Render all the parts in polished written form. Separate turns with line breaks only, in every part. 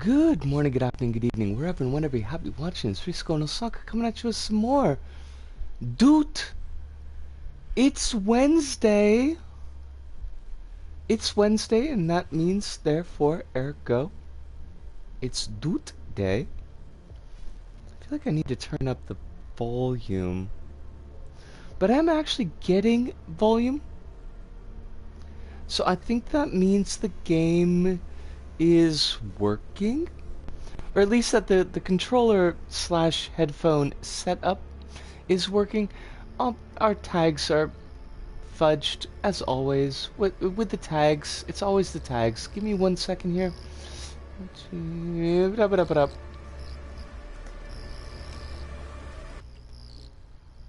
Good morning, good afternoon, good evening, wherever and whenever you're happy watching. It's Risco no Soccer coming at you with some more. Dude, it's Wednesday. It's Wednesday, and that means, therefore, ergo, it's Dude Day. I feel like I need to turn up the volume. But I'm actually getting volume. So I think that means the game is working. Or at least that the controller slash headphone setup is working. Our tags are fudged as always. With the tags, it's always the tags. Give me 1 second here.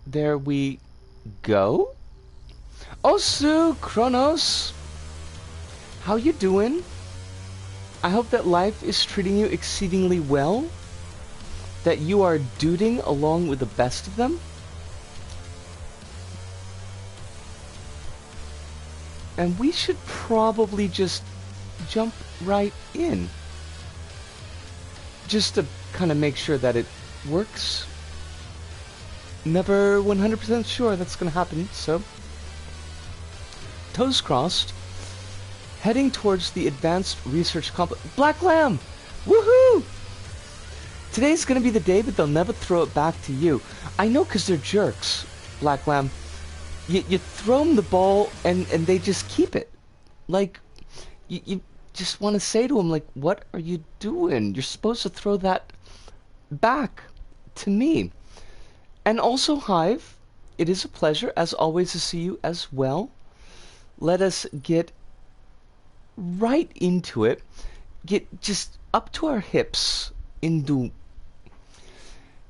There we go. Osu Kronos, how you doing? I hope that life is treating you exceedingly well, that you are duding along with the best of them. And we should probably just jump right in, just to kind of make sure that it works. Never 100% sure that's going to happen, so toes crossed. Heading towards the Advanced Research Complex. Black Lamb! Woohoo! Today's gonna be the day, but they'll never throw it back to you. I know, because they're jerks, Black Lamb. You throw them the ball, and they just keep it. Like, you just want to say to them, like, what are you doing? You're supposed to throw that back to me. And also, Hive, it is a pleasure, as always, to see you as well. Let us get right into it. Get just up to our hips into.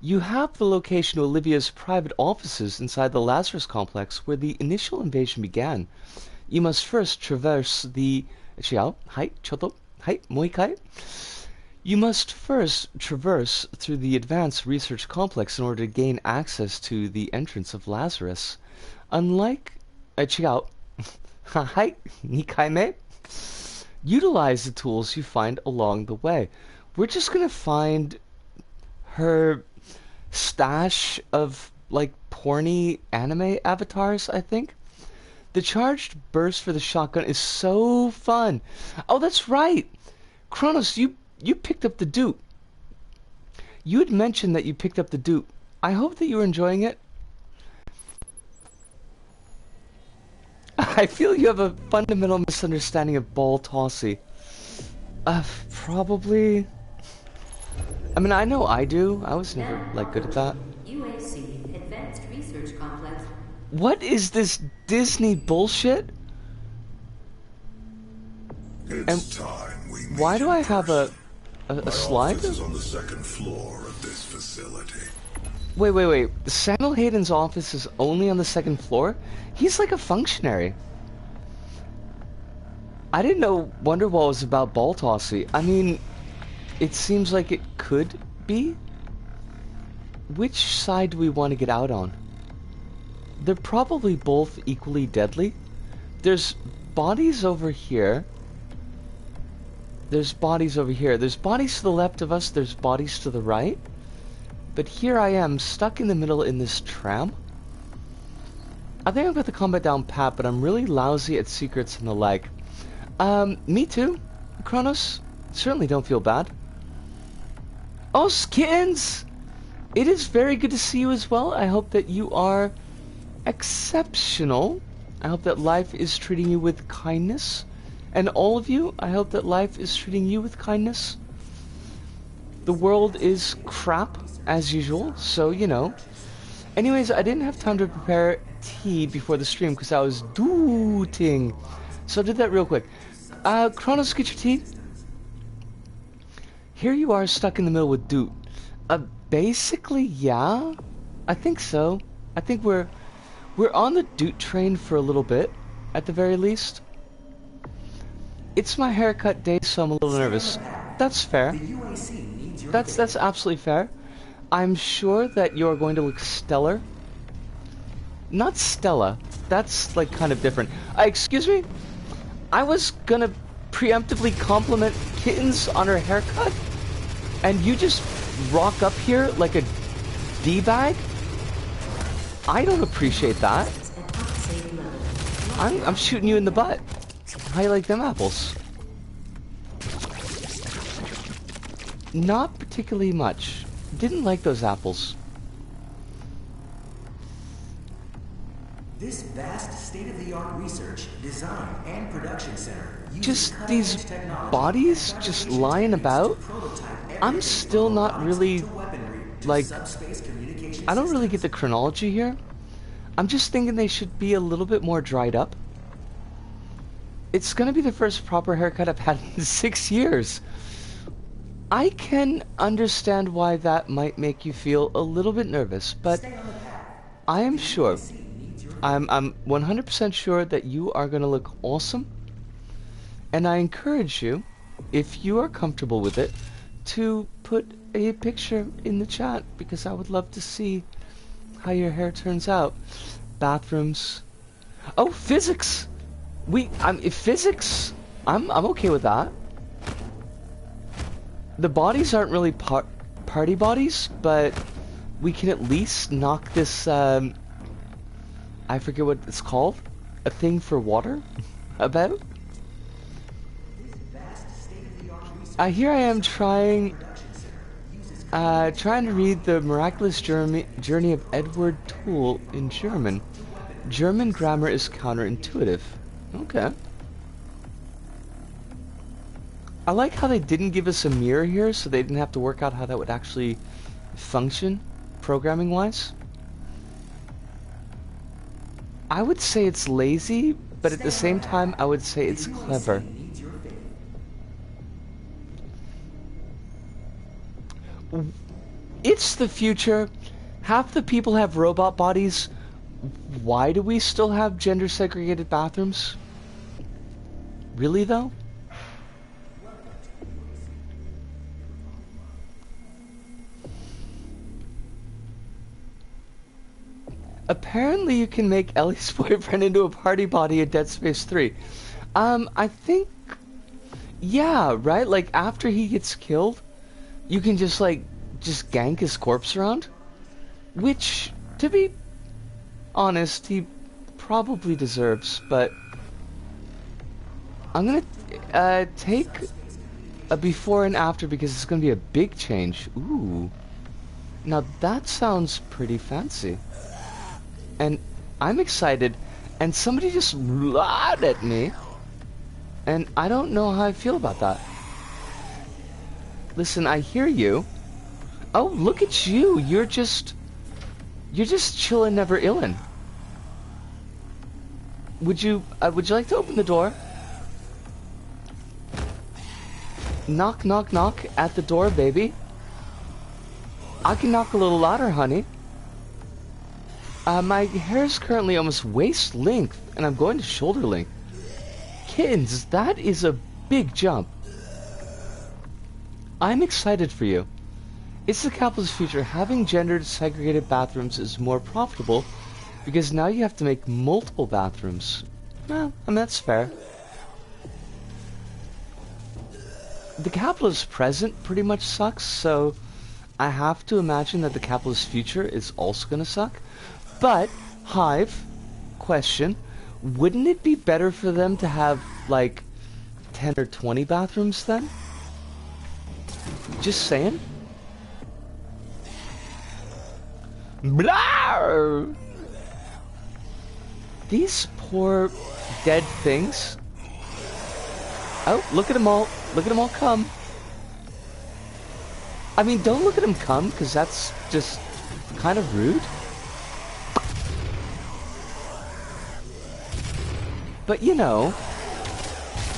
You have the location of Olivia's private offices inside the Lazarus complex where the initial invasion began. You must first traverse the You must first traverse through the advanced research complex in order to gain access to the entrance of Lazarus. Unlike utilize the tools you find along the way. We're just gonna find her stash of, like, porny anime avatars, I think. The charged burst for the shotgun is so fun. Oh, that's right! Kronos, you picked up the dupe. You had mentioned that you picked up the dupe. I hope that you were enjoying it. I feel you have a fundamental misunderstanding of ball tossy. Probably. I mean, I know I do. I was never, like, good at that.
UAC Advanced Research Complex.
What is this Disney bullshit?
It's time we meet.
Why do I have a slide?
Office is on the second floor of this facility.
Wait. Samuel Hayden's office is only on the second floor? He's like a functionary. I didn't know Wonderwall was about ball tossy. I mean, it seems like it could be. Which side do we want to get out on? They're probably both equally deadly. There's bodies over here. There's bodies over here. There's bodies to the left of us. There's bodies to the right. But here I am, stuck in the middle in this tram. I think I've got the combat down pat, but I'm really lousy at secrets and the like. Me too, Kronos. Certainly don't feel bad. Oh, Skittens! It is very good to see you as well. I hope that you are exceptional. I hope that life is treating you with kindness. And all of you, I hope that life is treating you with kindness. The world is crap, as usual, so, you know. Anyways, I didn't have time to prepare tea before the stream because I was dooting. So I did that real quick. Kronos, get your tea. Here you are stuck in the middle with Doot. Basically, yeah. I think so. I think we're on the Doot train for a little bit, at the very least. It's my haircut day, so I'm a little nervous. That's fair. That's absolutely fair. I'm sure that you're going to look stellar. Not Stella. That's, like, kind of different. Excuse me? I was gonna preemptively compliment Kittens on her haircut? and you just rock up here like a D-bag? I don't appreciate that. I'm shooting you in the butt. How you like them apples? Not particularly much. Didn't like those apples.
This vast state-of-the-art research, design, and production center
just these bodies just lying about. I'm still not really, like, I don't really get the chronology here. I'm just thinking they should be a little bit more dried up. It's gonna be the first proper haircut I've had in 6 years. I can understand why that might make you feel a little bit nervous, but I am sure, I'm 100% sure that you are gonna look awesome. And I encourage you, if you are comfortable with it, to put a picture in the chat, because I would love to see how your hair turns out. Bathrooms. Oh, physics! Physics, I'm okay with that. The bodies aren't really party bodies, but we can at least knock this, I forget what it's called, a thing for water, about. Here I am trying to read The Miraculous Journey of Edward Toole in German. German grammar is counterintuitive. Okay. I like how they didn't give us a mirror here, so they didn't have to work out how that would actually function, programming-wise. I would say it's lazy, but at the same time, I would say it's clever. It's the future. Half the people have robot bodies. Why do we still have gender-segregated bathrooms? Really, though? Apparently you can make Ellie's boyfriend into a party body in Dead Space 3. I think... Yeah, right? Like, after he gets killed, you can just gank his corpse around? Which, to be honest, he probably deserves, but... I'm gonna take a before and after because it's gonna be a big change. Ooh. Now that sounds pretty fancy. And I'm excited, and somebody just lied at me, and I don't know how I feel about that. Listen, I hear you. Oh, look at you. You're just chillin', never illin'. Would you like to open the door? Knock, knock, knock at the door, baby. I can knock a little louder, honey. My hair is currently almost waist length, and I'm going to shoulder length. Kittens, that is a big jump. I'm excited for you. It's the capitalist future. Having gendered segregated bathrooms is more profitable because now you have to make multiple bathrooms. Well, I mean, that's fair. The capitalist present pretty much sucks, so I have to imagine that the capitalist future is also gonna suck. But, Hive, question, wouldn't it be better for them to have, like, 10 or 20 bathrooms then? Just saying. Blah! These poor dead things. Oh, look at them all. Look at them all come. I mean, don't look at them come, because that's just kind of rude. But, you know,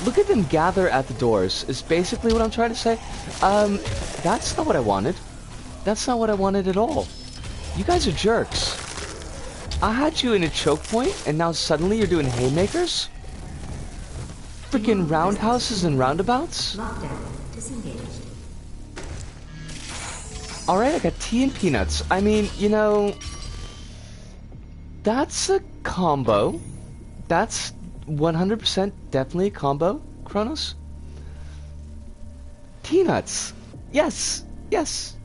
look at them gather at the doors, is basically what I'm trying to say. That's not what I wanted. That's not what I wanted at all. You guys are jerks. I had you in a choke point, and now suddenly you're doing haymakers? Freaking roundhouses and roundabouts?
Lockdown disengaged.
Alright, I got tea and peanuts. I mean, you know, that's a combo. That's 100% definitely a combo, Kronos. Tea nuts. Yes, Yes.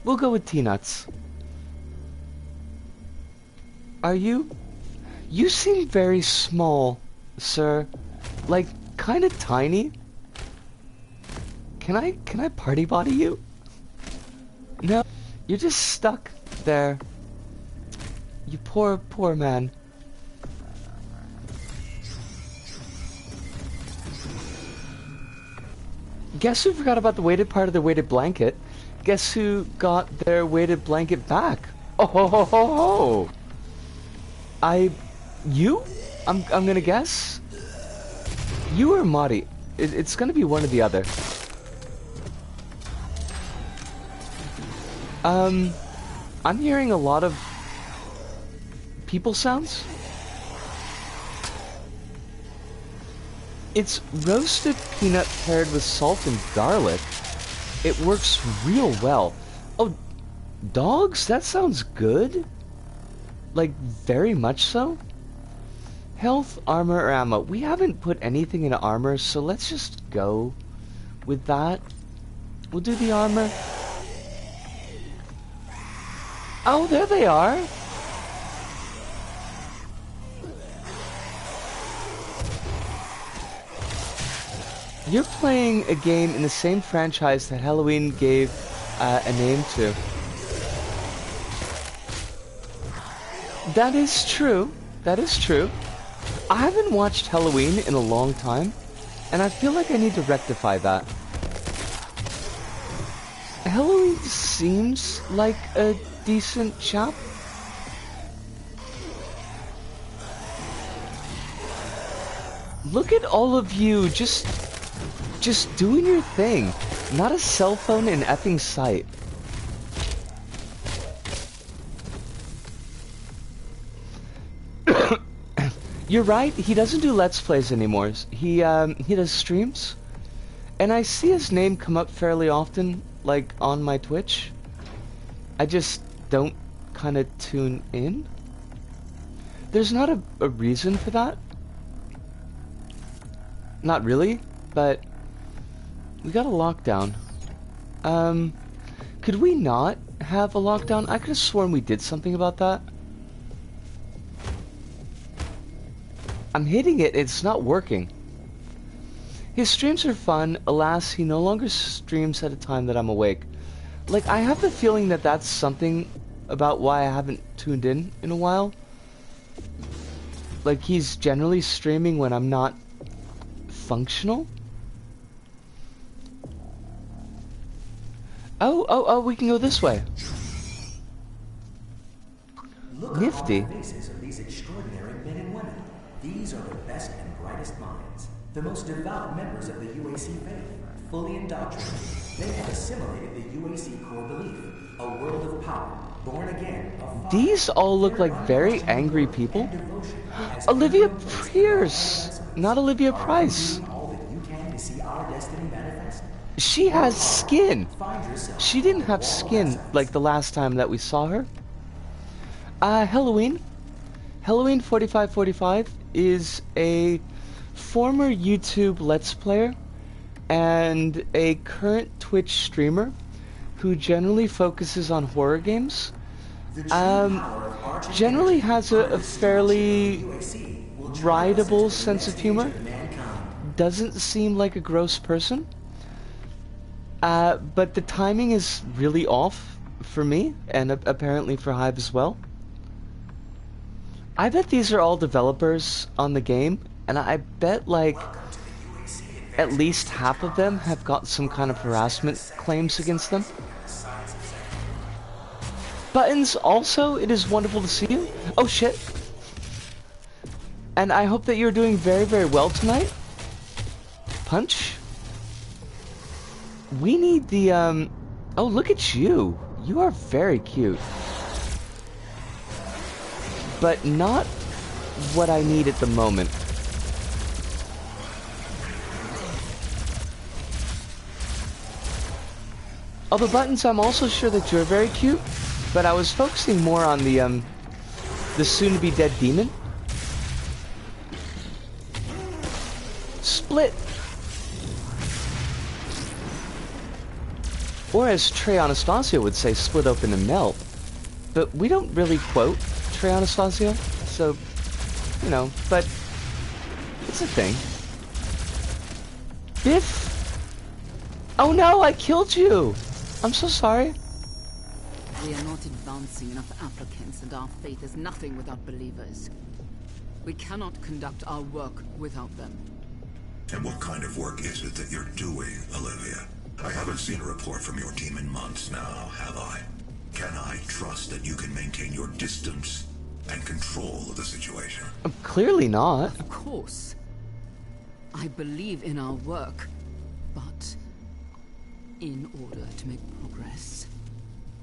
We'll go with T-Nuts. Are you... You seem very small, sir. Like, kind of tiny. Can I party body you? No, you're just stuck there. You poor, poor man. Guess who forgot about the weighted part of the weighted blanket? Guess who got their weighted blanket back? Oh ho ho ho ho! You? I'm gonna guess? You or Marty? It's gonna be one or the other. I'm hearing a lot of people sounds. It's roasted peanut paired with salt and garlic. It works real well. Oh, dogs? That sounds good. Like, very much so. Health, armor, or ammo. We haven't put anything into armor, so let's just go with that. We'll do the armor. Oh, there they are. You're playing a game in the same franchise that Halloween gave a name to. That is true. That is true. I haven't watched Halloween in a long time, and I feel like I need to rectify that. Halloween seems like a decent chap. Look at all of you just doing your thing. Not a cell phone in effing sight. You're right, he doesn't do Let's Plays anymore. He does streams. And I see his name come up fairly often, like, on my Twitch. I just don't kind of tune in. There's not a reason for that. Not really, but we got a lockdown. Could we not have a lockdown? I could have sworn we did something about that. I'm hitting it, it's not working. His streams are fun. Alas, he no longer streams at a time that I'm awake. Like, I have the feeling that that's something about why I haven't tuned in a while. Like, he's generally streaming when I'm not functional. Oh, we can go this way.
Look
Nifty.
upon the faces of these extraordinary men and women. These are the best and brightest minds, the most devout members of the UAC faith, fully indoctrinated. They have assimilated the UAC core belief, a world of power, born again of fire.
These all look like very angry people. Olivia Pierce, not Olivia Price.
All that you can to see our destiny manifest.
She has skin.
Find yourself.
She didn't have skin like the last time that we saw her. Halloween 4545 is a former YouTube Let's Player and a current Twitch streamer who generally focuses on horror games. Generally has a fairly rideable sense of humor. Doesn't seem like a gross person. But the timing is really off for me, and apparently for Hive as well. I bet these are all developers on the game, and I bet, like, at least half of them have got some kind of harassment claims against them. Buttons, also, it is wonderful to see you. Oh, shit. And I hope that you're doing very, very well tonight. Punch. We need the, oh, look at you. You are very cute. But not what I need at the moment. Although, Buttons, I'm also sure that you're very cute, but I was focusing more on the soon-to-be dead demon. Split. Or as Trey Anastasio would say, split open and melt. But we don't really quote Trey Anastasio, so, you know, but it's a thing. Biff! Oh no, I killed you! I'm so sorry.
We are not advancing enough applicants, and our faith is nothing without believers. We cannot conduct our work without them.
And what kind of work is it that you're doing, Olivia? I haven't seen a report from your team in months now, have I? Can I trust that you can maintain your distance and control of the situation?
Clearly not.
Of course. I believe in our work, but in order to make progress,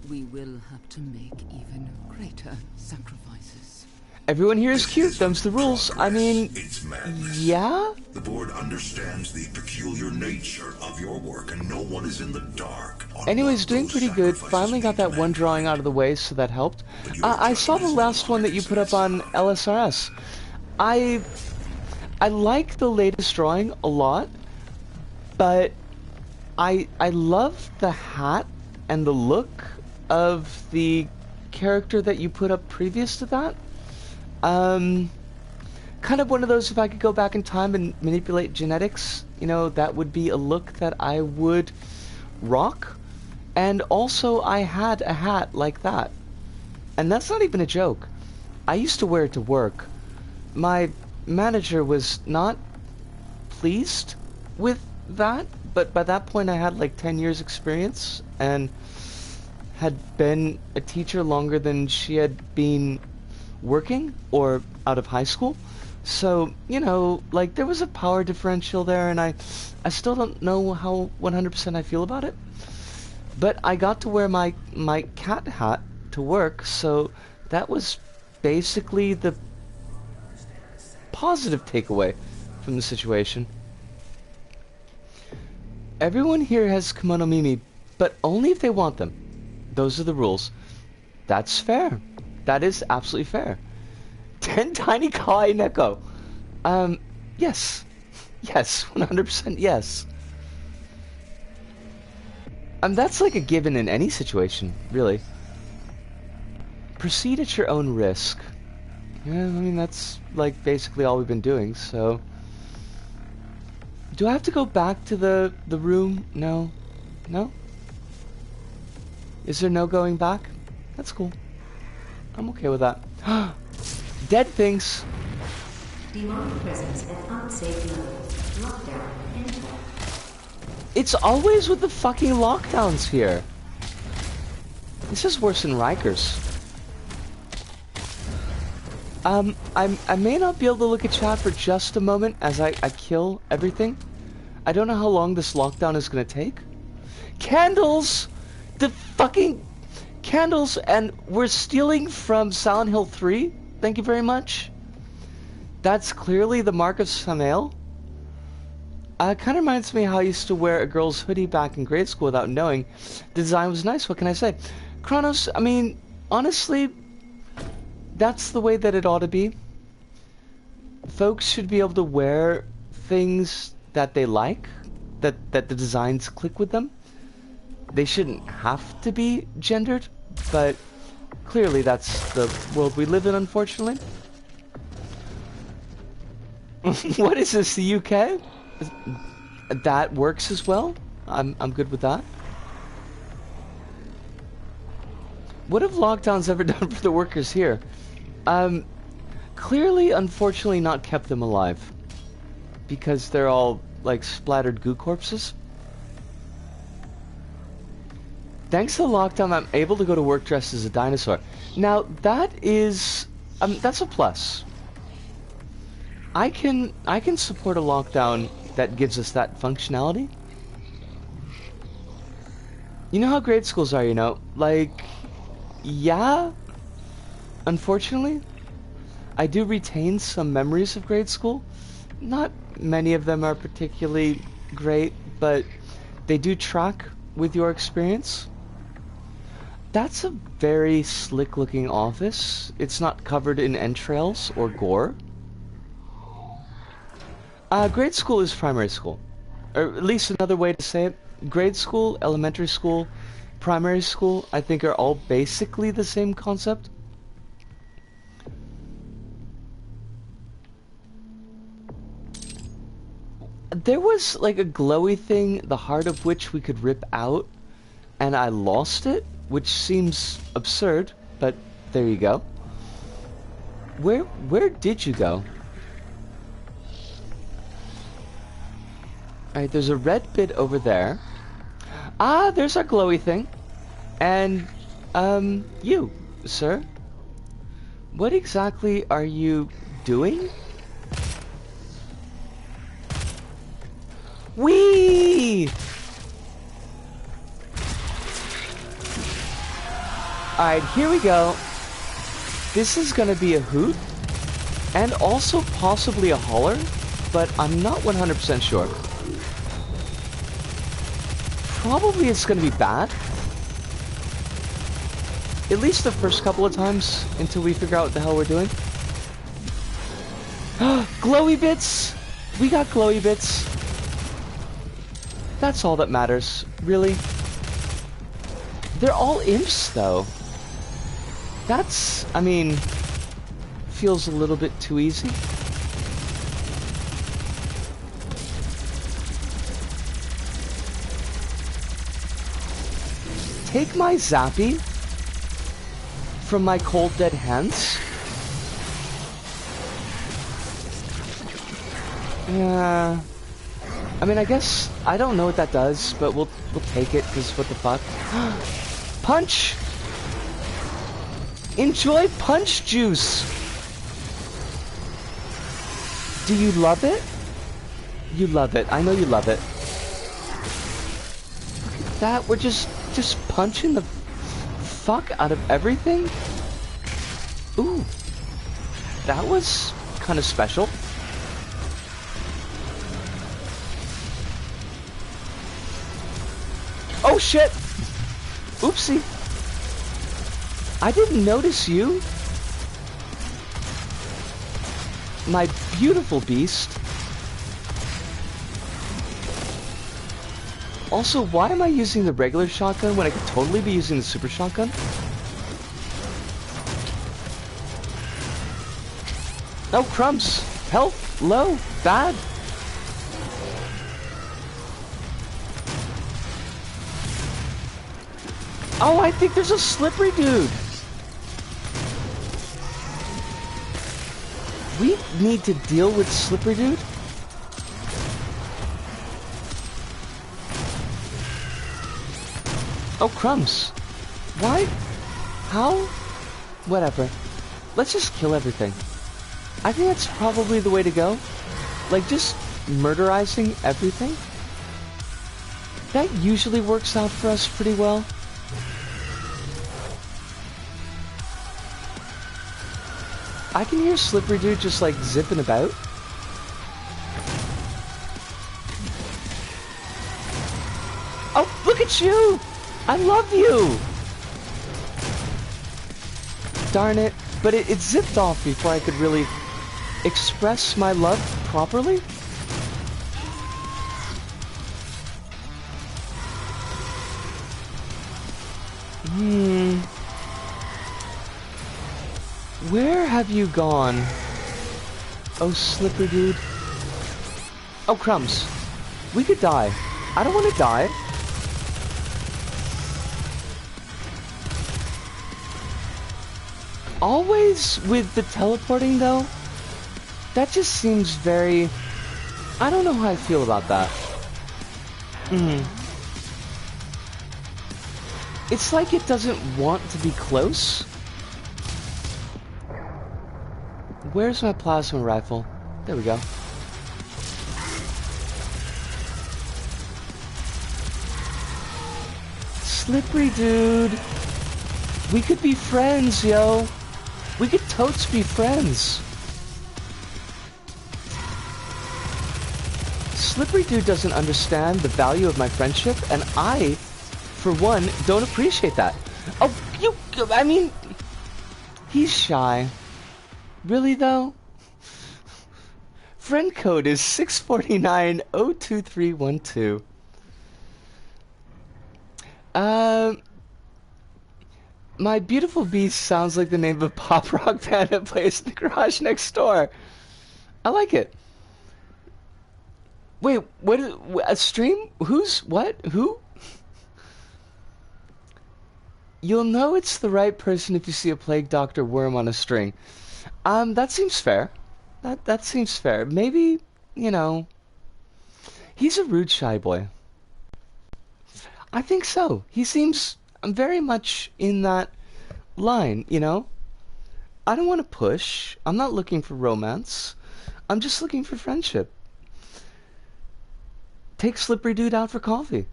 we will have to make even greater sacrifices.
Everyone here is cute, them's the rules. I mean,
It's madness.
yeah?
The board understands the peculiar nature of your work, and no one is in the dark. On
Anyways,
what
doing
those
pretty good.
sacrifices
Finally got that
mean to
one drawing out of the way, so that helped.
But your
I saw the
judgment is
last one that you put up on LSRS. I like the latest drawing a lot, but I love the hat and the look of the character that you put up previous to that. Kind of one of those, if I could go back in time and manipulate genetics, you know, that would be a look that I would rock. And also, I had a hat like that. And that's not even a joke. I used to wear it to work. My manager was not pleased with that, but by that point I had like 10 years experience and had been a teacher longer than she had been working or out of high school. So, you know, like there was a power differential there, and I still don't know how 100% I feel about it. But I got to wear my cat hat to work, so that was basically the positive takeaway from the situation. Everyone here has kimono Mimi, but only if they want them. Those are the rules. That's fair. That is absolutely fair. 10 tiny kawaii neko. Yes. Yes, 100% yes. That's like a given in any situation, really. Proceed at your own risk. Yeah, I mean, that's like basically all we've been doing, so... Do I have to go back to the room? No? No? Is there no going back? That's cool. I'm okay with that. Dead things!
Demonic presence at unsafe levels. Lockdown in effect.
It's always with the fucking lockdowns here. This is worse than Rikers. I may not be able to look at chat for just a moment as I kill everything. I don't know how long this lockdown is gonna take. Candles! The fucking candles, and we're stealing from Silent Hill 3? Thank you very much. That's clearly the mark of Samael. Kind of reminds me how I used to wear a girl's hoodie back in grade school without knowing. The design was nice, what can I say? Kronos, I mean, honestly, that's the way that it ought to be. Folks should be able to wear things that they like, that the designs click with them. They shouldn't have to be gendered, but clearly that's the world we live in, unfortunately. What is this, the UK? That works as well. I'm good with that. What have lockdowns ever done for the workers here? Clearly, unfortunately, not kept them alive. Because they're all, like, splattered goo corpses. Thanks to the lockdown, I'm able to go to work dressed as a dinosaur. Now, that is... that's a plus. I can support a lockdown that gives us that functionality. You know how grade schools are, you know? Like, yeah, unfortunately, I do retain some memories of grade school. Not many of them are particularly great, but they do track with your experience. That's a very slick looking office. It's not covered in entrails or gore. Grade school is primary school. Or at least another way to say it, grade school, elementary school, primary school, I think are all basically the same concept. There was like a glowy thing, the heart of which we could rip out, and I lost it, which seems absurd, but there you go. Where did you go? Alright, there's a red bit over there. Ah, there's our glowy thing. And, you, sir? What exactly are you doing? Whee! Alright, here we go. This is gonna be a hoot, and also possibly a holler, but I'm not 100% sure. Probably it's gonna be bad. At least the first couple of times, until we figure out what the hell we're doing. Glowy bits! We got glowy bits. That's all that matters, really. They're all imps, though. That's, I mean, feels a little bit too easy. Take my zappy from my cold dead hands. Yeah. I mean, I guess I don't know what that does, but we'll take it because what the fuck? Punch. Enjoy punch juice. Do you love it? You love it. I know you love it. Look at that. We're just punching the fuck out of everything. Ooh. That was kind of special. Oh shit! Oopsie. I didn't notice you. My beautiful beast. Also, why am I using the regular shotgun when I could totally be using the super shotgun? Oh, crumbs. Health. Low. Bad. Oh, I think there's a slippery dude. We need to deal with slippery dude. Oh, crumbs. Why? How? Whatever. Let's just kill everything. I think that's probably the way to go. Like, just murderizing everything. That usually works out for us pretty well. I can hear Slippery Dude just like zipping about. Oh, look at you! I love you! Darn it. But it zipped off before I could really express my love properly. Where have you gone? Oh, Slippery Dude. Oh, crumbs. We could die. I don't want to die. Always with the teleporting, though? That just seems very... I don't know how I feel about that. It's like it doesn't want to be close. Where's my plasma rifle? There we go. Slippery Dude. We could be friends, yo. We could totes be friends. Slippery Dude doesn't understand the value of my friendship, and I, for one, don't appreciate that. Oh, I mean, he's shy. Really, though? Friend code is 649-02312. Um, My Beautiful Beast sounds like the name of a pop rock band that plays in the garage next door. I like it. Wait, what is a stream? Who's what? Who? You'll know it's the right person if you see a plague doctor worm on a string. That seems fair. That seems fair. Maybe, you know, he's a rude shy boy. I think so. He seems very much in that line, you know? I don't want to push. I'm not looking for romance. I'm just looking for friendship. Take Slippery Dude out for coffee.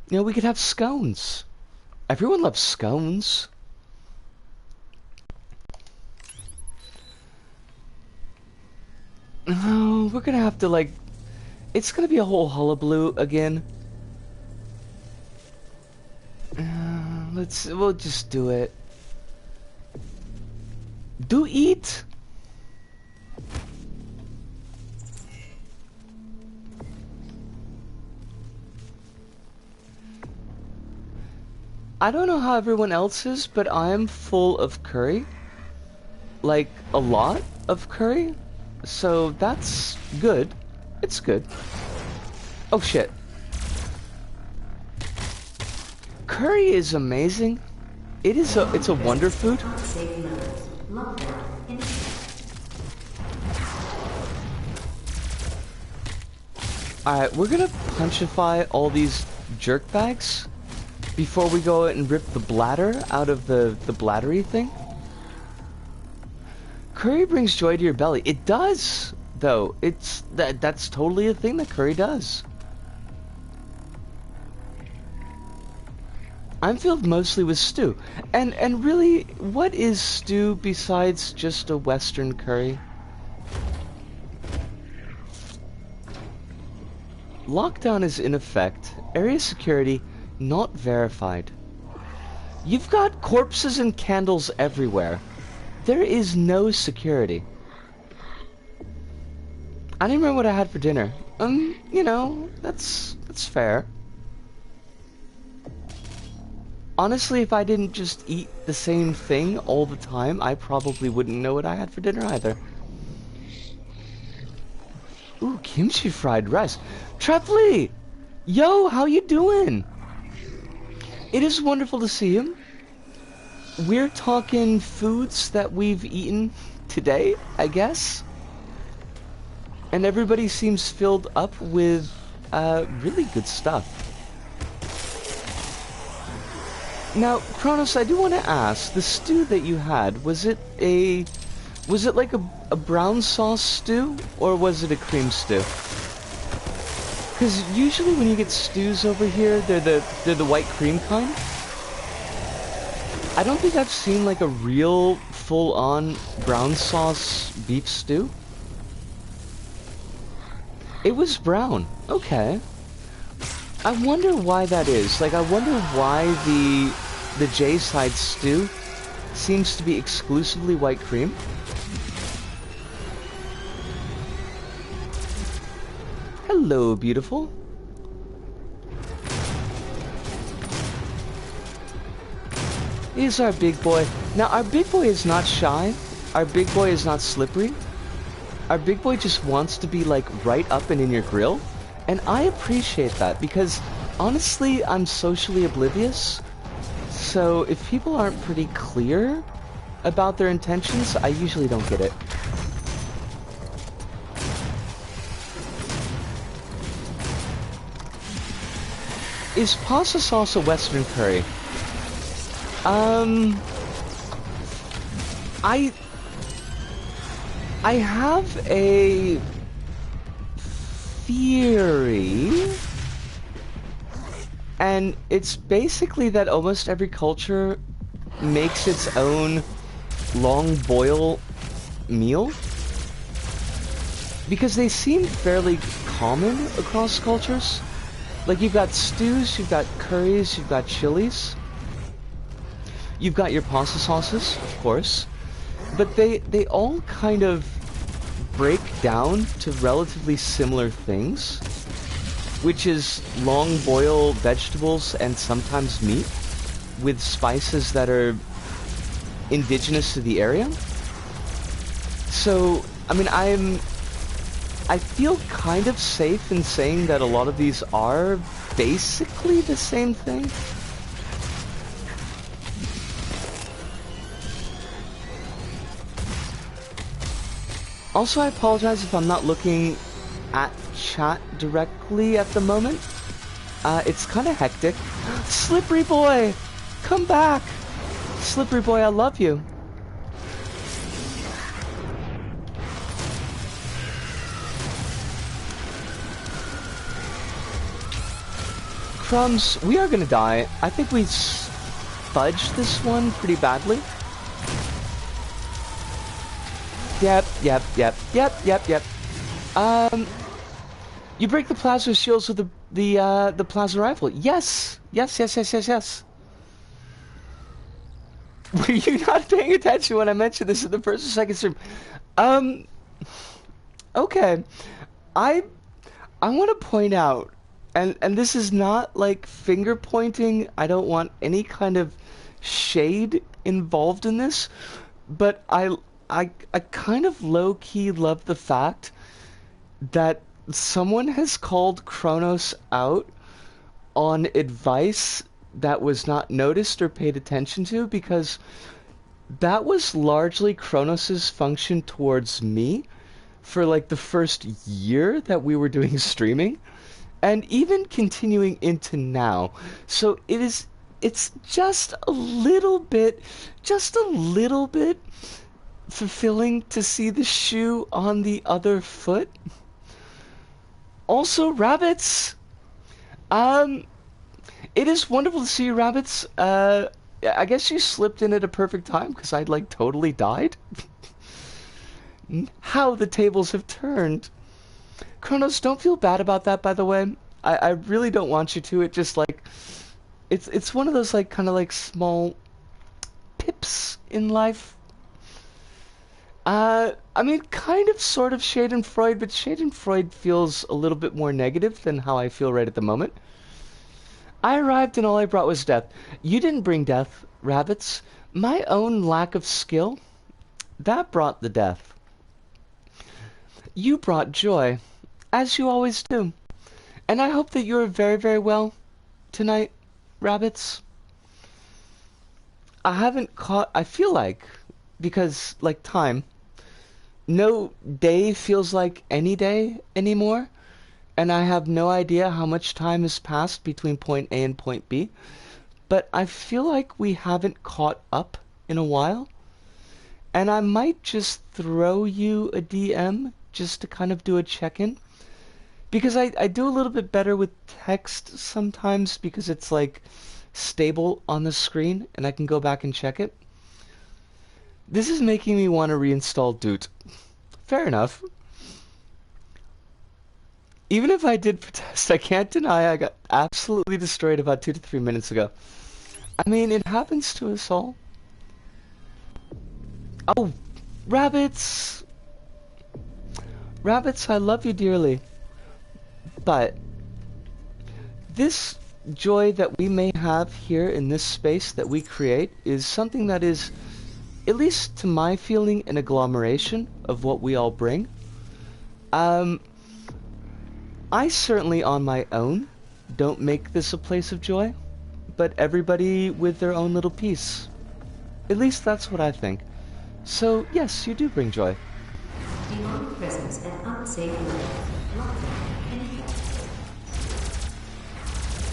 You know, we could have scones. Everyone loves scones. Oh, we're gonna have to, like... It's gonna be a whole hullabaloo again. We'll just do it. Do eat! I don't know how everyone else is, but I'm full of curry. Like, a lot of curry. So that's good. It's good. Oh shit. Curry is amazing. It's a wonder food. Alright, we're gonna punchify all these jerk bags before we go and rip the bladder out of the bladdery thing. Curry brings joy to your belly. It does, though. That's totally a thing that curry does. I'm filled mostly with stew. And really, what is stew besides just a Western curry? Lockdown is in effect. Area security not verified. You've got corpses and candles everywhere. There is no security. I didn't remember what I had for dinner. You know, that's fair. Honestly, if I didn't just eat the same thing all the time, I probably wouldn't know what I had for dinner either. Ooh, kimchi fried rice. Trepley! Yo, how you doing? It is wonderful to see you. We're talking foods that we've eaten today, I guess. And everybody seems filled up with really good stuff. Now, Kronos, I do want to ask, the stew that you had, was it like a brown sauce stew, or was it a cream stew? Because usually when you get stews over here, they're the white cream kind. I don't think I've seen like a real full-on brown sauce beef stew. It was brown. Okay. I wonder why that is. Like, I wonder why the J-side stew seems to be exclusively white cream. Hello, beautiful. Here's our big boy. Now, our big boy is not shy. Our big boy is not slippery. Our big boy just wants to be, like, right up and in your grill. And I appreciate that, because, honestly, I'm socially oblivious. So, if people aren't pretty clear about their intentions, I usually don't get it. Is pasta sauce a Western curry? I have a theory, and it's basically that almost every culture makes its own long boil meal, because they seem fairly common across cultures. Like, you've got stews, you've got curries, you've got chilies. You've got your pasta sauces, of course. But they all kind of break down to relatively similar things. which is long boil vegetables and sometimes meat with spices that are indigenous to the area. So, I mean, I feel kind of safe in saying that a lot of these are basically the same thing. Also, I apologize if I'm not looking at chat directly at the moment. It's kind of hectic. Slippery boy! Come back! Slippery boy, I love you. Crumbs, we are gonna die. I think we fudged this one pretty badly. Yep. You break the plasma shields with the plasma rifle. Yes. Were you not paying attention when I mentioned this in the first or second stream? Okay. I want to point out, and this is not like finger pointing. I don't want any kind of shade involved in this, but I kind of low-key love the fact that someone has called Kronos out on advice that was not noticed or paid attention to, because that was largely Kronos's function towards me for like the first year that we were doing streaming, and even continuing into now. So it's just a little bit fulfilling to see the shoe on the other foot. Also, rabbits. It is wonderful to see you, rabbits. I guess you slipped in at a perfect time, because I'd like totally died. How the tables have turned. Kronos, don't feel bad about that, by the way. I really don't want you to. It just like it's one of those like kind of like small pips in life. I mean, kind of, sort of Schadenfreude, but Schadenfreude feels a little bit more negative than how I feel right at the moment. I arrived and all I brought was death. You didn't bring death, rabbits. My own lack of skill, that brought the death. You brought joy, as you always do. And I hope that you're very, very well tonight, rabbits. I feel like, because, like, time, no day feels like any day anymore, and I have no idea how much time has passed between point A and point B, but I feel like we haven't caught up in a while, and I might just throw you a DM just to kind of do a check-in, because I do a little bit better with text sometimes, because it's like stable on the screen and I can go back and check it. This is making me want to reinstall Doot. Fair enough. Even if I did protest, I can't deny I got absolutely destroyed about 2 to 3 minutes ago. I mean, it happens to us all. Oh, rabbits! Rabbits, I love you dearly. But this joy that we may have here in this space that we create is something that is, at least to my feeling, an agglomeration of what we all bring. I certainly on my own don't make this a place of joy, but everybody with their own little piece. At least that's what I think. So yes, you do bring joy.
Demonic presence at unsafe level. Lockdown in effect.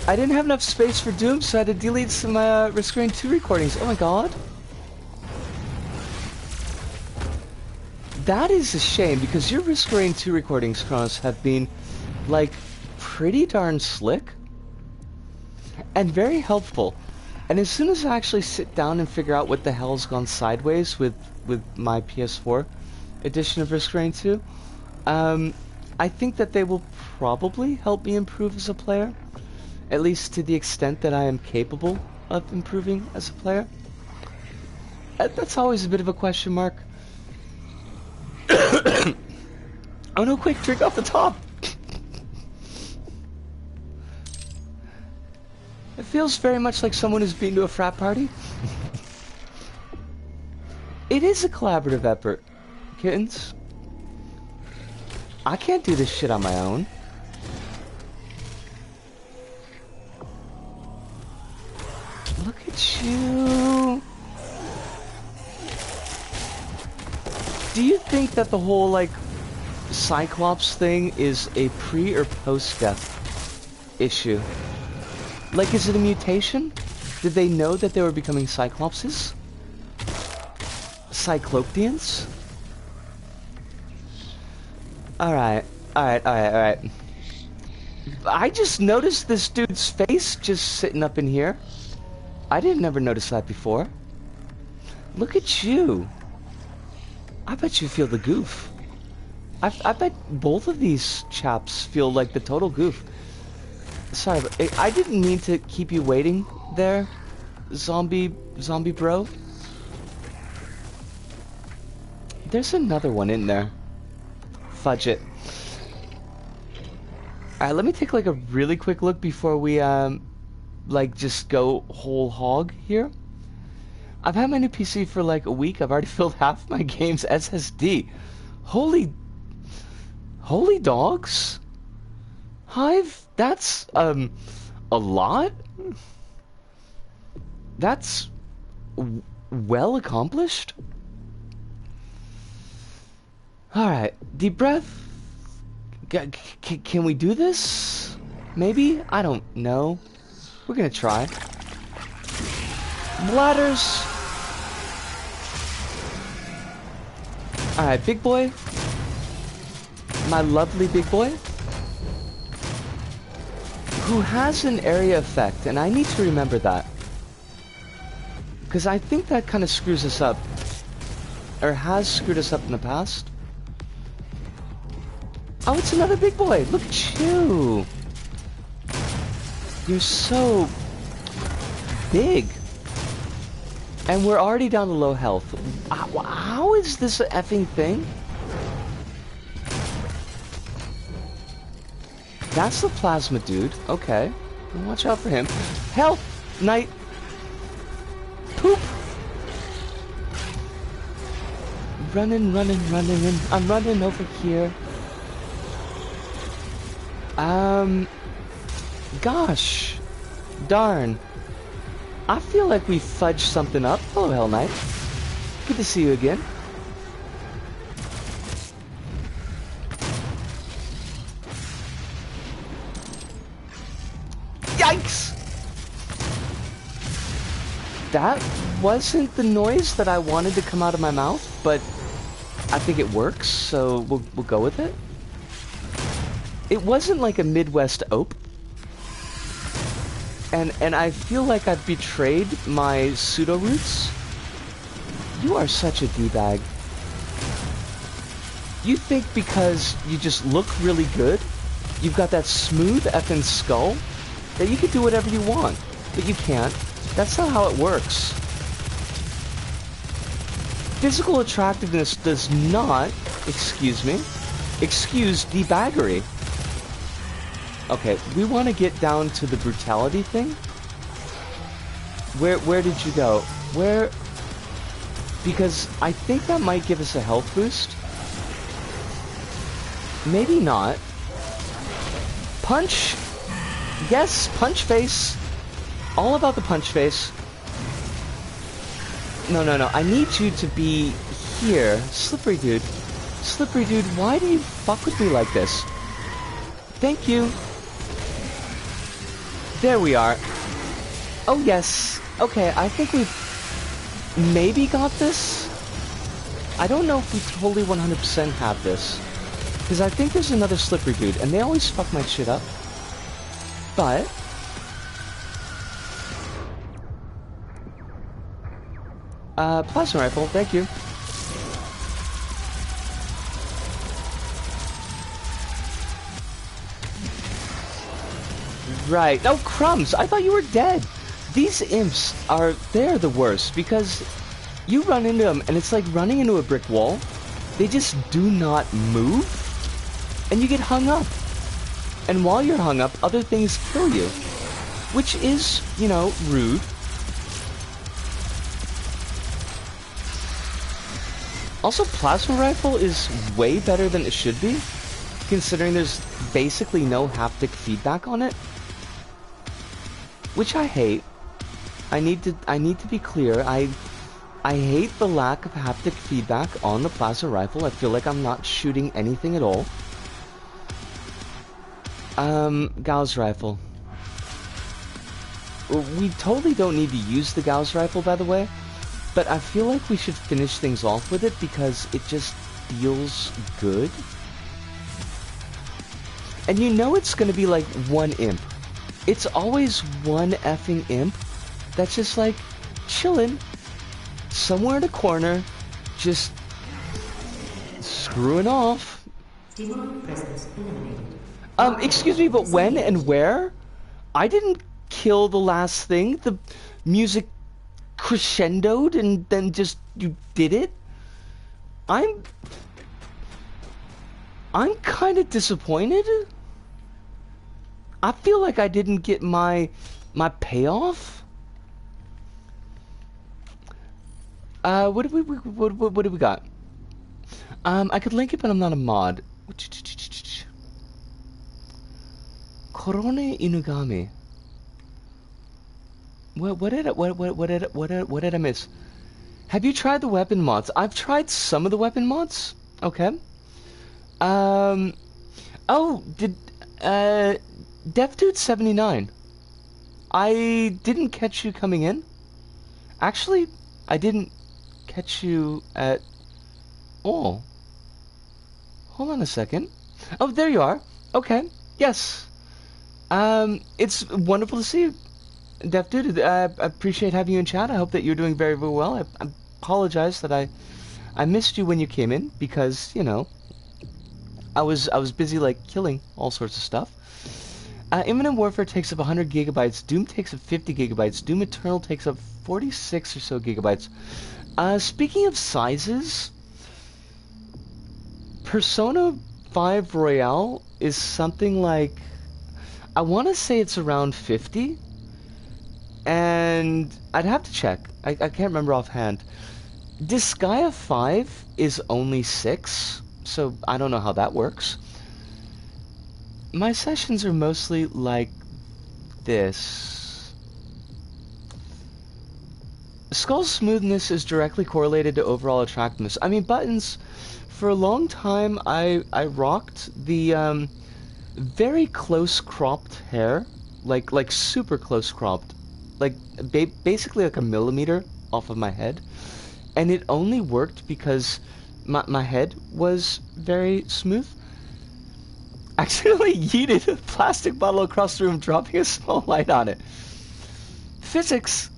I didn't have enough space for Doom, so I had to delete some Risk Rain 2 recordings. Oh my god. That is a shame, because your Risk Rain 2 recordings, Kronos, have been, like, pretty darn slick. And very helpful. And as soon as I actually sit down and figure out what the hell's gone sideways with my PS4 edition of Risk Rain 2, I think that they will probably help me improve as a player. At least to the extent that I am capable of improving as a player. That's always a bit of a question mark. Oh no, quick, drink off the top! It feels very much like someone who's been to a frat party. It is a collaborative effort, kittens. I can't do this shit on my own. Look at you. Do you think that the whole, like, Cyclops thing is a pre- or post-death issue? Like, is it a mutation? Did they know that they were becoming Cyclopses? Cyclopeans? Alright. I just noticed this dude's face just sitting up in here. I didn't ever notice that before. Look at you. I bet you feel the goof. I bet both of these chaps feel like the total goof. Sorry, but I didn't mean to keep you waiting there, zombie bro. There's another one in there. Fudge it. Alright, let me take like a really quick look before we like just go whole hog here. I've had my new PC for like a week. I've already filled half my game's SSD. Holy dogs. Hive, that's a lot. That's well accomplished. Alright, deep breath. Can we do this? Maybe? I don't know. We're gonna try. Bladders. Alright, big boy. My lovely big boy. Who has an area effect, and I need to remember that. Because I think that kind of screws us up. Or has screwed us up in the past. Oh, it's another big boy. Look at you. You're so big. And we're already down to low health. How is this an effing thing? That's the plasma dude. Okay. Watch out for him. Help! Night. Poop! Running. I'm running over here. Gosh. Darn. I feel like we fudged something up. Hello, Hell Knight. Good to see you again. Yikes! That wasn't the noise that I wanted to come out of my mouth, but I think it works, so we'll go with it. It wasn't like a Midwest ope. And I feel like I've betrayed my pseudo-roots. You are such a D-bag. You think because you just look really good, you've got that smooth effing skull, that you can do whatever you want. But you can't. That's not how it works. Physical attractiveness does not, excuse D-baggery. Okay, we want to get down to the brutality thing. Where did you go? Where? Because I think that might give us a health boost. Maybe not. Punch! Yes, punch face! All about the punch face. No. I need you to be here. Slippery dude. Slippery dude, why do you fuck with me like this? Thank you. There we are. Oh, yes. Okay, I think we've maybe got this. I don't know if we totally 100% have this. Because I think there's another slippery dude, and they always fuck my shit up. But plasma rifle, thank you. Right. Oh, crumbs! I thought you were dead! These imps they're the worst, because you run into them, and it's like running into a brick wall. They just do not move, and you get hung up. And while you're hung up, other things kill you. which is, you know, rude. Also, plasma rifle is way better than it should be, considering there's basically no haptic feedback on it, which I hate. I need to be clear. I hate the lack of haptic feedback on the plasma rifle. I feel like I'm not shooting anything at all. Gauss rifle. We totally don't need to use the Gauss rifle, by the way, but I feel like we should finish things off with it because it just feels good. And you know it's gonna be like one imp. It's always one effing imp that's just like chilling somewhere in a corner, just screwing off.
Demonic presence eliminated.
Excuse me, but when and where? I didn't kill the last thing. The music crescendoed and then just you did it. I'm kind of disappointed. I feel like I didn't get my payoff. What do we got? I could link it, but I'm not a mod. Korone Inugami. What did I miss? Have you tried the weapon mods? I've tried some of the weapon mods. Okay. Oh, did Death Dude 79. I didn't catch you coming in. Actually, I didn't catch you at all. Hold on a second. Oh, there you are. Okay. Yes. It's wonderful to see you, Death Dude. I appreciate having you in chat. I hope that you're doing very, very well. I apologize that I missed you when you came in because, you know, I was busy like killing all sorts of stuff. Imminent Warfare takes up 100 gigabytes. Doom takes up 50 gigabytes. Doom Eternal takes up 46 or so gigabytes. Speaking of sizes, Persona 5 Royale is something like, I want to say it's around 50, and I'd have to check. I can't remember offhand. Disgaea 5 is only 6, so I don't know how that works. My sessions are mostly like this. Skull smoothness is directly correlated to overall attractiveness. I mean, buttons, for a long time I rocked the very close cropped hair, like super close cropped, like basically like a millimeter off of my head, and it only worked because my head was very smooth. Accidentally yeeted a plastic bottle across the room, dropping a small light on it. Physics.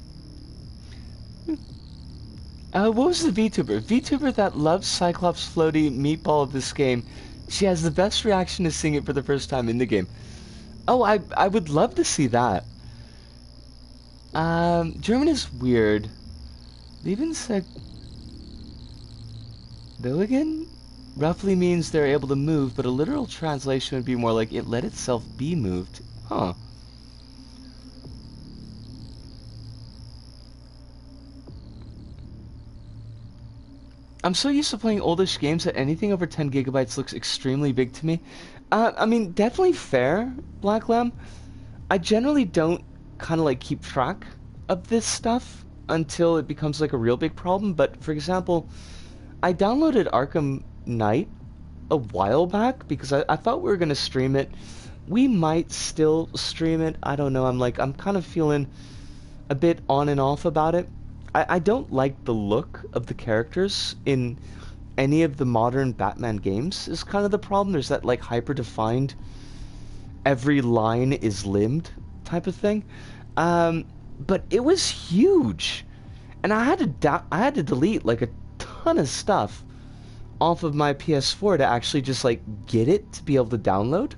What was the VTuber? VTuber that loves Cyclops Floaty Meatball of this game. She has the best reaction to seeing it for the first time in the game. Oh, I would love to see that. German is weird. Lebensek Billigan roughly means they're able to move, but a literal translation would be more like it let itself be moved. Huh. I'm so used to playing oldish games that anything over 10 gigabytes looks extremely big to me. I mean, definitely fair, Black Lamb. I generally don't kind of like keep track of this stuff until it becomes like a real big problem, but for example, I downloaded Arkham Knight a while back because I thought we were going to stream it. We might still stream it. I don't know. I'm kind of feeling a bit on and off about it. I don't like the look of the characters in any of the modern Batman games is kind of the problem. There's that like hyper-defined, every line is limbed type of thing. But it was huge. And I had to delete like a ton of stuff off of my PS4 to actually just like get it to be able to download.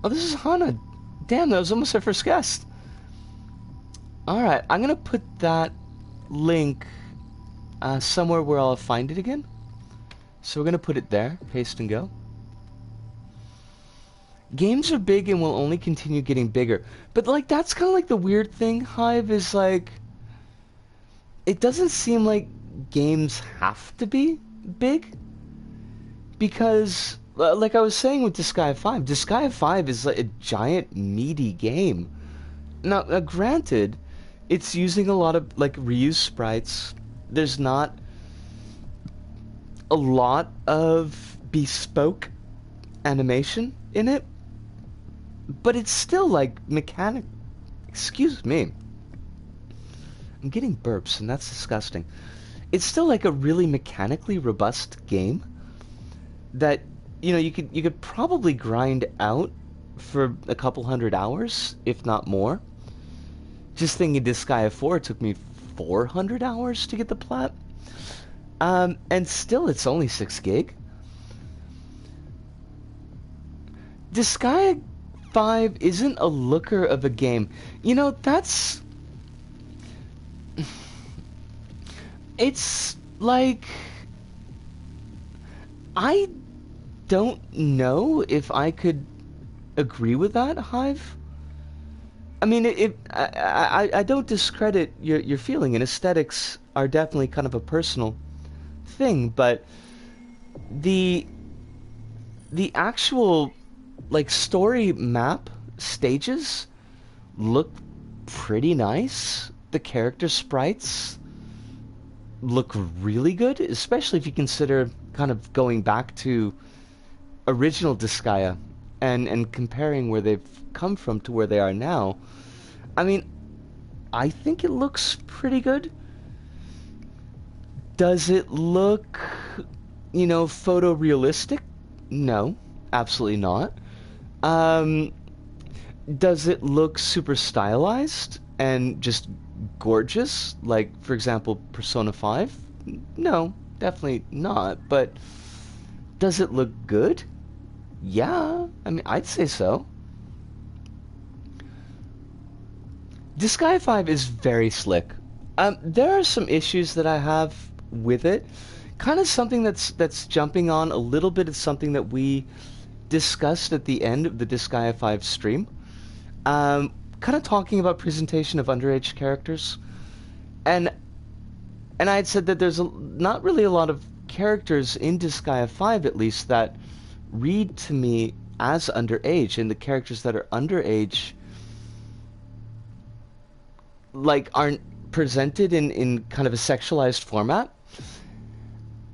Oh, this is Hana. Damn, that was almost our first guest. Alright, I'm gonna put that link somewhere where I'll find it again. So we're gonna put it there, paste and go. games are big and will only continue getting bigger. But like that's kind of like the weird thing, Hive, is like it doesn't seem like games have to be big, because like I was saying with Disgaea 5, Disgaea 5 is like a giant meaty game. Now granted, it's using a lot of like reused sprites. There's not a lot of bespoke animation in it, but it's still like mechanic. Excuse me. I'm getting burps, and that's disgusting. It's still like a really mechanically robust game that you could probably grind out for a couple hundred hours, if not more. Just thinking Disgaea 4 took me 400 hours to get the plat. And still it's only 6 gig. Disgaea 5 isn't a looker of a game. That's... It's like... I don't know if I could agree with that, Hive. I mean, I don't discredit your feeling, and aesthetics are definitely kind of a personal thing, but the actual like story map stages look pretty nice. The character sprites look really good, especially if you consider kind of going back to original Disgaea and comparing where they've come from to where they are now. I mean, I think it looks pretty good. Does it look, photorealistic? No, absolutely not. Does it look super stylized and just gorgeous, like, for example, Persona 5? No, definitely not. But does it look good? Yeah, I mean, I'd say so. Disgaea 5 is very slick. There are some issues that I have with it. Kind of something that's jumping on a little bit of something that we discussed at the end of the Disgaea 5 stream. Kind of talking about presentation of underage characters. And I had said that there's not really a lot of characters in Disgaea 5, at least, that read to me as underage, and the characters that are underage like aren't presented in kind of a sexualized format.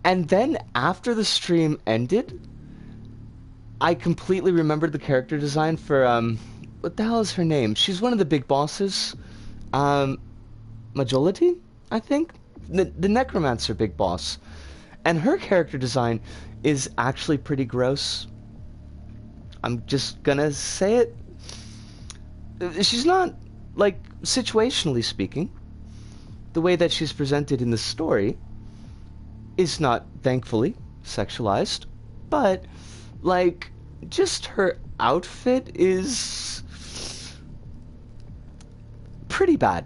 And then after the stream ended, I completely remembered the character design for what the hell is her name? She's one of the big bosses. Majolity, I think? The Necromancer big boss. And her character design is actually pretty gross. I'm just gonna say it. She's not, like, situationally speaking, the way that she's presented in the story is not, thankfully, sexualized, but, like, just her outfit is pretty bad.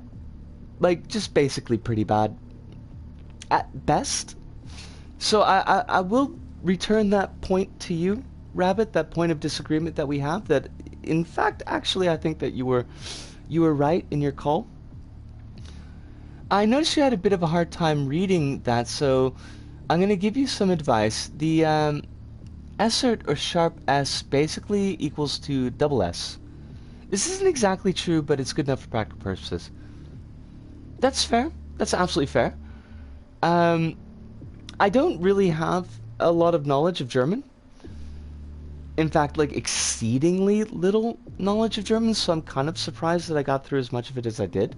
Like, just basically pretty bad at best. So I will return that point to you, Rabbit, that point of disagreement that we have, that in fact, actually, I think that you were right in your call. I noticed you had a bit of a hard time reading that, so I'm going to give you some advice. The Essert, or sharp S, basically equals to double S. This isn't exactly true, but it's good enough for practical purposes. That's fair. That's absolutely fair. I don't really have a lot of knowledge of German. In fact, like, exceedingly little knowledge of German, so I'm kind of surprised that I got through as much of it as I did.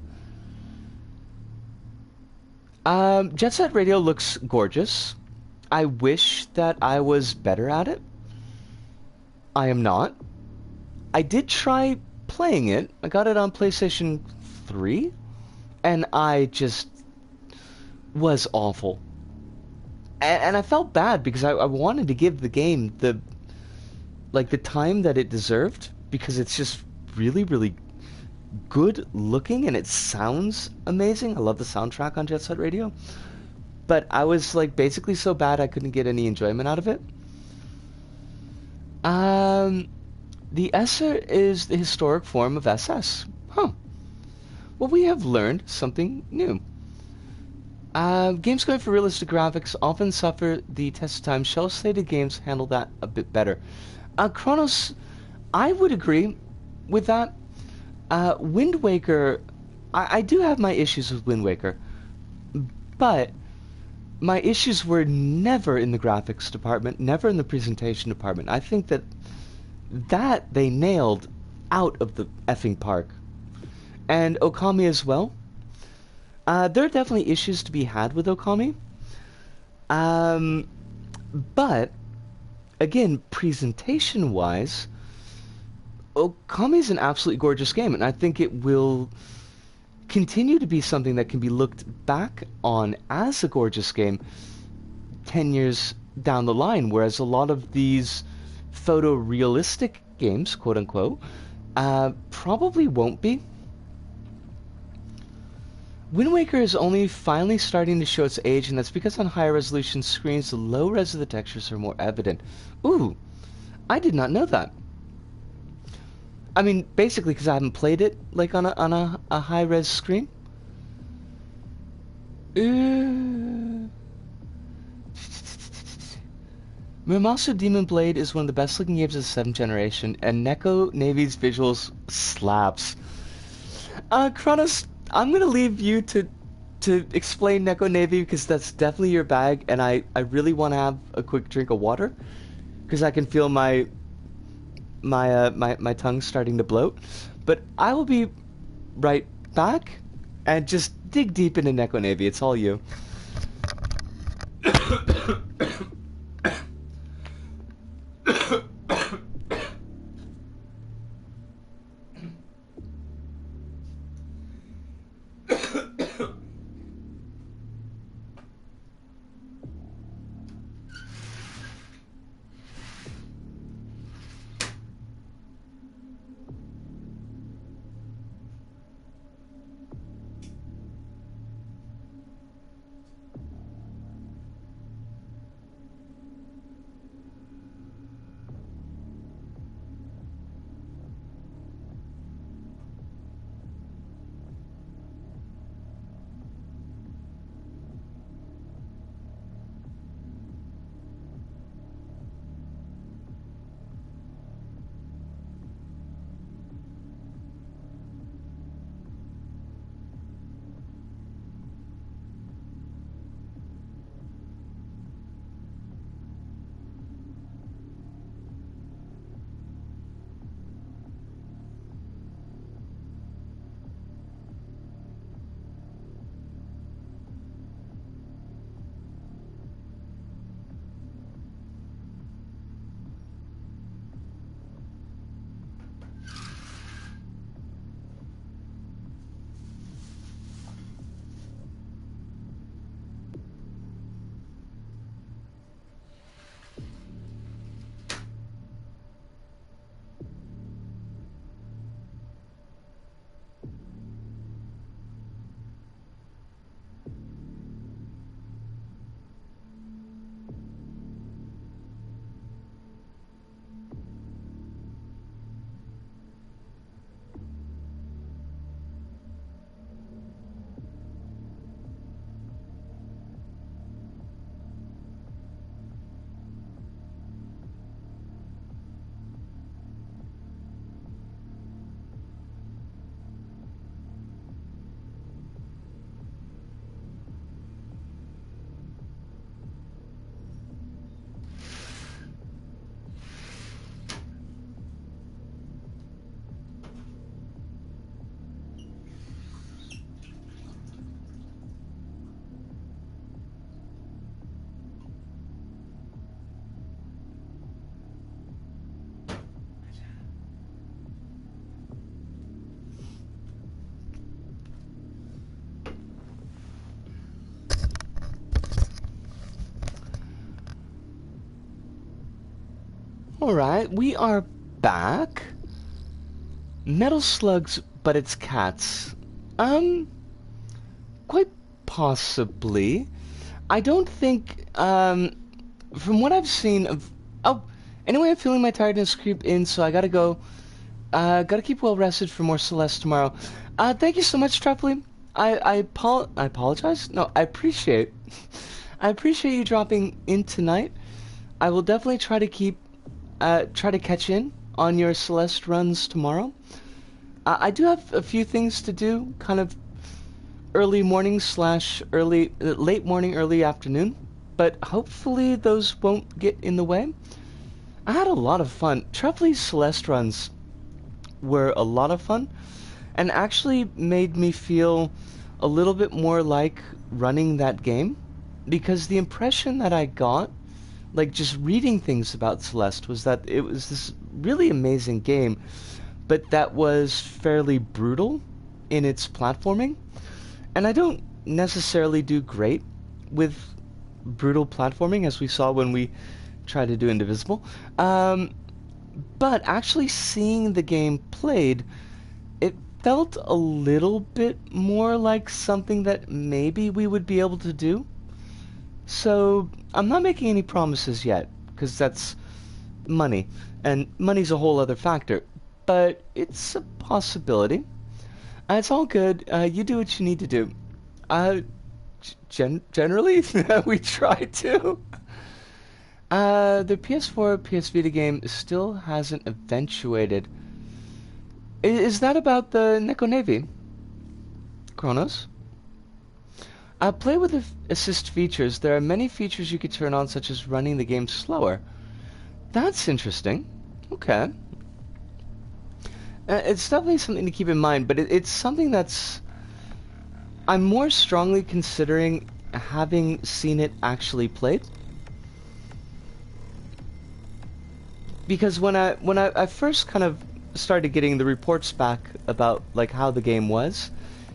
Jet Set Radio looks gorgeous. I wish that I was better at it. I am not. I did try playing it. I got it on PlayStation 3, and I just was awful. And I felt bad because I wanted to give the game the time that it deserved, because it's just really, really good looking and it sounds amazing. I love the soundtrack on Jet Set Radio. But I was like basically so bad I couldn't get any enjoyment out of it. The ESSER is the historic form of SS. Huh. Well, we have learned something new. Games going for realistic graphics often suffer the test of time. Shell-shaded games handle that a bit better. Chronos, I would agree with that. Wind Waker, I do have my issues with Wind Waker, but my issues were never in the graphics department, never in the presentation department. I think that they nailed out of the effing park. And Okami as well. There are definitely issues to be had with Okami. But, again, presentation-wise, Okami is an absolutely gorgeous game, and I think it will continue to be something that can be looked back on as a gorgeous game 10 years down the line, whereas a lot of these photorealistic games, quote-unquote, probably won't be. Wind Waker is only finally starting to show its age, and that's because on higher resolution screens, the low res of the textures are more evident. Ooh, I did not know that. I mean, basically because I haven't played it like on a high res screen. Muramasu Demon Blade is one of the best looking games of the 7th generation, and Neko Navy's visuals slaps. Kronos, I'm gonna leave you to explain Neko Navy because that's definitely your bag, and I really want to have a quick drink of water because I can feel my tongue starting to bloat. But I will be right back and just dig deep into Neko Navy. It's all you. Alright, we are back. Metal slugs, but it's cats. Quite possibly. I don't think, from what I've seen of... Oh, Anyway, I'm feeling my tiredness creep in, so I gotta go. Gotta keep well rested for more Celeste tomorrow. Thank you so much, Trepley. I apologize? No, I appreciate you dropping in tonight. I will definitely try to catch in on your Celeste runs tomorrow. I do have a few things to do, kind of early morning slash late morning, early afternoon, but hopefully those won't get in the way. I had a lot of fun. Trepley's Celeste runs were a lot of fun, and actually made me feel a little bit more like running that game, because the impression that I got, like just reading things about Celeste, was that it was this really amazing game, but that was fairly brutal in its platforming. And I don't necessarily do great with brutal platforming, as we saw when we tried to do Indivisible. But actually seeing the game played, it felt a little bit more like something that maybe we would be able to do. So I'm not making any promises yet, because that's money, and money's a whole other factor. But it's a possibility. It's all good. You do what you need to do. Generally, we try to. The PS4, PS Vita game still hasn't eventuated. Is that about the Neko Navy? Kronos? Play with the assist features. There are many features you could turn on, such as running the game slower. That's interesting. Okay. It's definitely something to keep in mind, but it's something that's... I'm more strongly considering having seen it actually played. Because when I first kind of started getting the reports back about like how the game was,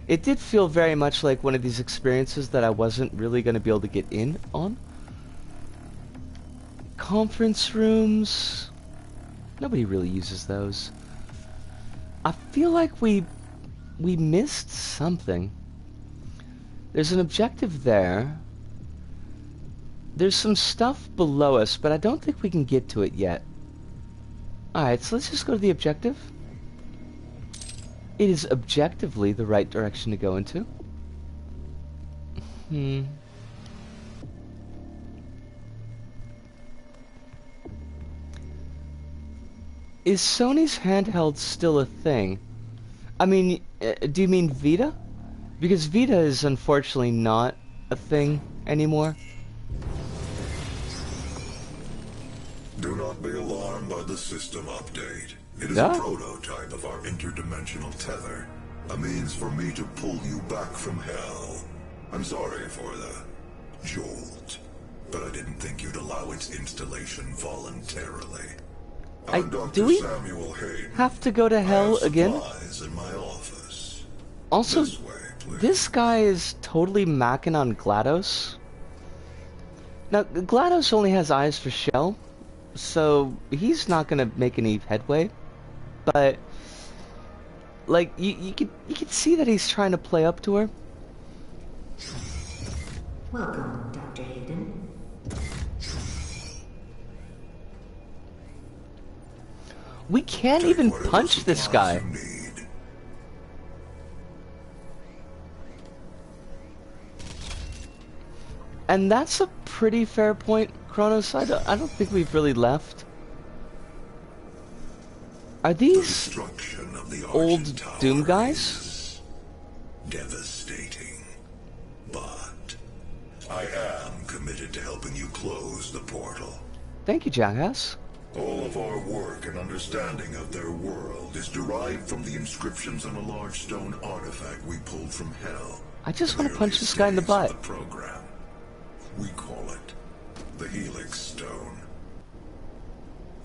it did feel very much like one of these experiences that I wasn't really going to be able to get in on. Conference rooms... Nobody really uses those. I feel like we missed something. There's an objective there. There's some stuff below us, but I don't think we can get to it yet. Alright, so let's just go to the objective. It is objectively the right direction to go into. Is Sony's handheld still a thing? I mean, do you mean Vita? Because Vita is unfortunately not a thing anymore.
Do not be alarmed by the system update. It is a prototype of our interdimensional tether. A means for me to pull you back from hell. I'm sorry for the jolt, but I didn't think you'd allow its installation voluntarily.
Do we have to go to hell again?
In my office.
Also,
This way, please.
this guy is totally macking on GLaDOS. Now, GLaDOS only has eyes for Shell, so he's not gonna make any headway. But like you could see that he's trying to play up to her.
Welcome, Dr. Hayden.
We can't even punch this guy. And that's a pretty fair point, Kronos. I don't think we've really left. Are these old Doom guys?
Devastating. But I am committed to helping you close the portal.
Thank you, Jackass.
All of our work and understanding of their world is derived from the inscriptions on a large stone artifact we pulled from Hell.
I just want to punch this guy in the butt.
The program. We call it the Helix Stone.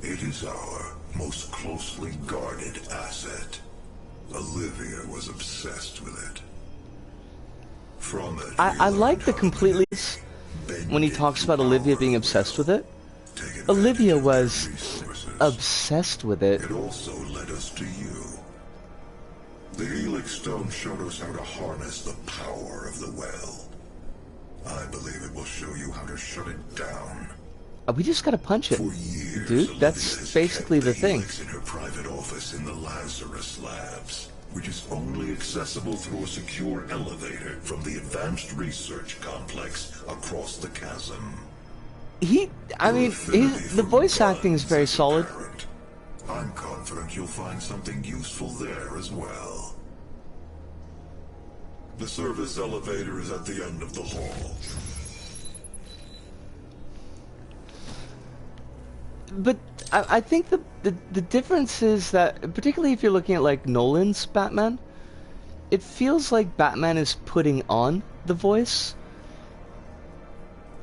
It is our most closely guarded asset. Olivia was obsessed with it. From it,
I like the completely when he talks about Olivia being obsessed with it. Olivia was obsessed with it.
It also led us to you. The Helix Stone showed us how to harness the power of the well. I believe it will show you how to shut it down.
We just gotta punch it.
For years,
Dude,
Olivia
that's
has
basically
kept
the thing.
Helix in her private office in the Lazarus Labs, which is only accessible through a secure elevator from the Advanced Research Complex across the chasm.
The voice acting is very solid.
Apparent. I'm confident you'll find something useful there as well. The service elevator is at the end of the hall.
But I think the difference is that, particularly if you're looking at like Nolan's Batman, it feels like Batman is putting on the voice.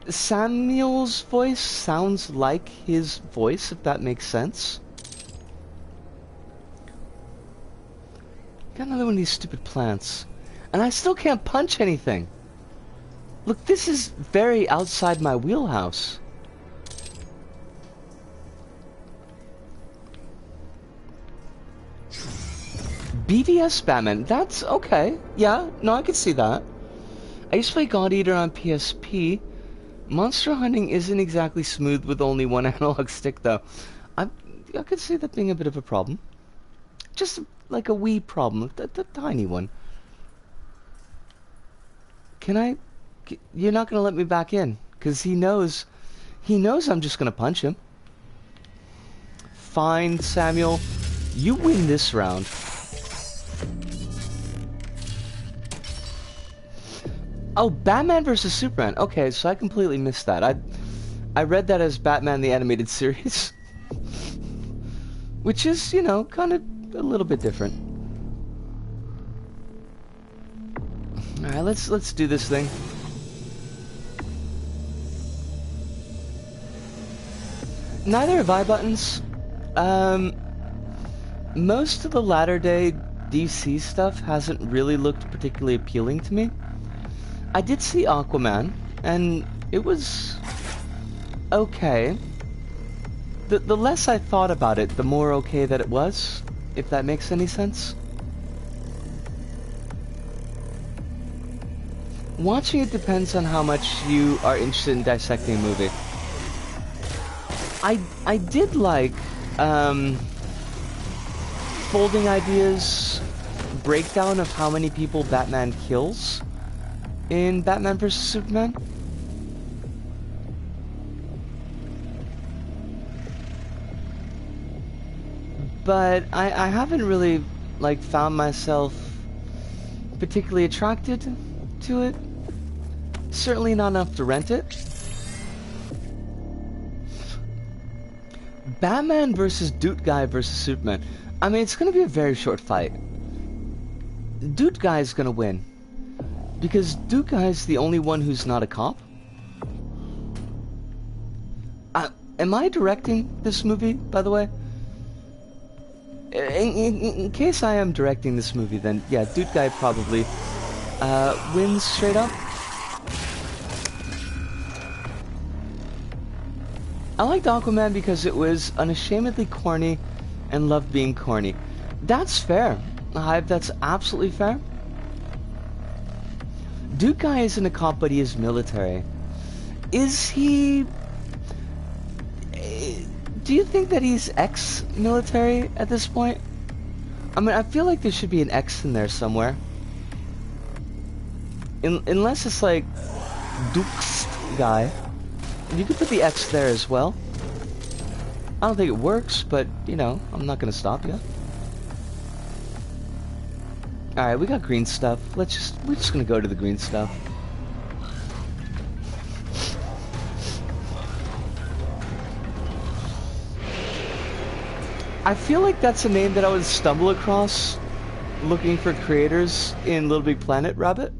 Samuel's voice sounds like his voice, if that makes sense. Got another one of these stupid plants. And I still can't punch anything. Look, this is very outside my wheelhouse. BVS Batman, that's okay. Yeah, no, I can see that. I used to play God Eater on PSP. Monster hunting isn't exactly smooth with only one analog stick, though. I could see that being a bit of a problem. Just like a wee problem, the tiny one. Can I... You're not going to let me back in, because he knows I'm just going to punch him. Fine, Samuel. You win this round. Oh, Batman versus Superman. Okay, so I completely missed that. I read that as Batman the Animated Series. Which is, you know, kind of a little bit different. Alright, let's do this thing. Neither have I buttons. Most of the latter-day DC stuff hasn't really looked particularly appealing to me. I did see Aquaman, and it was okay. The less I thought about it, the more okay that it was, if that makes any sense. Watching it depends on how much you are interested in dissecting a movie. I did like Folding Ideas' breakdown of how many people Batman kills in Batman vs. Superman. But I haven't really, like, found myself particularly attracted to it. Certainly not enough to rent it. Batman versus Dude Guy versus Superman. I mean, it's gonna be a very short fight. Dude Guy is gonna win. Because Dude Guy is the only one who's not a cop. Am I directing this movie, by the way? In case I am directing this movie, then yeah, Dude Guy probably wins straight up. I liked Aquaman because it was unashamedly corny and loved being corny. That's fair. Hive, that's absolutely fair. Dude Guy isn't a cop, but he is military. Is he... Do you think that he's ex-military at this point? I mean, I feel like there should be an X in there somewhere. Unless it's like... Dukes Guy. You could put the X there as well. I don't think it works, but, you know, I'm not gonna stop you. Alright, we got green stuff. We're just gonna go to the green stuff. I feel like that's a name that I would stumble across looking for creators in Little Big Planet, Rabbit.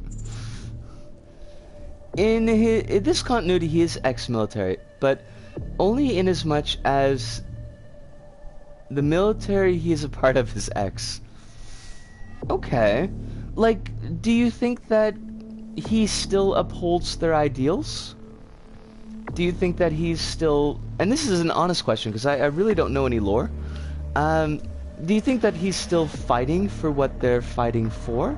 In this continuity, he is ex-military, but only in as much as the military he is a part of is ex. Okay. Like, do you think that he still upholds their ideals? Do you think that he's still... And this is an honest question, because I really don't know any lore. Do you think that he's still fighting for what they're fighting for?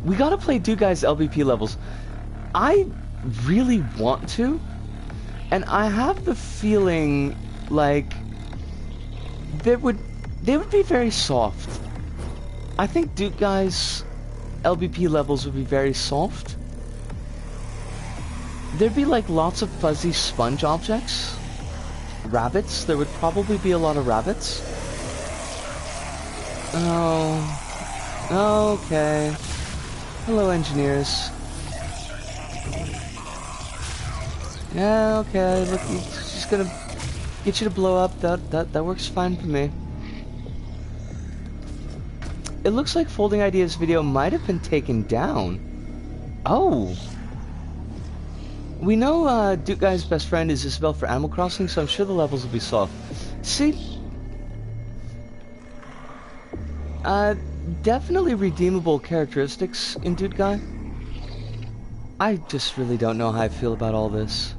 We gotta play Dude Guy's LVP levels. I really want to, and I have the feeling like they would be very soft. I think Duke guys' LBP levels would be very soft. There'd be like lots of fuzzy sponge objects. Rabbits. There would probably be a lot of rabbits. Oh. Okay. Hello, engineers. Yeah, okay. Look, he's just gonna get you to blow up. That works fine for me. It looks like Folding Ideas video might have been taken down. Oh. We know Duke Guy's best friend is Isabelle for Animal Crossing, so I'm sure the levels will be soft. See? Definitely redeemable characteristics in Dude Guy. I just really don't know how I feel about all this.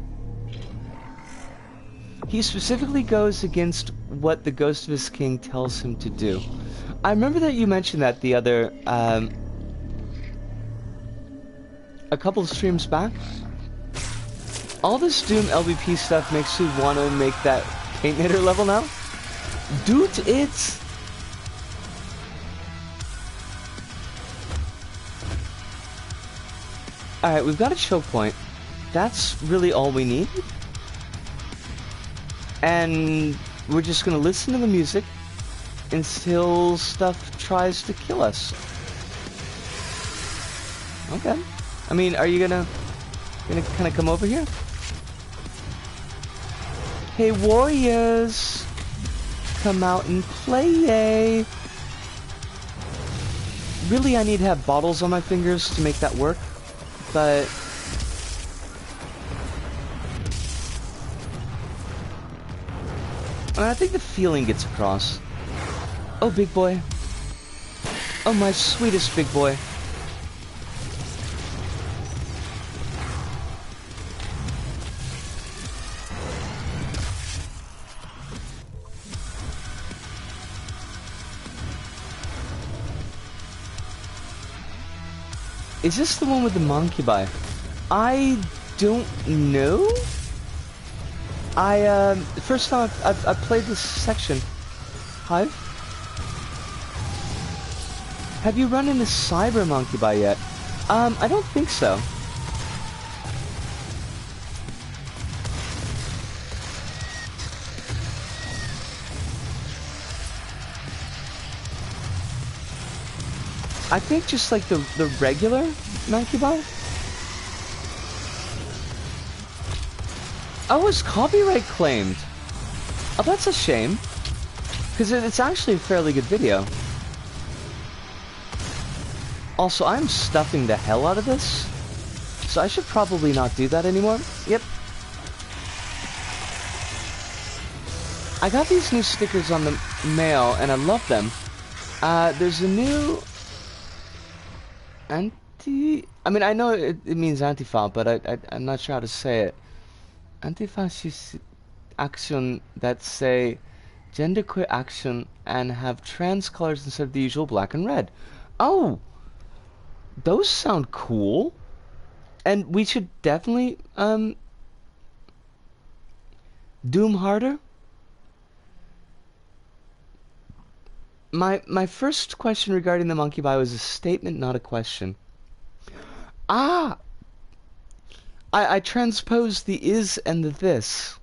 He specifically goes against what the Ghost of his King tells him to do. I remember that you mentioned that the other, a couple of streams back. All this Doom LVP stuff makes me want to make that Paint Knitter level now. Dude, it's... Alright, we've got a choke point. That's really all we need. And we're just gonna listen to the music until stuff tries to kill us. Okay. I mean, are you gonna kind of come over here? Hey, warriors! Come out and play! Really, I need to have bottles on my fingers to make that work, but... I think the feeling gets across. Oh, big boy. Oh, my sweetest big boy. Is this the one with the monkey bite? I don't know. First time I've played this section. Hive? Have you run into Cyber Monkey Bite yet? I don't think so. I think just like the regular Monkey Bite. Oh, it's copyright claimed. Oh, that's a shame. Because it's actually a fairly good video. Also, I'm stuffing the hell out of this. So I should probably not do that anymore. Yep. I got these new stickers on the mail, and I love them. There's a new... I mean, I know it means Antifa, but I'm not sure how to say it. Anti-fascist action that say genderqueer action and have trans colors instead of the usual black and red. Oh! Those sound cool. And we should definitely, doom harder. My first question regarding the monkey bite was a statement, not a question. Ah! I transposed the is and the this.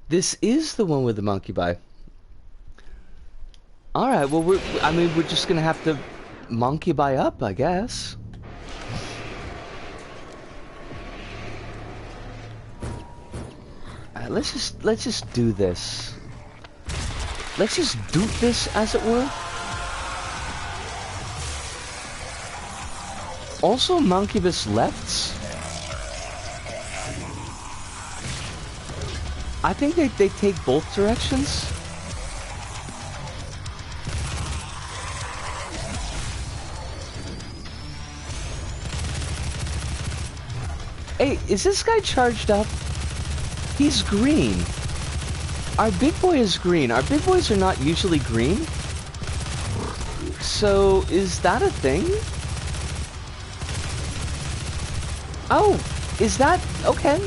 This is the one with the monkey bite. Alright, well, we're just gonna have to monkey bite up, I guess. Let's just do this. Let's just do this, as it were. Also, Monkibus lefts. I think they take both directions. Hey, is this guy charged up? He's green. Our big boy is green. Our big boys are not usually green. So, is that a thing? Oh, is that... okay.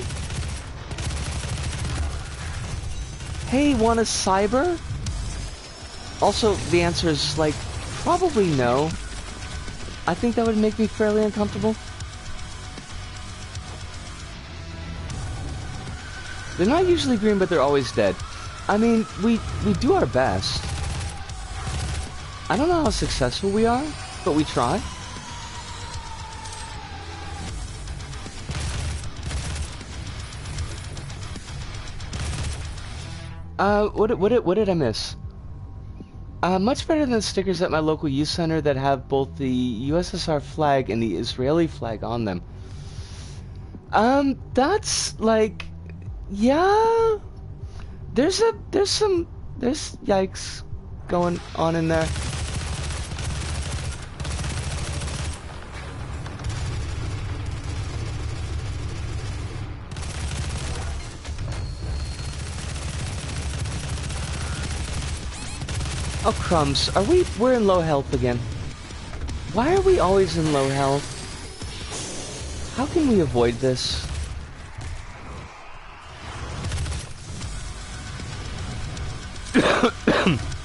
Hey, want a cyber? Also, the answer is, like, probably no. I think that would make me fairly uncomfortable. They're not usually green, but they're always dead. I mean, we do our best. I don't know how successful we are, but we try. What did I miss? Much better than the stickers at my local youth center that have both the USSR flag and the Israeli flag on them. That's like, yeah. There's yikes going on in there. Oh crumbs, we're in low health again. Why are we always in low health? How can we avoid this?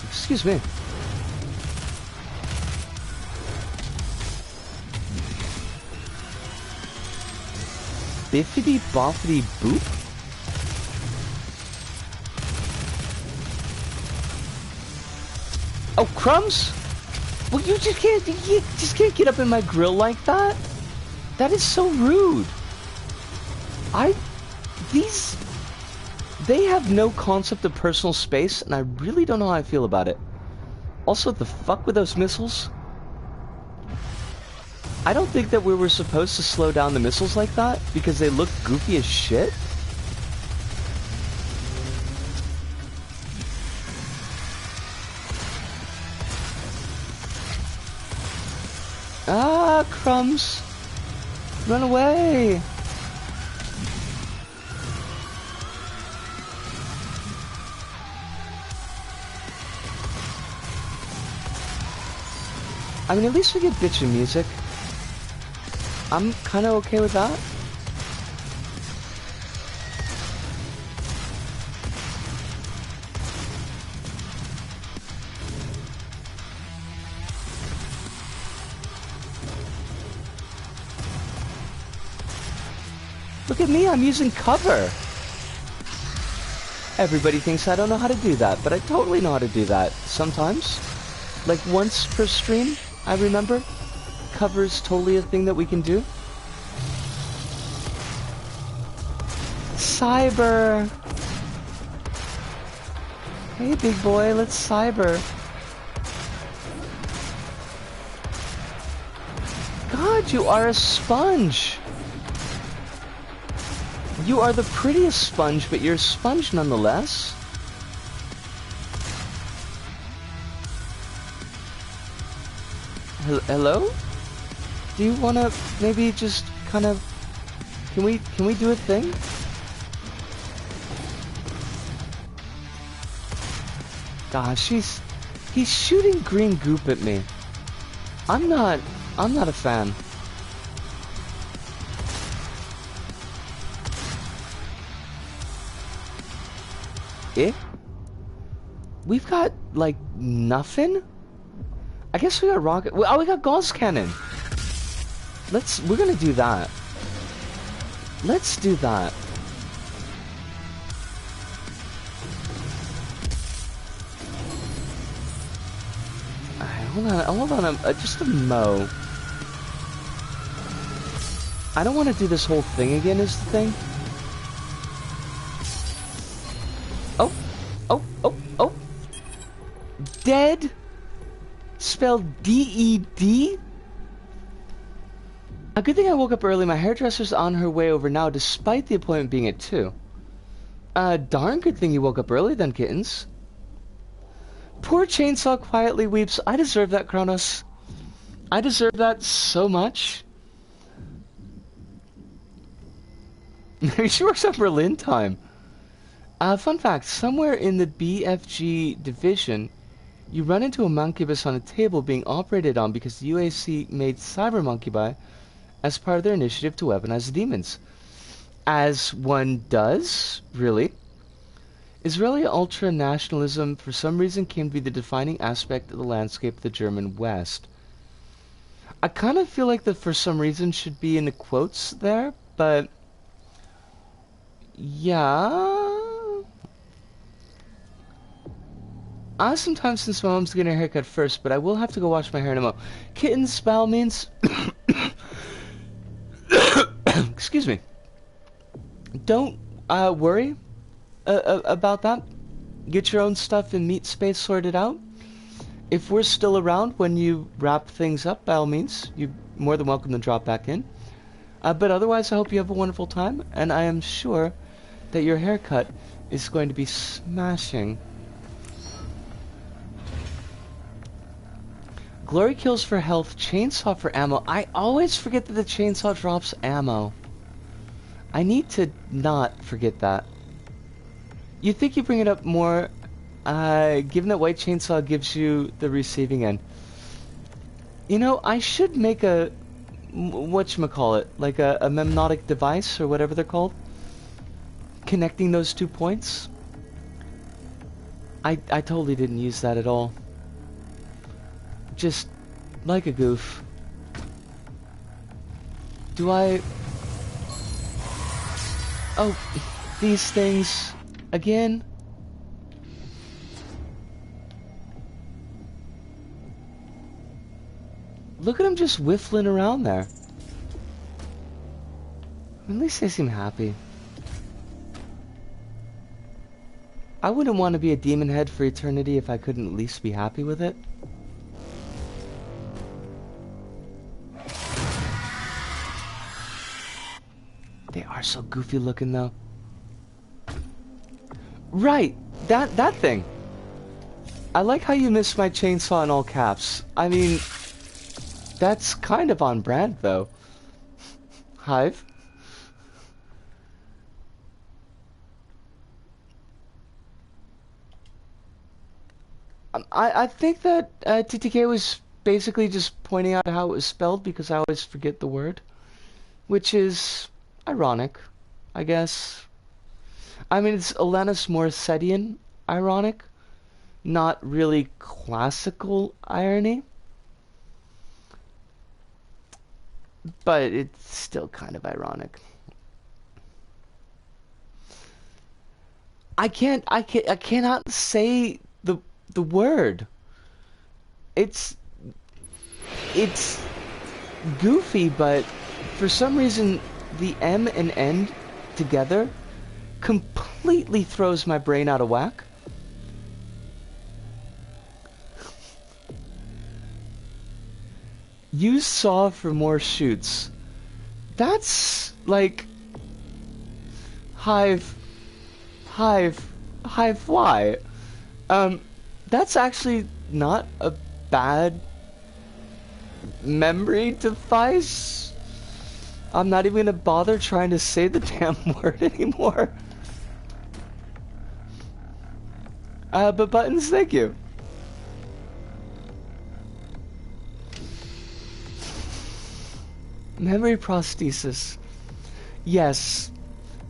Excuse me. Biffity boffity boop? Oh, crumbs? Well, you just can't get up in my grill like that. That is so rude. They have no concept of personal space, and I really don't know how I feel about it. Also, the fuck with those missiles? I don't think that we were supposed to slow down the missiles like that, because they look goofy as shit. Ah, crumbs. Run away. I mean, at least we get bitchin' music. I'm kinda okay with that. Look at me, I'm using cover. Everybody thinks I don't know how to do that, but I totally know how to do that. Sometimes. Like once per stream, I remember. Cover is totally a thing that we can do. Cyber! Hey big boy, let's cyber. God, you are a sponge! You are the prettiest sponge, but you're a sponge nonetheless. Hello? Do you wanna maybe just kind of... Can we do a thing? Gosh, he's shooting green goop at me. I'm not a fan. Eh? We've got, like, nothing? I guess we got rocket... Oh, we got Gauss Cannon! We're gonna do that. Let's do that. Alright, hold on, just a mo. I don't want to do this whole thing again, is the thing. Oh. Dead? Spelled D-E-D? A good thing I woke up early. My hairdresser's on her way over now, despite the appointment being at 2. Darn good thing you woke up early then, kittens. Poor Chainsaw quietly weeps. I deserve that, Kronos. I deserve that so much. Maybe she works on Berlin time. Fun fact, somewhere in the BFG division, you run into a monkey bus on a table being operated on because the UAC made cyber monkey by as part of their initiative to weaponize the demons. As one does, really. Israeli ultra-nationalism for some reason came to be the defining aspect of the landscape of the German West. I kind of feel like the for some reason should be in the quotes there, but yeah. I sometimes since my mom's getting her haircut first, but I will have to go wash my hair in a moment. Kittens, by all means. Excuse me. Don't worry about that. Get your own stuff in meat space sorted out. If we're still around when you wrap things up, by all means, you're more than welcome to drop back in. But otherwise, I hope you have a wonderful time, and I am sure that your haircut is going to be smashing. Glory kills for health, chainsaw for ammo. I always forget that the chainsaw drops ammo. I need to not forget that. You think you bring it up more, given that white chainsaw gives you the receiving end. You know, I should make a, whatchamacallit, like a memnotic device, or whatever they're called, connecting those 2 points. I totally didn't use that at all. Just like a goof. Do I... Oh, these things again? Look at them just whiffling around there. At least they seem happy. I wouldn't want to be a demon head for eternity if I couldn't at least be happy with it. They are so goofy looking though. Right, that thing. I like how you missed my chainsaw in all caps. I mean, that's kind of on brand though. Hive. I think that TTK was basically just pointing out how it was spelled because I always forget the word. Which is ironic, I guess. I mean, it's Alanis Morissettian ironic, not really classical irony. But it's still kind of ironic. I cannot say the word. It's goofy, but for some reason the M and N together completely throws my brain out of whack. Use saw for more shoots. That's like hive fly. That's actually not a bad memory device. I'm not even gonna bother trying to say the damn word anymore. But buttons, thank you. Memory prosthesis. Yes.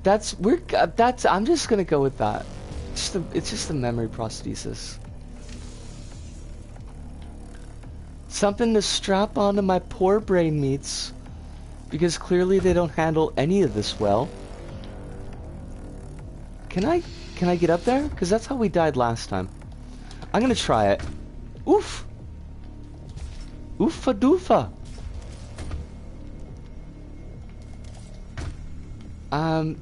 I'm just gonna go with that. It's just the memory prosthesis. Something to strap onto my poor brain meats, because clearly they don't handle any of this well. Can I get up there? Because that's how we died last time. I'm gonna try it. Oof. Oofa doofa.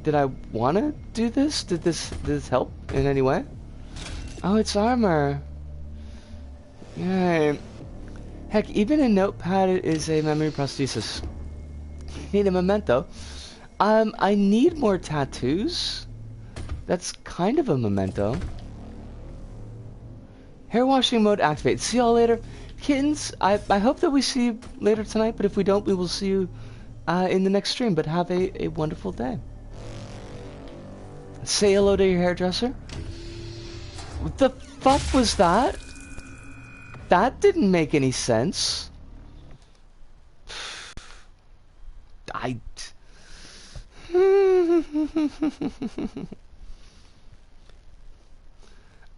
Did I wanna do this? Did this help in any way? Oh, it's armor. Yay. Heck, even a notepad is a memory prosthesis. Need a memento. I need more tattoos. That's kind of a memento. Hair washing mode activated. See y'all later. Kittens, I hope that we see you later tonight, but if we don't, we will see you in the next stream. But have a wonderful day. Say hello to your hairdresser. What the fuck was that? That didn't make any sense.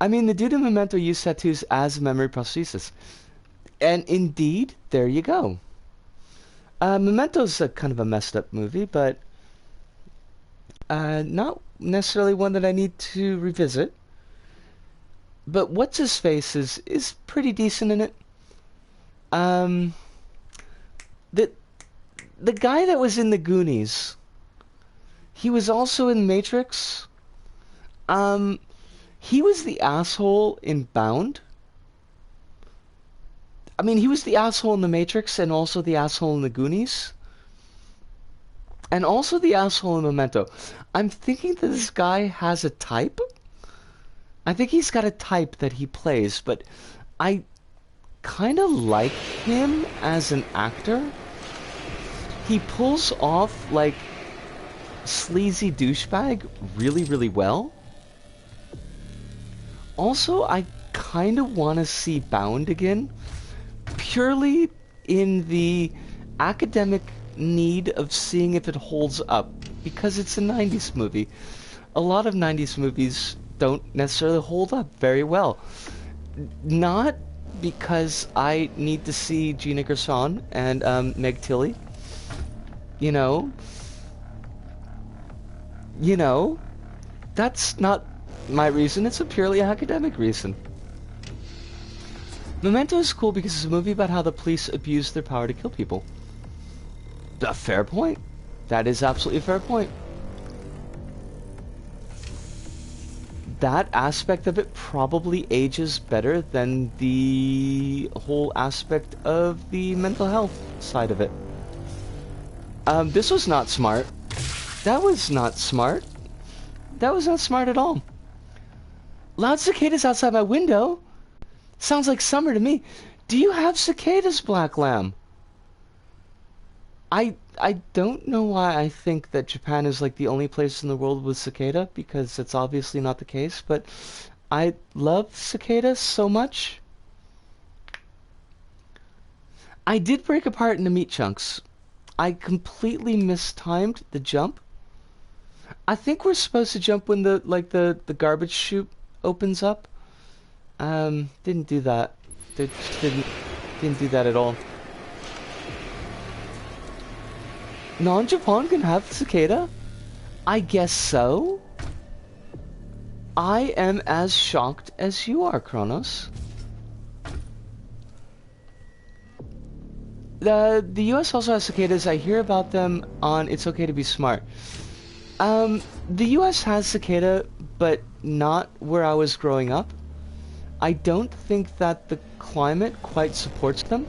I mean, the dude in Memento used tattoos as memory prosthesis. And indeed, there you go. Memento's a kind of a messed up movie, but not necessarily one that I need to revisit. But What's-His-Face is pretty decent in it. The guy that was in the Goonies, he was also in Matrix. He was the asshole in Bound. I mean, he was the asshole in the Matrix and also the asshole in the Goonies. And also the asshole in Memento. I'm thinking that this guy has a type. I think he's got a type that he plays, but I kind of like him as an actor. He pulls off, like, sleazy douchebag really, really well. Also, I kind of want to see Bound again, purely in the academic need of seeing if it holds up, because it's a 90s movie. A lot of 90s movies don't necessarily hold up very well. Not because I need to see Gina Gershon and Meg Tilly. You know, that's not my reason. It's a purely academic reason. Memento is cool because it's a movie about how the police abuse their power to kill people. A fair point. That is absolutely a fair point. That aspect of it probably ages better than the whole aspect of the mental health side of it. This was not smart. That was not smart. That was not smart at all. Loud cicadas outside my window? Sounds like summer to me. Do you have cicadas, Black Lamb? I don't know why I think that Japan is like the only place in the world with cicada, because it's obviously not the case, but I love cicadas so much. I did break apart into meat chunks. I completely mistimed the jump. I think we're supposed to jump when the garbage chute opens up. Didn't do that. Didn't do that at all. Non-Japan can have cicada? I guess so. I am as shocked as you are, Kronos. The US also has cicadas. I hear about them on It's Okay to Be Smart. The US has cicada, but not where I was growing up. I don't think that the climate quite supports them.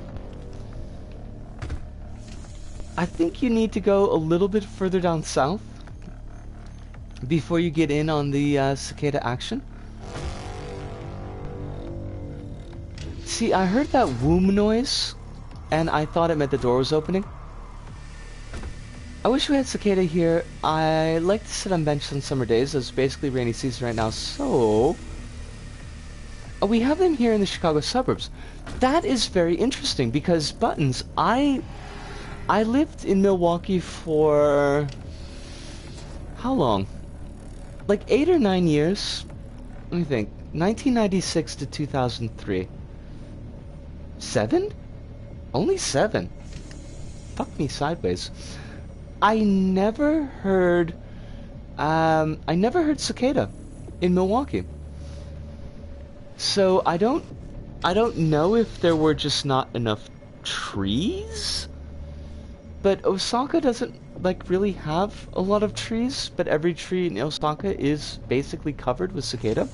I think you need to go a little bit further down south before you get in on the cicada action. See, I heard that womb noise, and I thought it meant the door was opening. I wish we had cicada here. I like to sit on bench on summer days. It's basically rainy season right now, so... we have them here in the Chicago suburbs. That is very interesting, because Buttons, I lived in Milwaukee for... how long? Like 8 or 9 years? Let me think. 1996 to 2003. 7? Only 7. Fuck me sideways. I never heard cicada in Milwaukee. So I don't know if there were just not enough trees. But Osaka doesn't like really have a lot of trees, but every tree in Osaka is basically covered with cicada.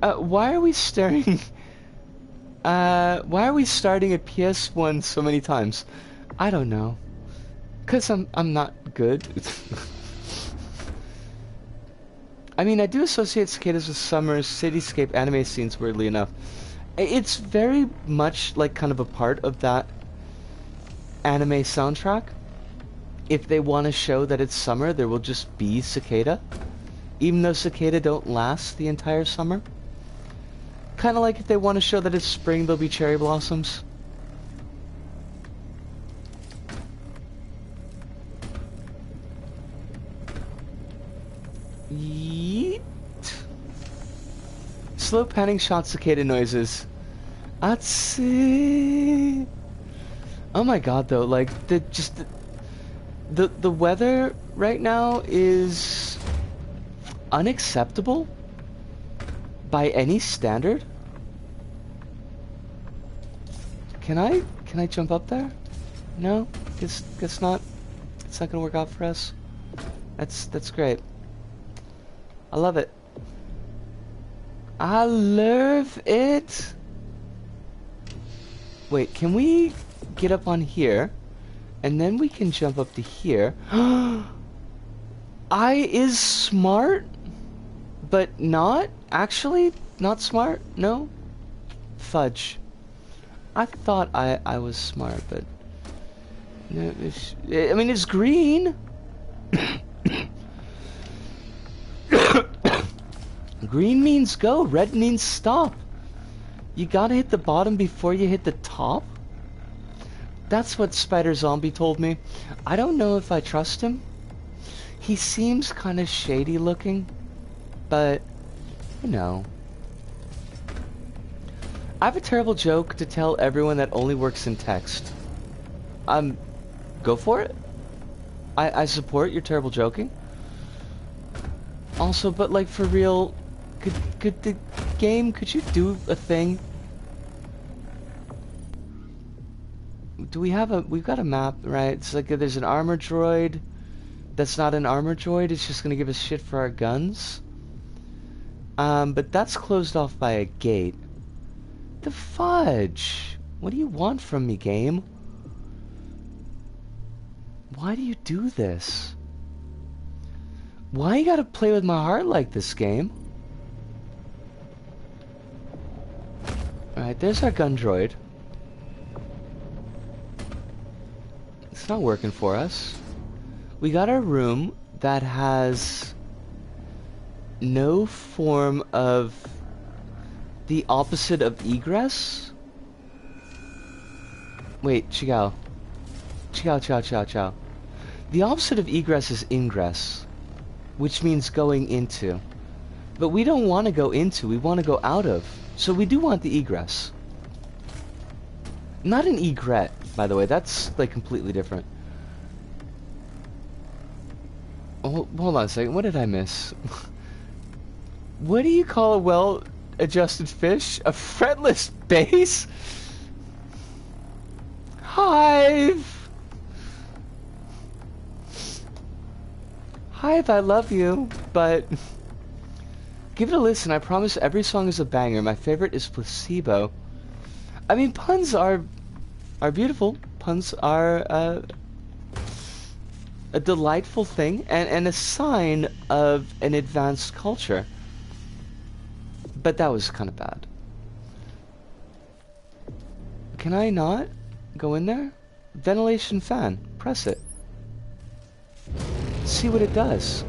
Why are we staring? Why are we starting at PS1 so many times? I don't know. 'Cause I'm not good. I mean, I do associate cicadas with summer cityscape anime scenes, weirdly enough. It's very much like kind of a part of that anime soundtrack. If they want to show that it's summer, there will just be cicada. Even though cicada don't last the entire summer. Kind of like if they want to show that it's spring, there'll be cherry blossoms. Yeet. Slow panning shot cicada noises. Atsi. Oh my god, though, like the weather right now is unacceptable by any standard. Can I jump up there? No, guess not. It's not gonna work out for us. That's great. I love it. I love it. Wait, can we get up on here? And then we can jump up to here. I is smart, but not actually not smart. No, fudge. I thought I was smart, but no. I mean, it's green. Green means go. Red means stop. You gotta hit the bottom before you hit the top. That's what Spider Zombie told me. I don't know if I trust him. He seems kind of shady looking, but you know. I have a terrible joke to tell everyone that only works in text. Go for it. I support your terrible joking. Also, but like for real, could the game, could you do a thing? Do we have we've got a map, right? It's like there's an armor droid that's not an armor droid, it's just gonna give us shit for our guns. But that's closed off by a gate. The fudge! What do you want from me, game? Why do you do this? Why you gotta play with my heart like this, game? Alright, there's our gun droid. It's not working for us. We got our room that has no form of the opposite of egress. Wait, Chigao. Chigao. The opposite of egress is ingress, which means going into. But we don't want to go into, we want to go out of. So we do want the egress. Not an egret, by the way, that's like completely different. Oh, hold on a second, what did I miss? What do you call a well-adjusted fish? A fretless base? Hive! Hive, I love you, but give it a listen. I promise every song is a banger. My favorite is Placebo. I mean, puns are beautiful. Puns are a delightful thing and a sign of an advanced culture. But that was kind of bad. Can I not go in there? Ventilation fan. Press it. See what it does.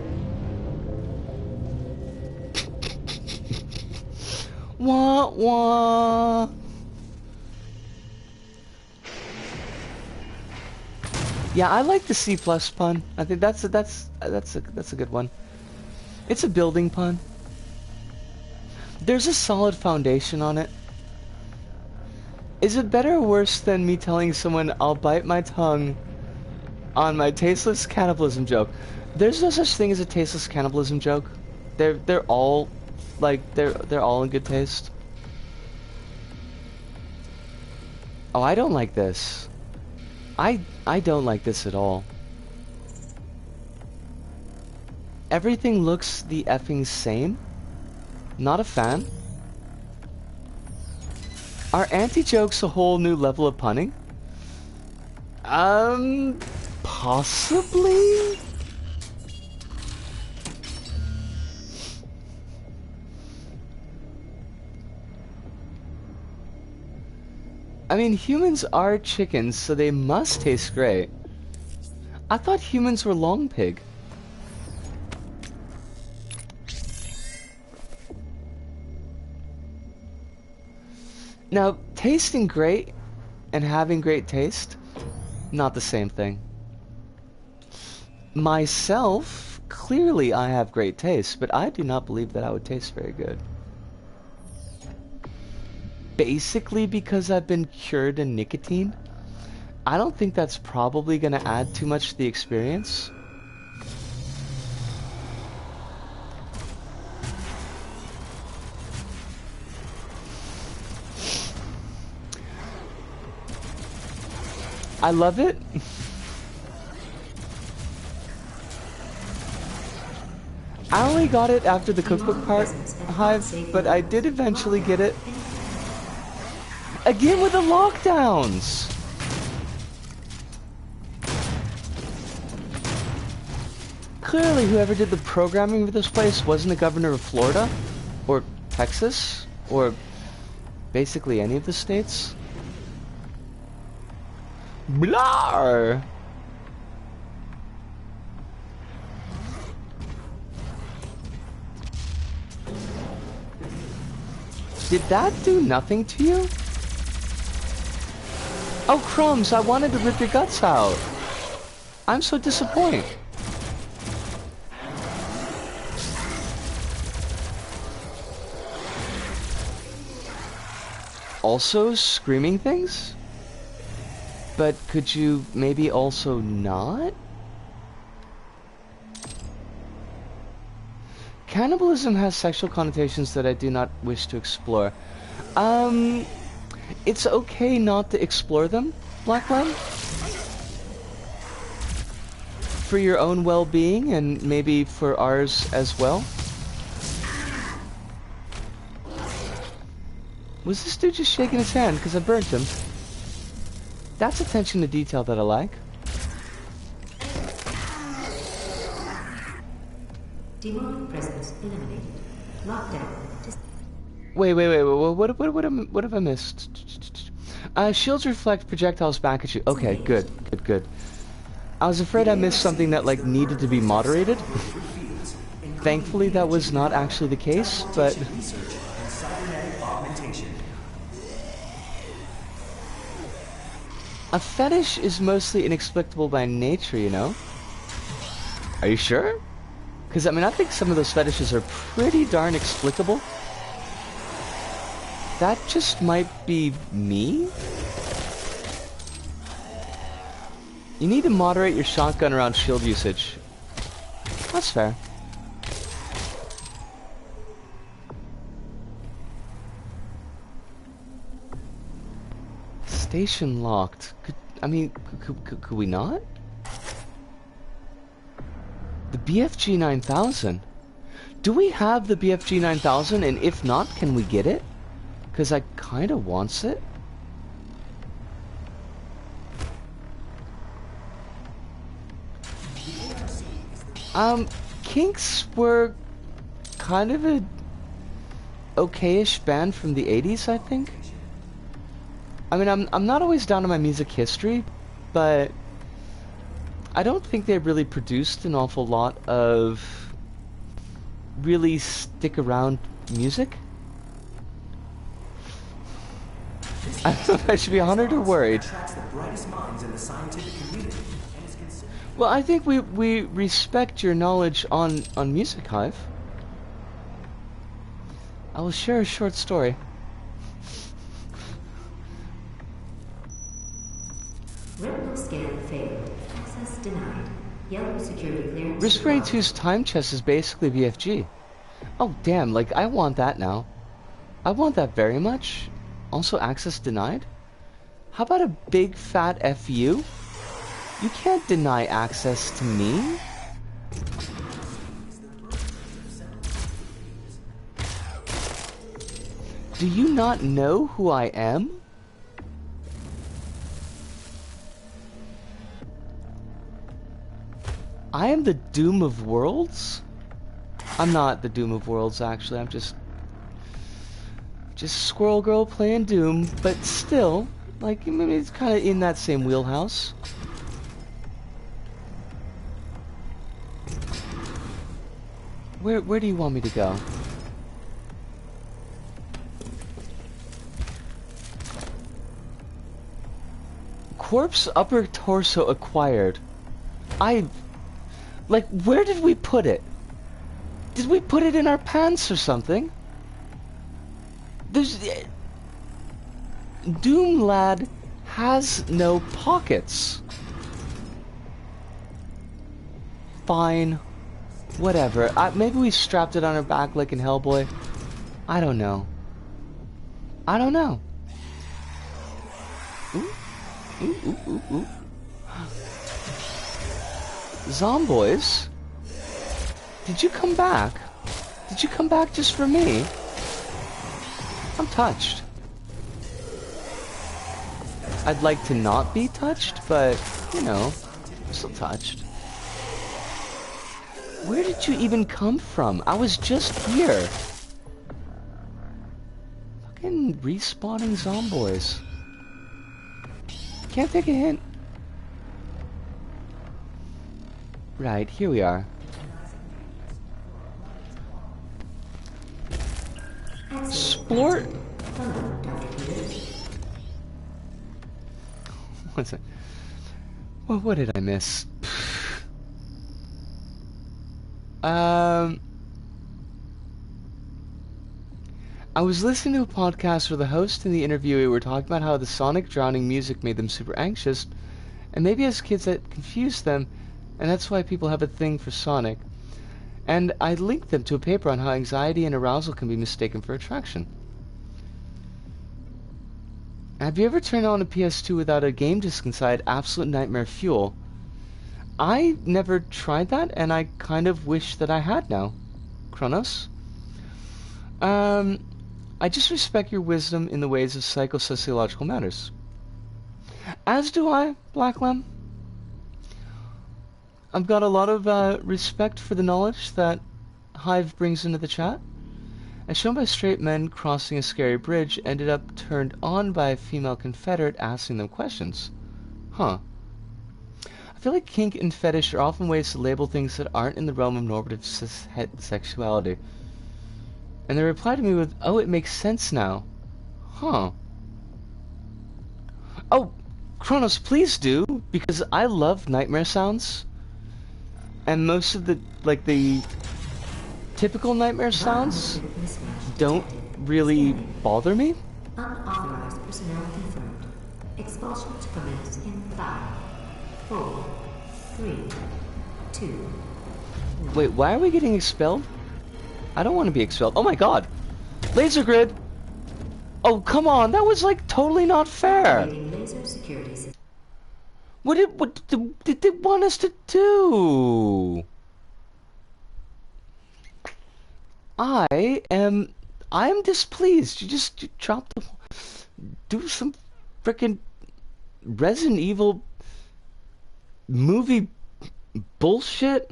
Wah wah. Yeah, I like the C+ pun. I think that's a good one. It's a building pun. There's a solid foundation on it. Is it better or worse than me telling someone I'll bite my tongue on my tasteless cannibalism joke? There's no such thing as a tasteless cannibalism joke. They're all like they're all in good taste. Oh, I don't like this. I don't like this at all. Everything looks the effing same. Not a fan. Are anti-jokes a whole new level of punning? Possibly? I mean, humans are chickens, so they must taste great. I thought humans were long pig. Now, tasting great and having great taste, not the same thing. Myself, clearly I have great taste, but I do not believe that I would taste very good. Basically because I've been cured in nicotine. I don't think that's probably going to add too much to the experience. I love it. I only got it after the cookbook part, Hive, but I did eventually get it. Again with the lockdowns! Clearly whoever did the programming for this place wasn't the governor of Florida, or Texas, or basically any of the states. Blar! Did that do nothing to you? Oh crumbs, I wanted to rip your guts out. I'm so disappointed. Also screaming things? But could you maybe also not? Cannibalism has sexual connotations that I do not wish to explore. It's okay not to explore them, Black Lamb. For your own well-being and maybe for ours as well. Was this dude just shaking his hand because I burnt him? That's attention to detail that I like.
Demonic presence eliminated. Lockdown.
Wait, what have I missed? Shields reflect projectiles back at you. Okay, good. I was afraid I missed something that, like, needed to be moderated. Thankfully, that was not actually the case, but... A fetish is mostly inexplicable by nature, you know? Are you sure? Because, I mean, I think some of those fetishes are pretty darn explicable. That just might be me? You need to moderate your shotgun around shield usage. That's fair. Station locked. Could we not? The BFG 9000. Do we have the BFG 9000? And if not, can we get it? Because I kind of wants it. Kinks were kind of a okay-ish band from the 80s, I think. I mean, I'm not always down on my music history, but I don't think they really produced an awful lot of really stick-around music. I don't know if I should be honored or worried. Well, I think we respect your knowledge on music, Hive. I will share a short story.
Retinal scan failed. Access denied. Yellow security clearance.
Risk 2's time chest is basically BFG. Oh damn, like I want that now. I want that very much. Also access denied? How about a big fat FU? You can't deny access to me. Do you not know who I am? I am the Doom of Worlds? I'm not the Doom of Worlds, actually. I'm just Squirrel Girl playing Doom, but still, like, maybe it's kind of in that same wheelhouse. Where do you want me to go? Corpse upper torso acquired. Like, where did we put it? Did we put it in our pants or something? There's... Doom Lad has no pockets. Fine. Whatever. Maybe we strapped it on our back like in Hellboy. I don't know. I don't know. Ooh. Ooh, ooh, ooh, ooh. Zomboys? Did you come back? Did you come back just for me? I'm touched. I'd like to not be touched, but, you know, I'm still touched. Where did you even come from? I was just here. Fucking respawning zomboys. Can't take a hint. Right, here we are. Splort. What's it? Well, what did I miss? I was listening to a podcast where the host and the interviewee were talking about how the sonic drowning music made them super anxious, and maybe as kids that confused them, and that's why people have a thing for Sonic. And I linked them to a paper on how anxiety and arousal can be mistaken for attraction. Have you ever turned on a PS2 without a game disc inside? Absolute nightmare fuel. I never tried that, and I kind of wish that I had now. Kronos? I just respect your wisdom in the ways of psychosociological matters. As do I, Black Lamb. I've got a lot of respect for the knowledge that Hive brings into the chat. As shown by straight men crossing a scary bridge, ended up turned on by a female Confederate asking them questions. Huh. I feel like kink and fetish are often ways to label things that aren't in the realm of normative sexuality. And they reply to me with, oh, it makes sense now. Huh. Oh, Kronos, please do, because I love nightmare sounds. And most of the, like, the typical nightmare sounds don't really bother me.
Unauthorized personnel confirmed. Expulsion to commence in 5, 4, 3, 2.
Wait, why are we getting expelled? I don't want to be expelled. Oh my god! Laser grid! Oh, come on! That was, like, totally not fair!
Laser security system.
What did they want us to do? I am displeased. You dropped the... Do some frickin' Resident Evil movie bullshit?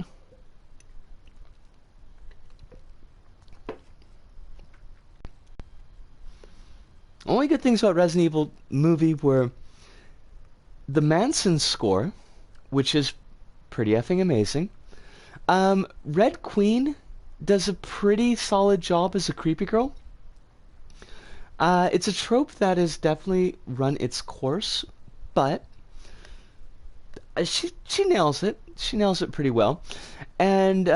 Only good things about Resident Evil movie were the Manson score, which is pretty effing amazing. Red Queen does a pretty solid job as a creepy girl. It's a trope that has definitely run its course, but she nails it. She nails it pretty well. And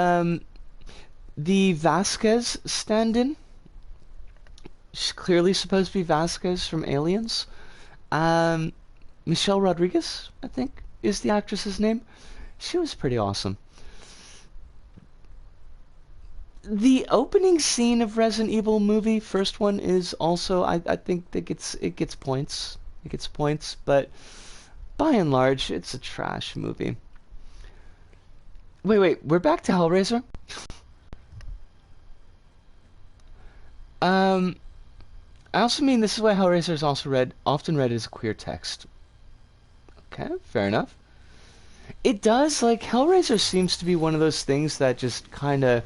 the Vasquez stand-in, she's clearly supposed to be Vasquez from Aliens. Michelle Rodriguez, I think, is the actress's name. She was pretty awesome. The opening scene of Resident Evil movie, first one, is also, I think it gets points. It gets points, but by and large, it's a trash movie. Wait, we're back to Hellraiser? I also mean this is why Hellraiser is also often read as a queer text. Okay, fair enough. It does, like, Hellraiser seems to be one of those things that just kind of...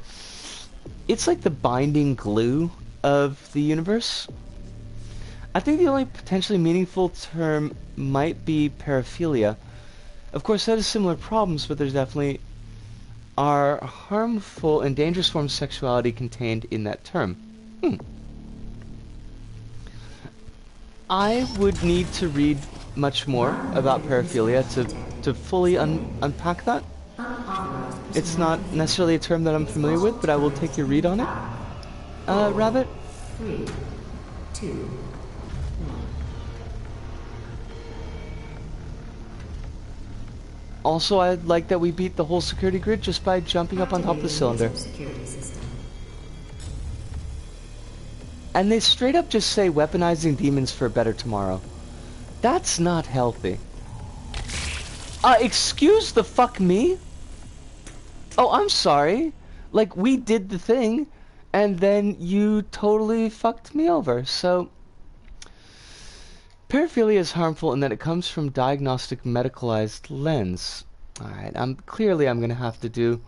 It's like the binding glue of the universe. I think the only potentially meaningful term might be paraphilia. Of course, that has similar problems, but there's definitely are harmful and dangerous forms of sexuality contained in that term. I would need to read much more about paraphilia to fully unpack that.
Unauthorized
It's not necessarily a term that I'm familiar with, but I will take your read on it. Rabbit?
3, 2,
Also, I'd like that we beat the whole security grid just by jumping up on top of the cylinder.
security system.
And they straight up just say weaponizing demons for a better tomorrow. That's not healthy. Excuse the fuck me? Oh, I'm sorry. Like, we did the thing, and then you totally fucked me over, so... Paraphilia is harmful in that it comes from diagnostic medicalized lens. Alright, clearly I'm gonna have to do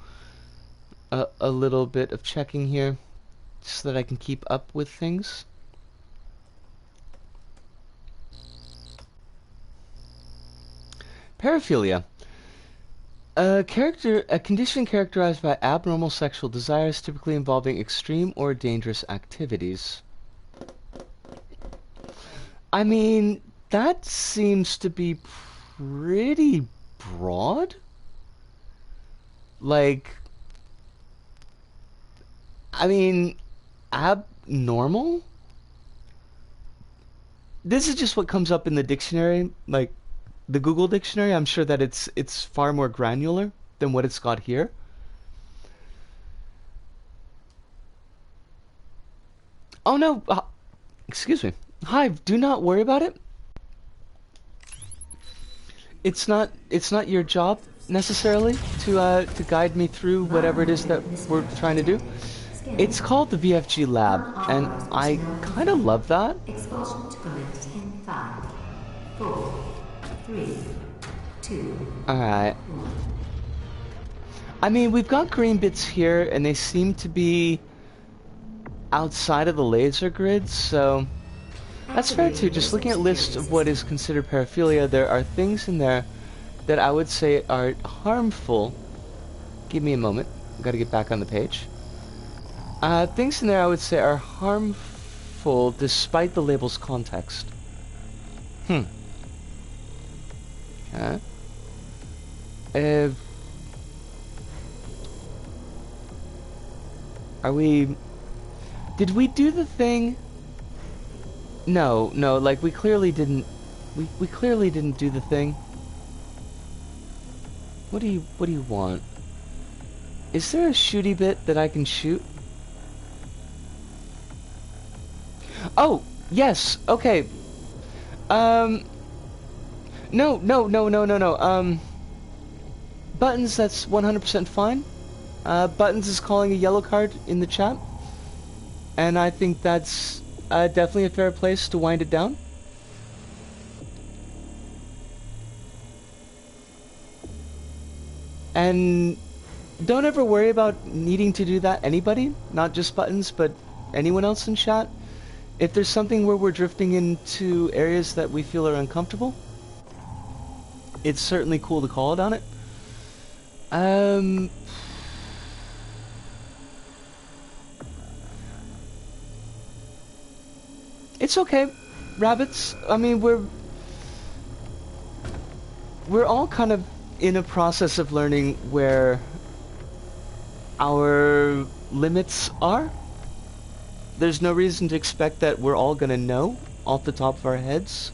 a little bit of checking here, so that I can keep up with things. Paraphilia. A condition characterized by abnormal sexual desires, typically involving extreme or dangerous activities. I mean, that seems to be pretty broad. Like, I mean, abnormal? This is just what comes up in the dictionary, like the Google dictionary. I'm sure that it's far more granular than what it's got here. Oh no, excuse me. Hive, do not worry about it. It's not your job necessarily to guide me through whatever it is that we're trying to do. It's called the VFG Lab, and I kind of love that.
Expulsion to commence in 5, 4, 3, 2.
Alright. I mean, we've got green bits here, and they seem to be outside of the laser grid, so that's fair too. Just looking at lists of what is considered paraphilia, there are things in there that I would say are harmful. Give me a moment. I've got to get back on the page. Things in there I would say are harmful despite the label's context. Okay. Are we... Did we do the thing? No, like we clearly didn't... We clearly didn't do the thing. What do you want? Is there a shooty bit that I can shoot? Oh, yes, okay. No. Buttons, that's 100% fine. Buttons is calling a yellow card in the chat. And I think that's definitely a fair place to wind it down. And don't ever worry about needing to do that, anybody. Not just Buttons, but anyone else in chat. If there's something where we're drifting into areas that we feel are uncomfortable, it's certainly cool to call it on it. It's okay, rabbits. I mean, we're all kind of in a process of learning where our limits are. There's no reason to expect that we're all gonna know off the top of our heads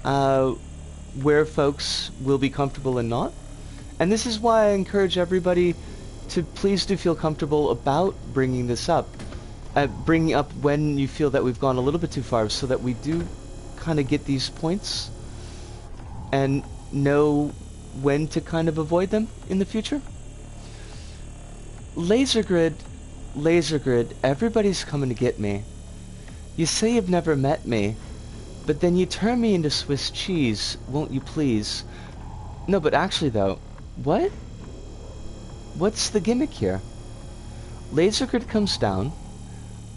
where folks will be comfortable and not. And this is why I encourage everybody to please do feel comfortable about bringing this up. Bringing up when you feel that we've gone a little bit too far, so that we do kind of get these points and know when to kind of avoid them in the future. Laser grid, everybody's coming to get me. You say you've never met me, but then you turn me into Swiss cheese, won't you please? No, but actually though, what? What's the gimmick here? Laser grid comes down.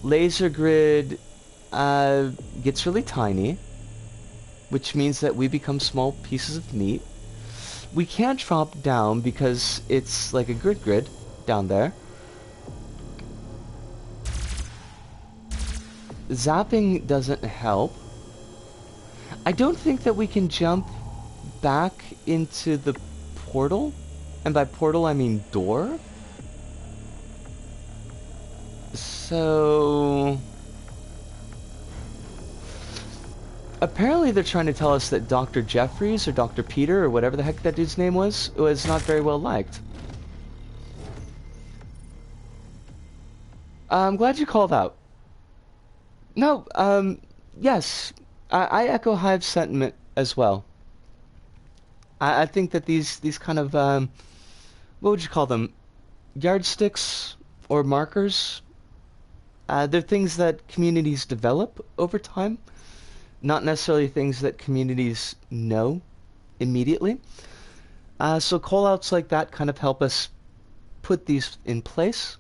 Laser grid gets really tiny, which means that we become small pieces of meat. We can't drop down because it's like a grid down there. Zapping doesn't help. I don't think that we can jump back into the portal and by portal I mean door. So apparently they're trying to tell us that Dr. Jeffries or Dr. Peter or whatever the heck that dude's name was not very well liked. I'm glad you called out. No, yes, I echo Hive's sentiment as well. I think that these kind of, what would you call them? Yardsticks or markers? They're things that communities develop over time, not necessarily things that communities know immediately. So call-outs like that kind of help us put these in place.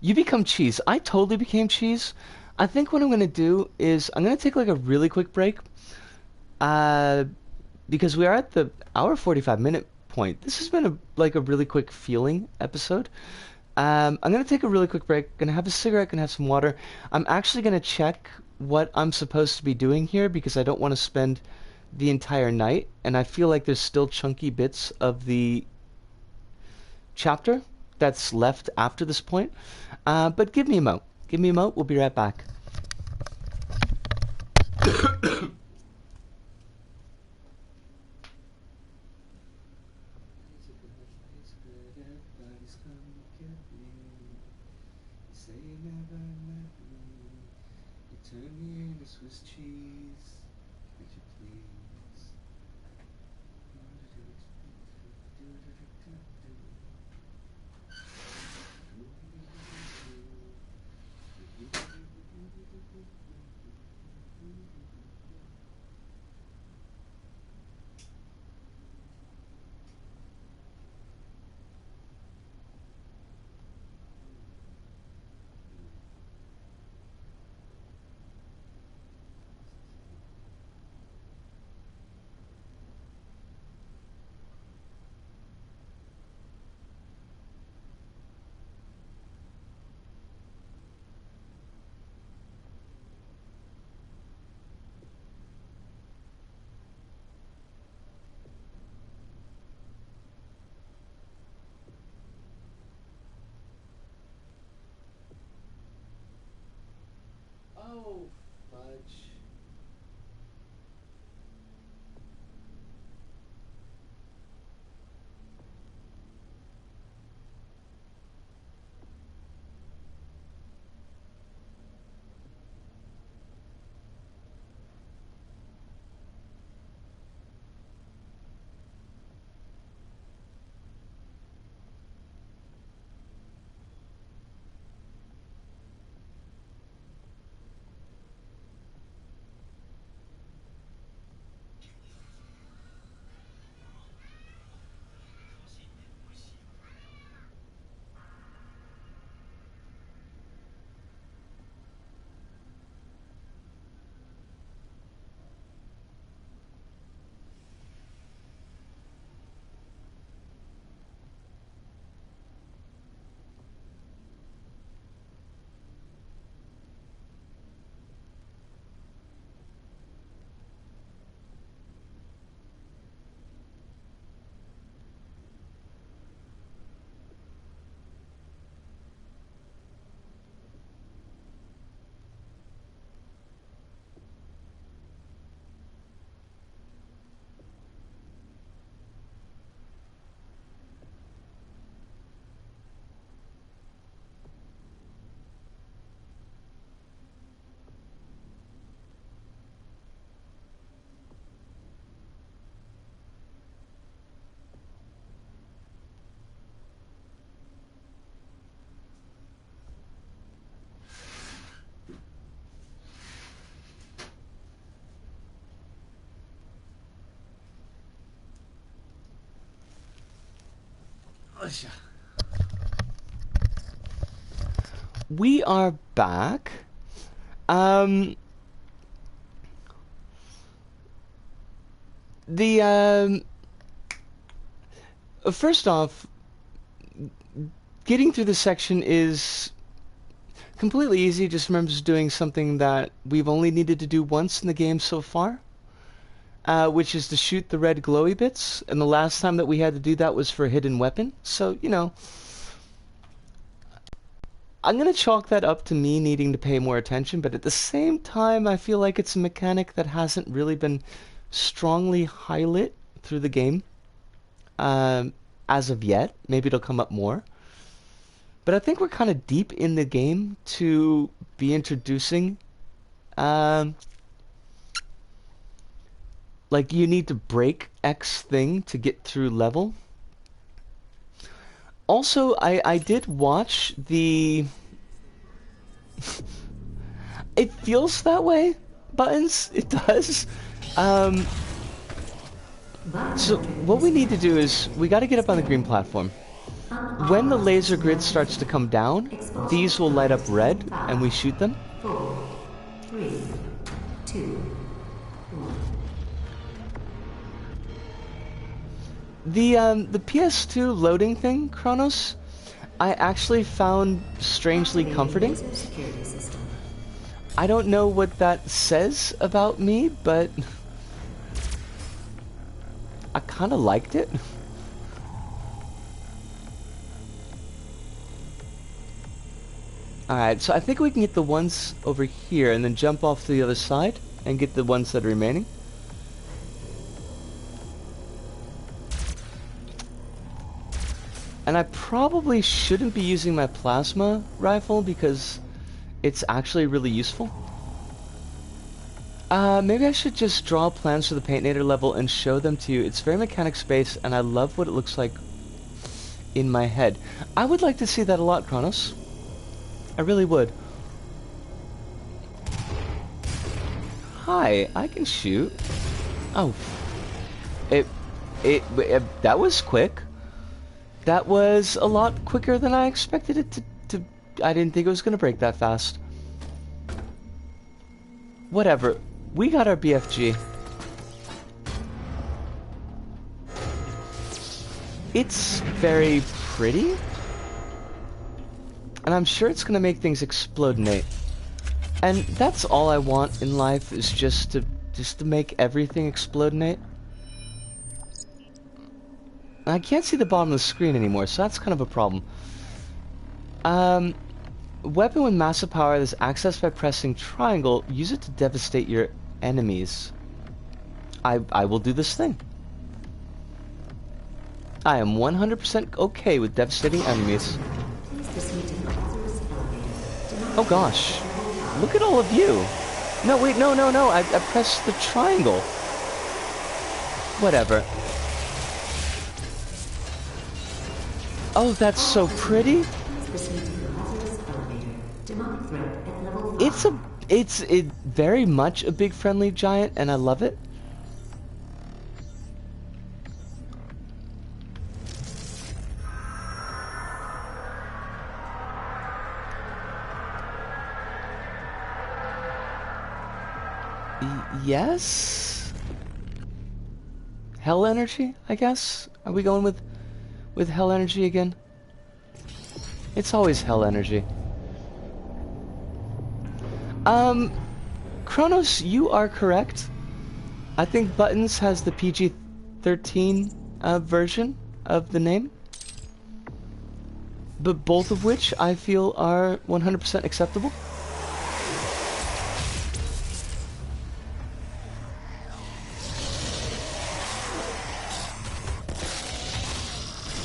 You become cheese. I totally became cheese. I think what I'm going to do is I'm going to take like a really quick break. Because we are at the hour 45-minute point. This has been a really quick feeling episode. I'm going to take a really quick break. Going to have a cigarette, going to have some water. I'm actually going to check what I'm supposed to be doing here because I don't want to spend the entire night. And I feel like there's still chunky bits of the chapter that's left after this point. But give me a mo. Give me a mo. We'll be right back. Oh, fudge. We are back. First off, getting through this section is completely easy. Just remember doing something that we've only needed to do once in the game so far. which is to shoot the red glowy bits, and the last time that we had to do that was for a hidden weapon, so, you know, I'm gonna chalk that up to me needing to pay more attention, but at the same time, I feel like it's a mechanic that hasn't really been strongly highlit through the game, as of yet. Maybe it'll come up more. But I think we're kind of deep in the game to be introducing, like, you need to break X thing to get through level. Also, I did watch the... It feels that way, Buttons. It does. So what we need to do is, we got to get up on the green platform. When the laser grid starts to come down, these will light up red, and we shoot them.
4, 3, 2, 1.
The PS2 loading thing, Kronos, I actually found strangely comforting.
Security system.
I don't know what that says about me, but I kind of liked it. Alright, so I think we can get the ones over here and then jump off to the other side and get the ones that are remaining. And I probably shouldn't be using my plasma rifle because it's actually really useful. Maybe I should just draw plans for the PtaER level and show them to you. It's very mechanics-based, and I love what it looks like in my head. I would like to see that a lot, Kronos. I really would. Hi, I can shoot. Oh. That was quick. That was a lot quicker than I expected it to. I didn't think it was going to break that fast. Whatever. We got our BFG. It's very pretty. And I'm sure it's going to make things explodinate. And that's all I want in life, is just to make everything explodinate. I can't see the bottom of the screen anymore, so that's kind of a problem. Weapon with massive power that's accessed by pressing triangle. Use it to devastate your enemies. I will do this thing. I am 100% okay with devastating enemies.
Please proceed to the Lazarus elevator.
Oh gosh. Look at all of you. No, wait, no. I pressed the triangle. Whatever. Oh, that's so pretty.
Please proceed to the Lazarus elevator. Demonic threat at level 5.
It's very much a big friendly giant, and I love it. Yes? Hell energy, I guess? Are we going with hell energy again? It's always hell energy. Kronos, you are correct. I think Buttons has the PG-13 version of the name. But both of which I feel are 100% acceptable.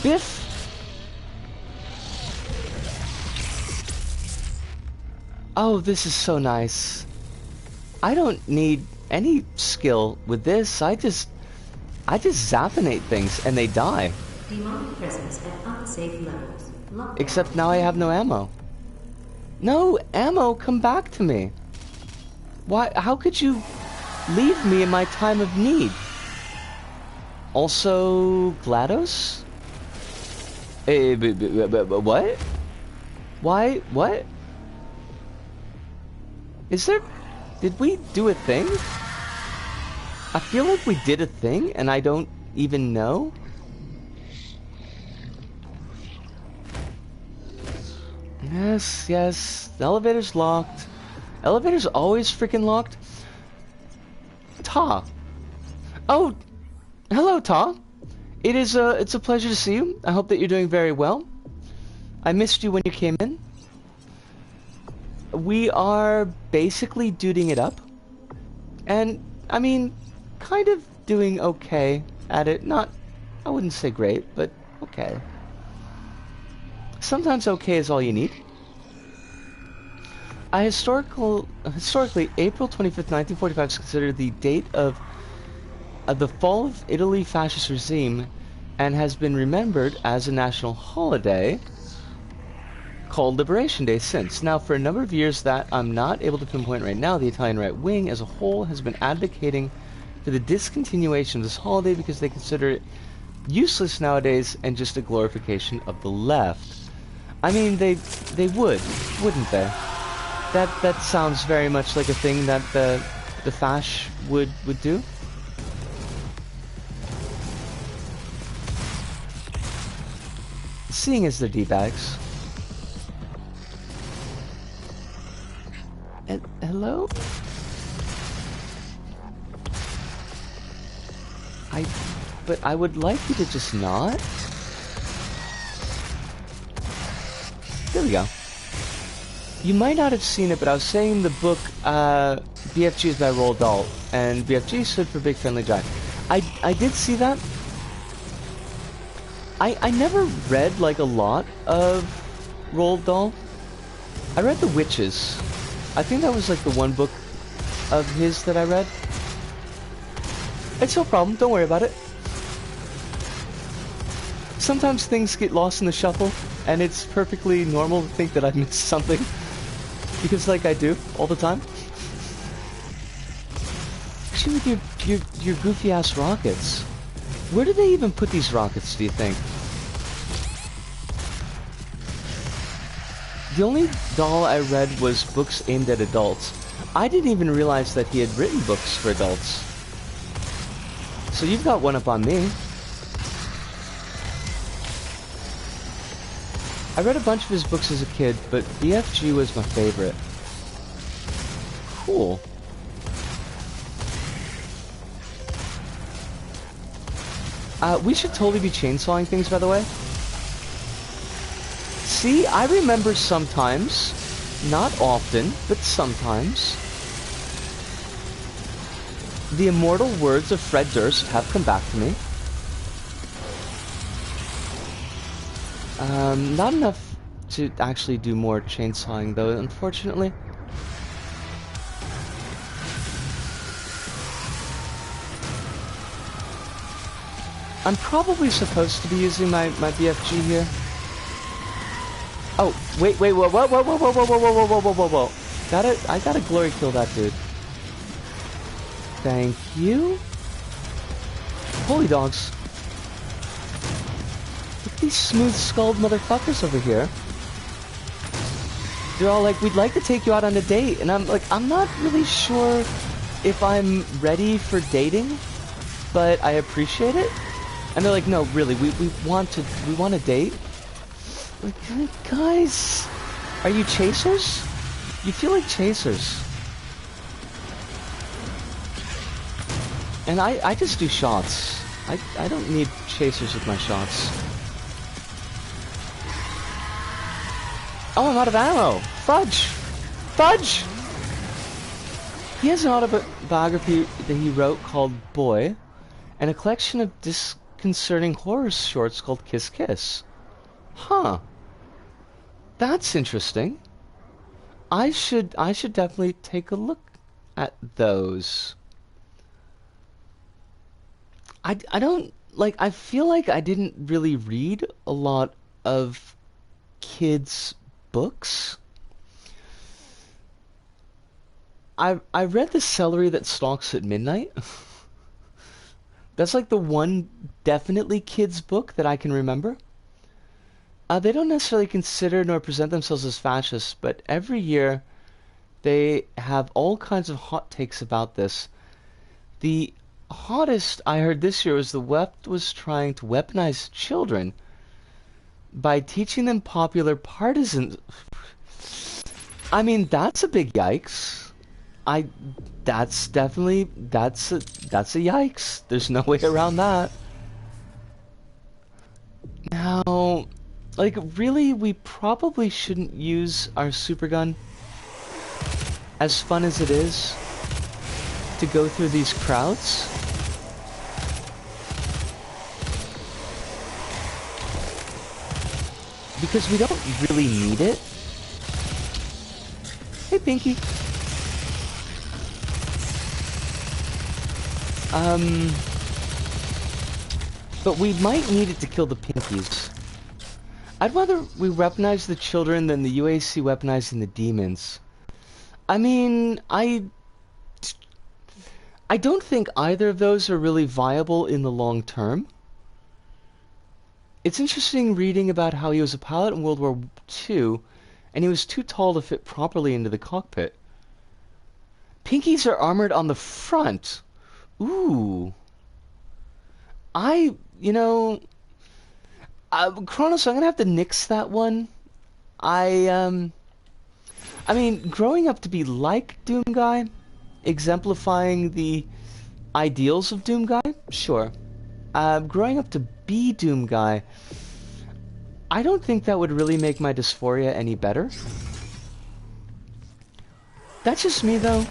Biff! Oh, this is so nice. I don't need any skill with this. I just zappinate things and they die.
Demonic presence at unsafe levels. Lockdown.
Except now I have no ammo. No ammo, come back to me. Why? How could you leave me in my time of need? Also, GLaDOS? What? Why? What? Is there... Did we do a thing? I feel like we did a thing and I don't even know. Yes. The elevator's locked. Elevator's always freaking locked. Ta. Oh, hello, Ta. It's a pleasure to see you. I hope that you're doing very well. I missed you when you came in. We are basically duding it up. And, I mean, kind of doing okay at it. Not, I wouldn't say great, but okay. Sometimes okay is all you need. Historically, April 25th, 1945 is considered the date of the fall of Italy's fascist regime and has been remembered as a national holiday called Liberation Day since. Now, for a number of years that I'm not able to pinpoint right now, the Italian right wing as a whole has been advocating for the discontinuation of this holiday because they consider it useless nowadays and just a glorification of the left. I mean, they would, wouldn't they? That sounds very much like a thing that the fash would do. Seeing as they're D-bags. Hello? But I would like you to just not. There we go. You might not have seen it, but I was saying the book BFG is by Roald Dahl, and BFG stood for Big Friendly Giant. I did see that. I never read like a lot of Roald Dahl. I read The Witches. I think that was like the one book of his that I read. It's no problem, don't worry about it. Sometimes things get lost in the shuffle, and it's perfectly normal to think that I've missed something. Because like I do, all the time. Actually, with your goofy ass rockets. Where do they even put these rockets, do you think? The only Dahl I read was books aimed at adults. I didn't even realize that he had written books for adults. So you've got one up on me. I read a bunch of his books as a kid, but BFG was my favorite. Cool. We should totally be chainsawing things, by the way. See, I remember sometimes, not often, but sometimes, the immortal words of Fred Durst have come back to me. Not enough to actually do more chainsawing, though, unfortunately. I'm probably supposed to be using my BFG here. Oh, wait, whoa, whoa, whoa, whoa, whoa, whoa, whoa, whoa, whoa, whoa, whoa, whoa. I gotta glory kill that dude. Thank you. Holy dogs. Look at these smooth-skulled motherfuckers over here. They're all like, we'd like to take you out on a date. And I'm like, I'm not really sure if I'm ready for dating, but I appreciate it. And they're like, no, really, we want a date. Like, guys, are you chasers? You feel like chasers. And I just do shots. I don't need chasers with my shots. Oh, I'm out of ammo. Fudge! Fudge! He has an autobiography that he wrote called Boy, and a collection of disconcerting horror shorts called Kiss Kiss. Huh. That's interesting. I should definitely take a look at those. I don't, like, I feel like I didn't really read a lot of kids' books. I read The Celery That Stalks at Midnight. That's like the one definitely kids' book that I can remember. They don't necessarily consider nor present themselves as fascists, but every year they have all kinds of hot takes about this. The hottest I heard this year was the left was trying to weaponize children by teaching them popular partisans. I mean, that's a big yikes. I that's definitely that's a yikes. There's no way around that. Now, like really we probably shouldn't use our super gun, as fun as it is, to go through these crowds. Because we don't really need it. Hey, Pinky. But we might need it to kill the Pinkies. I'd rather we weaponize the children than the UAC weaponizing the demons. I mean, I don't think either of those are really viable in the long term. It's interesting reading about how he was a pilot in World War II, and he was too tall to fit properly into the cockpit. Pinkies are armored on the front. Ooh. Kronos, I'm gonna have to nix that one. I mean, growing up to be like Doom Guy, exemplifying the ideals of Doom Guy, sure. Growing up to be Doom Guy, I don't think that would really make my dysphoria any better. That's just me, though.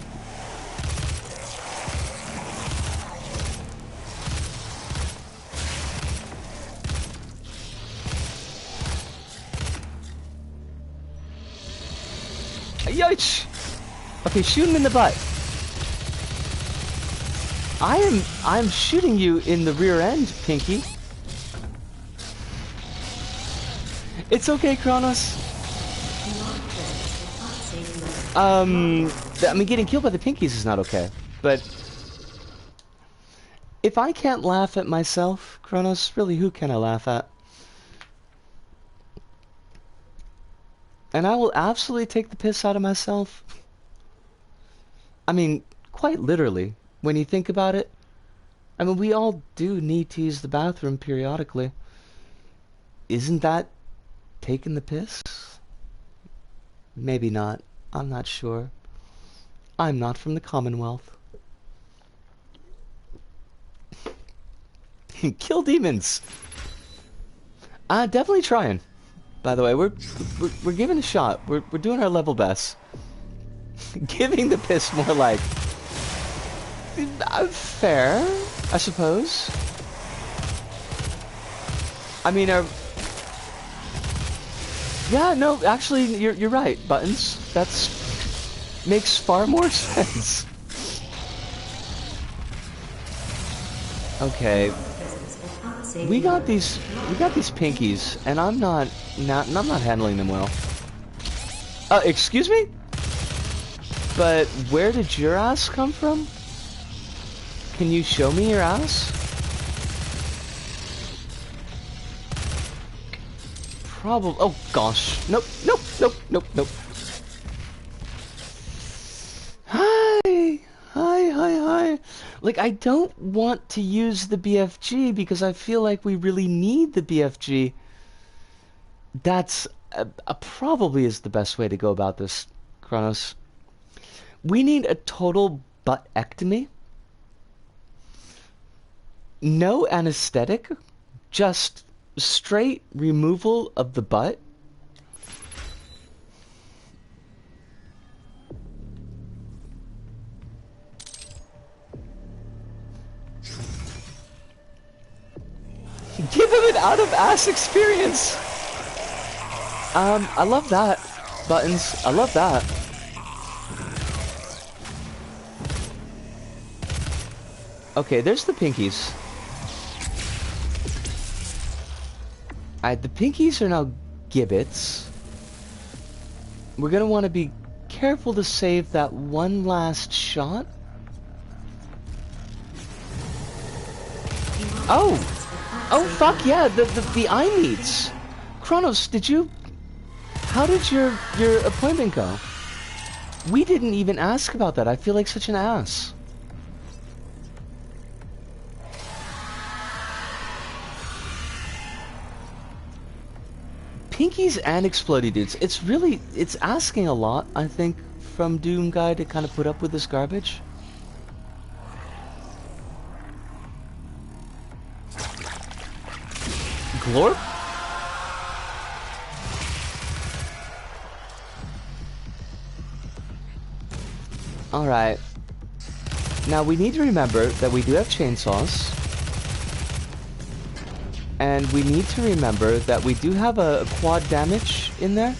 Yikes! Okay, shoot him in the butt. I'm shooting you in the rear end, Pinky. It's okay, Kronos. I mean, getting killed by the Pinkies is not okay, but if I can't laugh at myself, Kronos, really, who can I laugh at? And I will absolutely take the piss out of myself. I mean, quite literally, when you think about it. I mean, we all do need to use the bathroom periodically. Isn't that taking the piss? Maybe not. I'm not sure. I'm not from the Commonwealth. Kill demons! Definitely trying. By the way, we're giving a shot. We're doing our level best. Giving the piss more like fair, I suppose. I mean, yeah, no, actually, you're right, Buttons. That's makes far more sense. Okay. We got these Pinkies, and I'm not handling them well. Excuse me? But where did your ass come from? Can you show me your ass? Probably. Oh gosh. Nope. Nope. Nope. Nope. Nope. Hi. Hi. Hi. Hi. Like, I don't want to use the BFG because I feel like we really need the BFG. That's probably is the best way to go about this, Kronos. We need a total buttectomy. No anesthetic, just straight removal of the butt. Give him an out-of-ass experience! I love that. Buttons, I love that. Okay, there's the Pinkies. Alright, the Pinkies are now gibbets. We're gonna want to be careful to save that one last shot. Oh! Oh, fuck yeah, the eye meets. Kronos, how did your appointment go? We didn't even ask about that. I feel like such an ass. Pinkies and explodey dudes. It's asking a lot, I think, from Doom Guy to kind of put up with this garbage? Glorp? Alright. Now we need to remember that we do have chainsaws. And we need to remember that we do have a quad damage in there.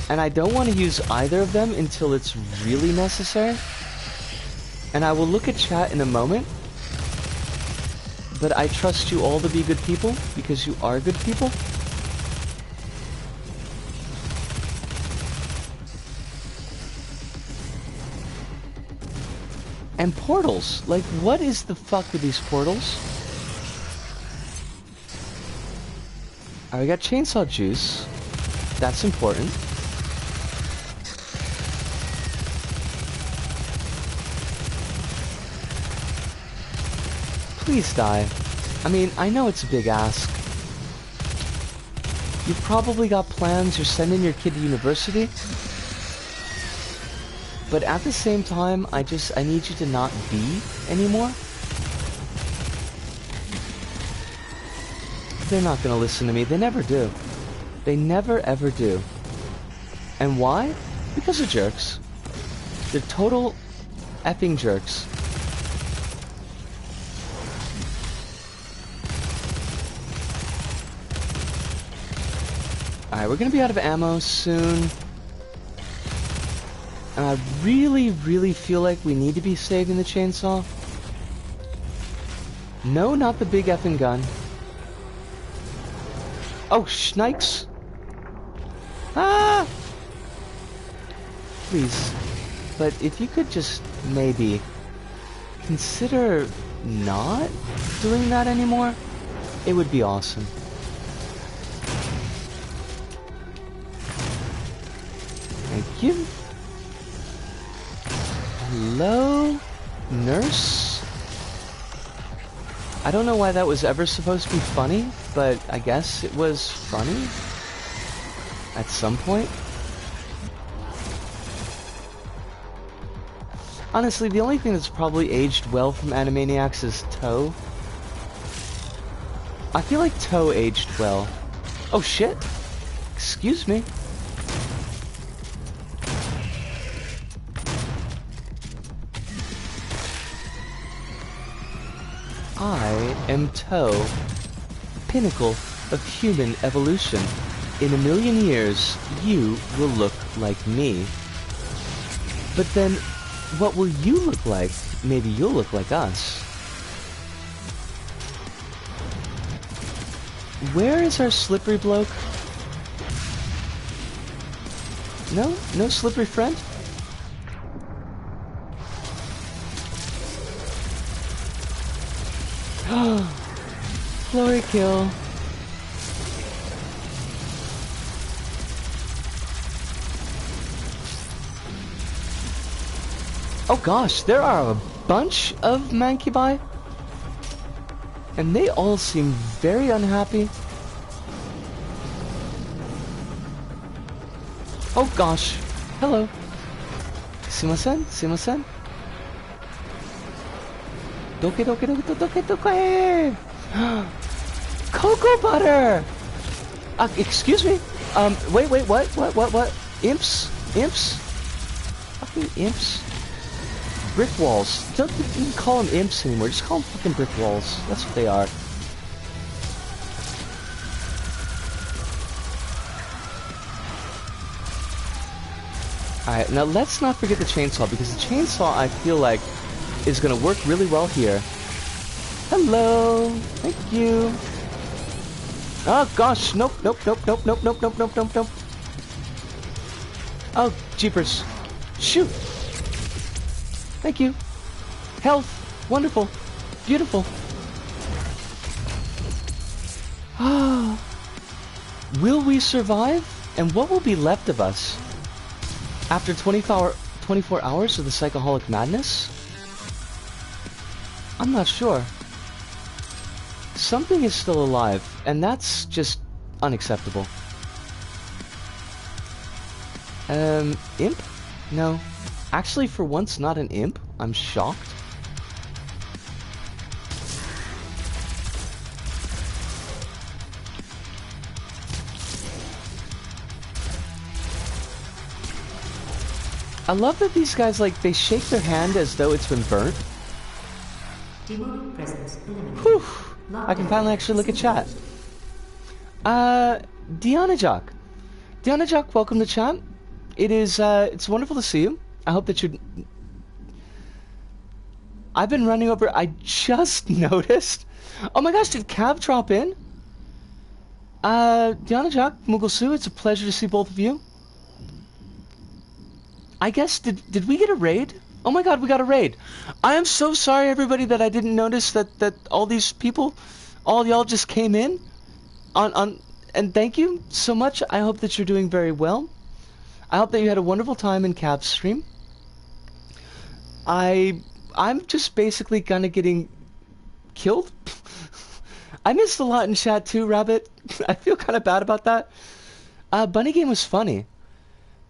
And I don't want to use either of them until it's really necessary. And I will look at chat in a moment. But I trust you all to be good people, because you are good people. And portals. Like, what is the fuck with these portals? Alright, we got chainsaw juice. That's important. Please die. I mean, I know it's a big ask. You've probably got plans, you're sending your kid to university. But at the same time, I need you to not be anymore. They're not gonna listen to me. They never do. They never ever do. And why? Because they're jerks. They're total effing jerks. Alright, we're gonna be out of ammo soon. And I really, really feel like we need to be saving the chainsaw. No, not the big effing gun. Oh, shnikes! Ah! Please. But if you could just maybe consider not doing that anymore, it would be awesome. Thank you. Hello, nurse? I don't know why that was ever supposed to be funny, but I guess it was funny at some point. Honestly, the only thing that's probably aged well from Animaniacs is Toe. I feel like Toe aged well. Oh shit! Excuse me. I am Toe, pinnacle of human evolution. In a million years, you will look like me. But then, what will you look like? Maybe you'll look like us. Where is our slippery bloke? No? No slippery friend? Glory kill. Oh gosh, there are a bunch of Mancubi, and they all seem very unhappy. Oh gosh, hello. Sumimasen, sumimasen. Doke doke doke doke doke. Cocoa butter. Excuse me. Wait, what? Imps? Fucking imps. Brick walls. Don't even call them imps anymore. Just call them fucking brick walls. That's what they are. Alright, now let's not forget the chainsaw, because the chainsaw, I feel like, is going to work really well here. Hello! Thank you! Oh gosh! Nope. Oh, jeepers. Shoot! Thank you. Health. Wonderful. Beautiful. Ah. Will we survive? And what will be left of us? After 24 hours of the psychoholic madness? I'm not sure. Something is still alive, and that's just unacceptable. Imp? No. Actually, for once, not an imp. I'm shocked. I love that these guys, like, they shake their hand as though it's been burnt.
Demonic presence eliminated.
Whew! I can finally actually look at chat. Deanna Jock. Deanna Jock, welcome to chat. It's wonderful to see you. I hope that you're... I've been running over... I just noticed... Oh my gosh, did Cav drop in? Deanna Jock, Moogle Sue, it's a pleasure to see both of you. I guess, did we get a raid? Oh my god, we got a raid. I am so sorry, everybody, that I didn't notice that all these people, all y'all just came in. And thank you so much. I hope that you're doing very well. I hope that you had a wonderful time in Cav's stream. I'm just basically kind of getting killed. I missed a lot in chat too, Rabbit. I feel kind of bad about that. Bunny Game was funny.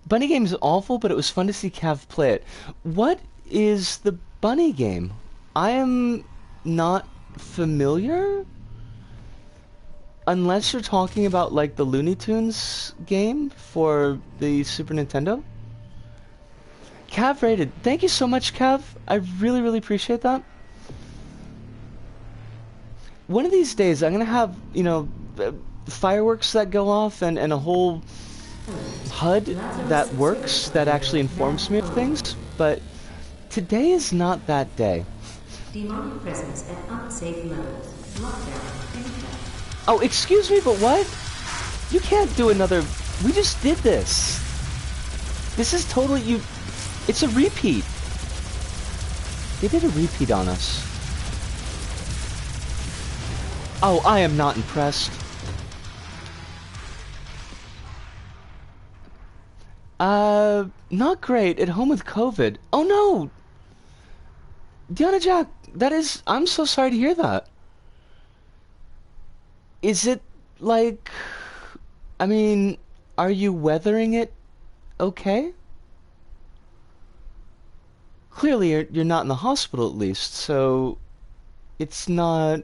Bunny Game is awful, but it was fun to see Cav play it. What is the Bunny Game? I am not familiar. Unless you're talking about, like, the Looney Tunes game for the Super Nintendo. Cav rated. Thank you so much, Cav. I really, really appreciate that. One of these days, I'm gonna have, you know, fireworks that go off and a whole HUD that works, that actually informs me of things, but today is not that day.
Demonic presence at unsafe levels. Lockdown. Infect.
Oh, excuse me, but what? You can't do another... We just did this. This is totally... It's a repeat. They did a repeat on us. Oh, I am not impressed. Not great. At home with COVID. Oh no! Deanna Jack, that is... I'm so sorry to hear that. Is it, like... I mean, are you weathering it okay? Clearly, you're not in the hospital at least, so... It's not...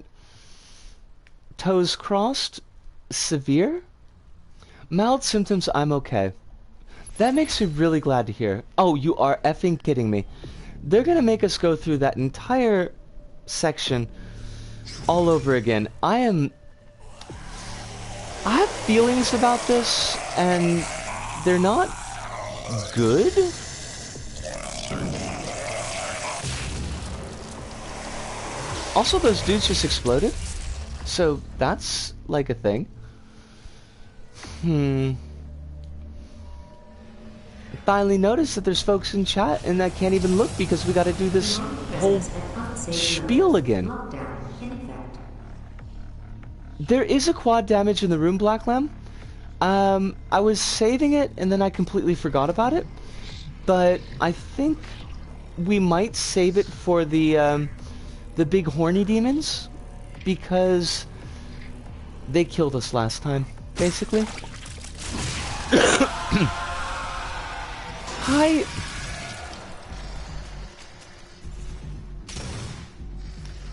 Toes crossed? Severe? Mild symptoms, I'm okay. That makes me really glad to hear. Oh, you are effing kidding me. They're gonna make us go through that entire section all over again. I have feelings about this, and they're not good. Also, those dudes just exploded. So, that's like a thing. Finally noticed that there's folks in chat and I can't even look because we gotta do this whole spiel again. There is a quad damage in the room, Black Lamb. I was saving it and then I completely forgot about it. But I think we might save it for the big horny demons, because they killed us last time, basically. Hi.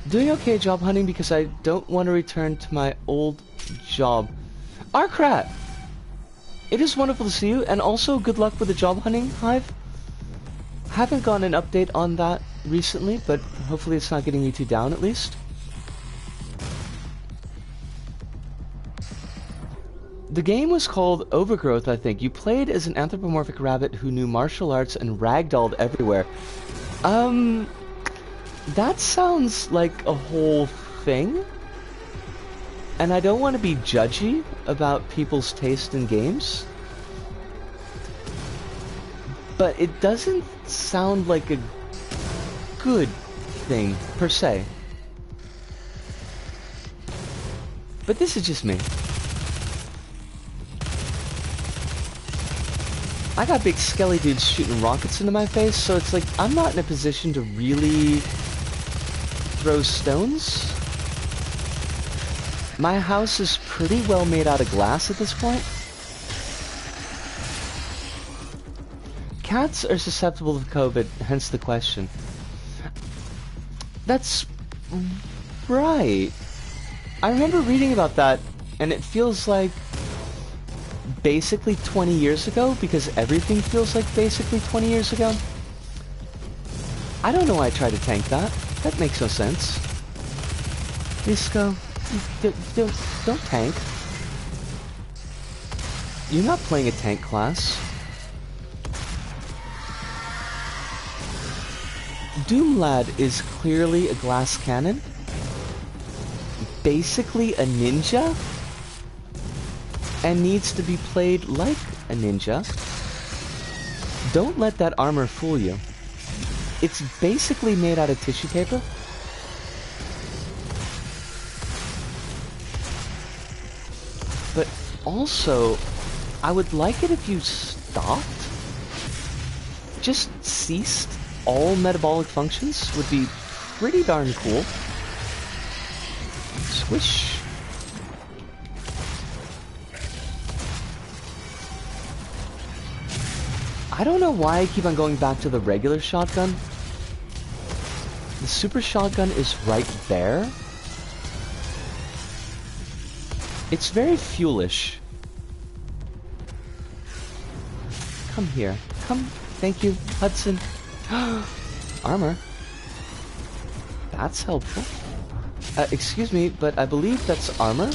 Doing okay job hunting because I don't want to return to my old job. Arkrat! It is wonderful to see you, and also good luck with the job hunting, Hive. Haven't gotten an update on that recently, but hopefully it's not getting you too down at least. The game was called Overgrowth, I think. You played as an anthropomorphic rabbit who knew martial arts and ragdolled everywhere. That sounds like a whole thing. And I don't want to be judgy about people's taste in games. But it doesn't sound like a good thing, per se. But this is just me. I got big skelly dudes shooting rockets into my face, so it's like, I'm not in a position to really throw stones. My house is pretty well made out of glass at this point. Cats are susceptible to COVID, hence the question. That's right. I remember reading about that, and it feels like basically 20 years ago, because everything feels like basically 20 years ago. I don't know why I tried to tank that. That makes no sense. Disco, don't tank. You're not playing a tank class. Doomlad is clearly a glass cannon. Basically a ninja. And needs to be played like a ninja. Don't let that armor fool you. It's basically made out of tissue paper. But also, I would like it if you stopped. Just ceased all metabolic functions would be pretty darn cool. Swish. I don't know why I keep on going back to the regular shotgun. The super shotgun is right there. It's very fuelish. Come here. Come. Thank you, Hudson. Armor. That's helpful. Excuse me, but I believe that's armor.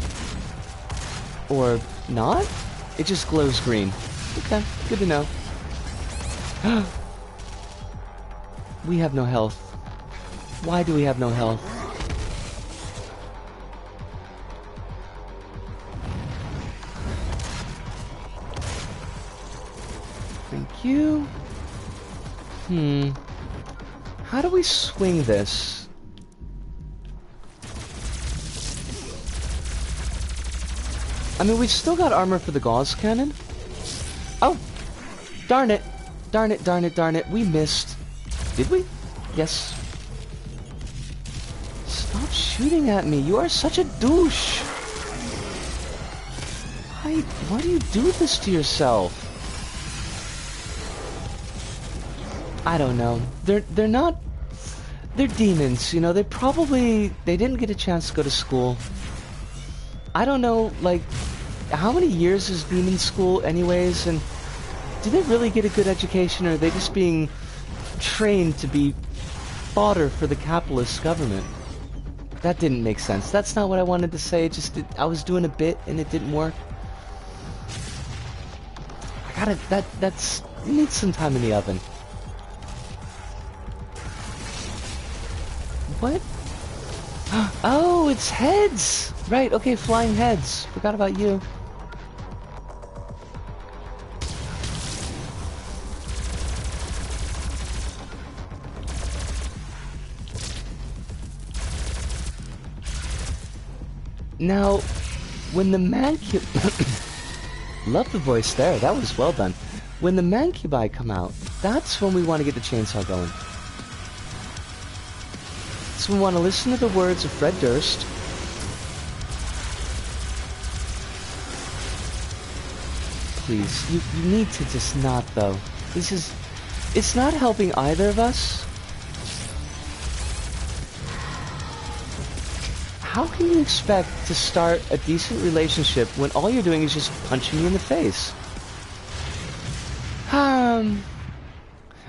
Or not? It just glows green. Okay, good to know. We have no health. Why do we have no health? Thank you. How do we swing this? I mean, we've still got armor for the gauze cannon. Oh! Darn it! Darn it, darn it, darn it. We missed. Did we? Yes. Stop shooting at me. You are such a douche. Why do you do this to yourself? I don't know. They're not... They're demons, you know. They didn't get a chance to go to school. I don't know, like, how many years is demon school anyways, and do they really get a good education, or are they just being trained to be fodder for the capitalist government? That didn't make sense. That's not what I wanted to say. I was doing a bit and it didn't work. It needs some time in the oven. What? Oh, it's heads! Right, okay, flying heads. Forgot about you. Now, when the mancub... Love the voice there, that was well done. When the mancubi come out, that's when we want to get the chainsaw going. So we want to listen to the words of Fred Durst. Please, you need to just not, though. It's not helping either of us. How can you expect to start a decent relationship when all you're doing is just punching me in the face?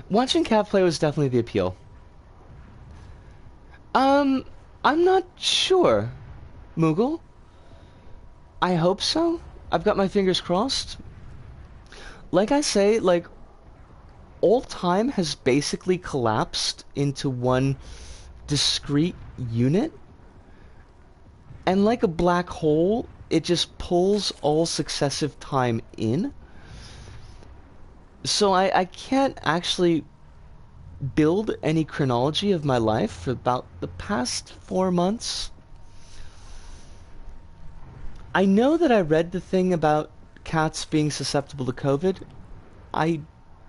Watching Cat play was definitely the appeal. I'm not sure, Moogle. I hope so. I've got my fingers crossed. Like I say, like, all time has basically collapsed into one discrete unit. And like a black hole, it just pulls all successive time in. So I can't actually build any chronology of my life for about the past 4 months. I know that I read the thing about cats being susceptible to COVID. I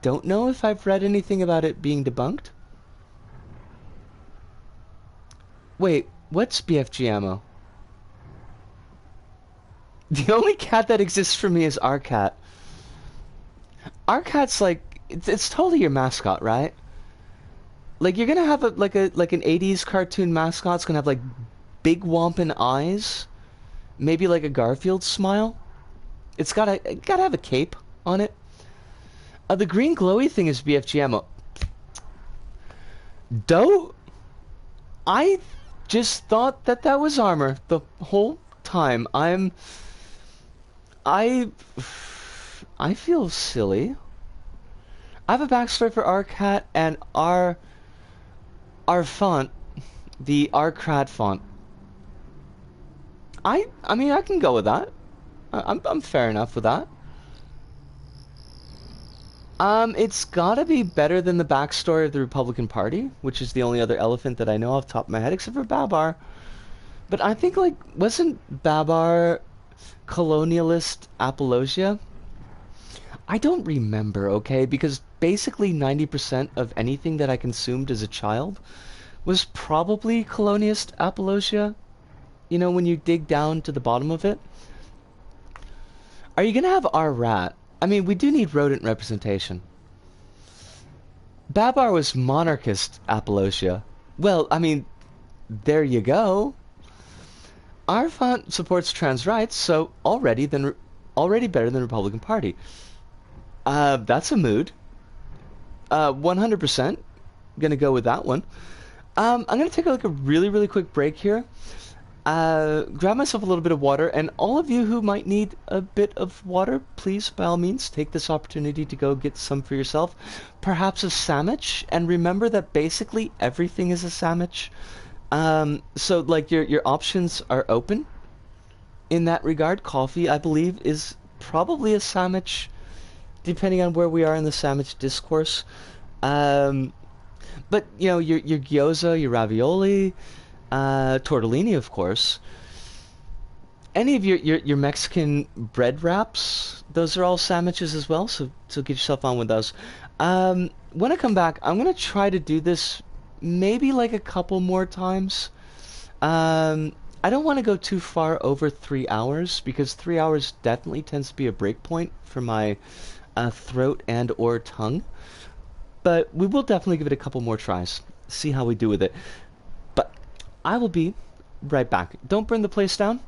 don't know if I've read anything about it being debunked. Wait, what's BFG ammo? The only cat that exists for me is our cat. Our cat's like it's totally your mascot, right? Like you're gonna have like an '80s cartoon mascot. It's gonna have like big wampin eyes, maybe like a Garfield smile. It gotta have a cape on it. The green glowy thing is BFG ammo. Don't. I just thought that that was armor the whole time. I I feel silly. I have a backstory for our cat and our font, the R-Crad font. I mean I can go with that. I'm fair enough with that. It's gotta be better than the backstory of the Republican Party, which is the only other elephant that I know off the top of my head, except for Babar. But I think, like, wasn't Babar colonialist apologia? I don't remember, okay? Because basically 90% of anything that I consumed as a child was probably colonialist apologia. You know, when you dig down to the bottom of it. Are you gonna have our rat? I mean, we do need rodent representation. Babar was monarchist apologia. Well, I mean, there you go. Our font supports trans rights, so already better than Republican Party. That's a mood. 100% gonna go with that one. I'm gonna take like a really quick break here. Grab myself a little bit of water, and all of you who might need a bit of water, please, by all means, take this opportunity to go get some for yourself. Perhaps a sandwich, and remember that basically everything is a sandwich. So, like, your options are open in that regard. Coffee, I believe, is probably a sandwich, depending on where we are in the sandwich discourse. But, you know, your gyoza, your ravioli, tortellini, of course. Any of your Mexican bread wraps, those are all sandwiches as well, so get yourself on with those. When I come back, I'm going to try to do this maybe like a couple more times. I don't want to go too far over 3 hours, because 3 hours definitely tends to be a break point for my throat and or tongue. But we will definitely give it a couple more tries, see how we do with it. But I will be right back. Don't burn the place down.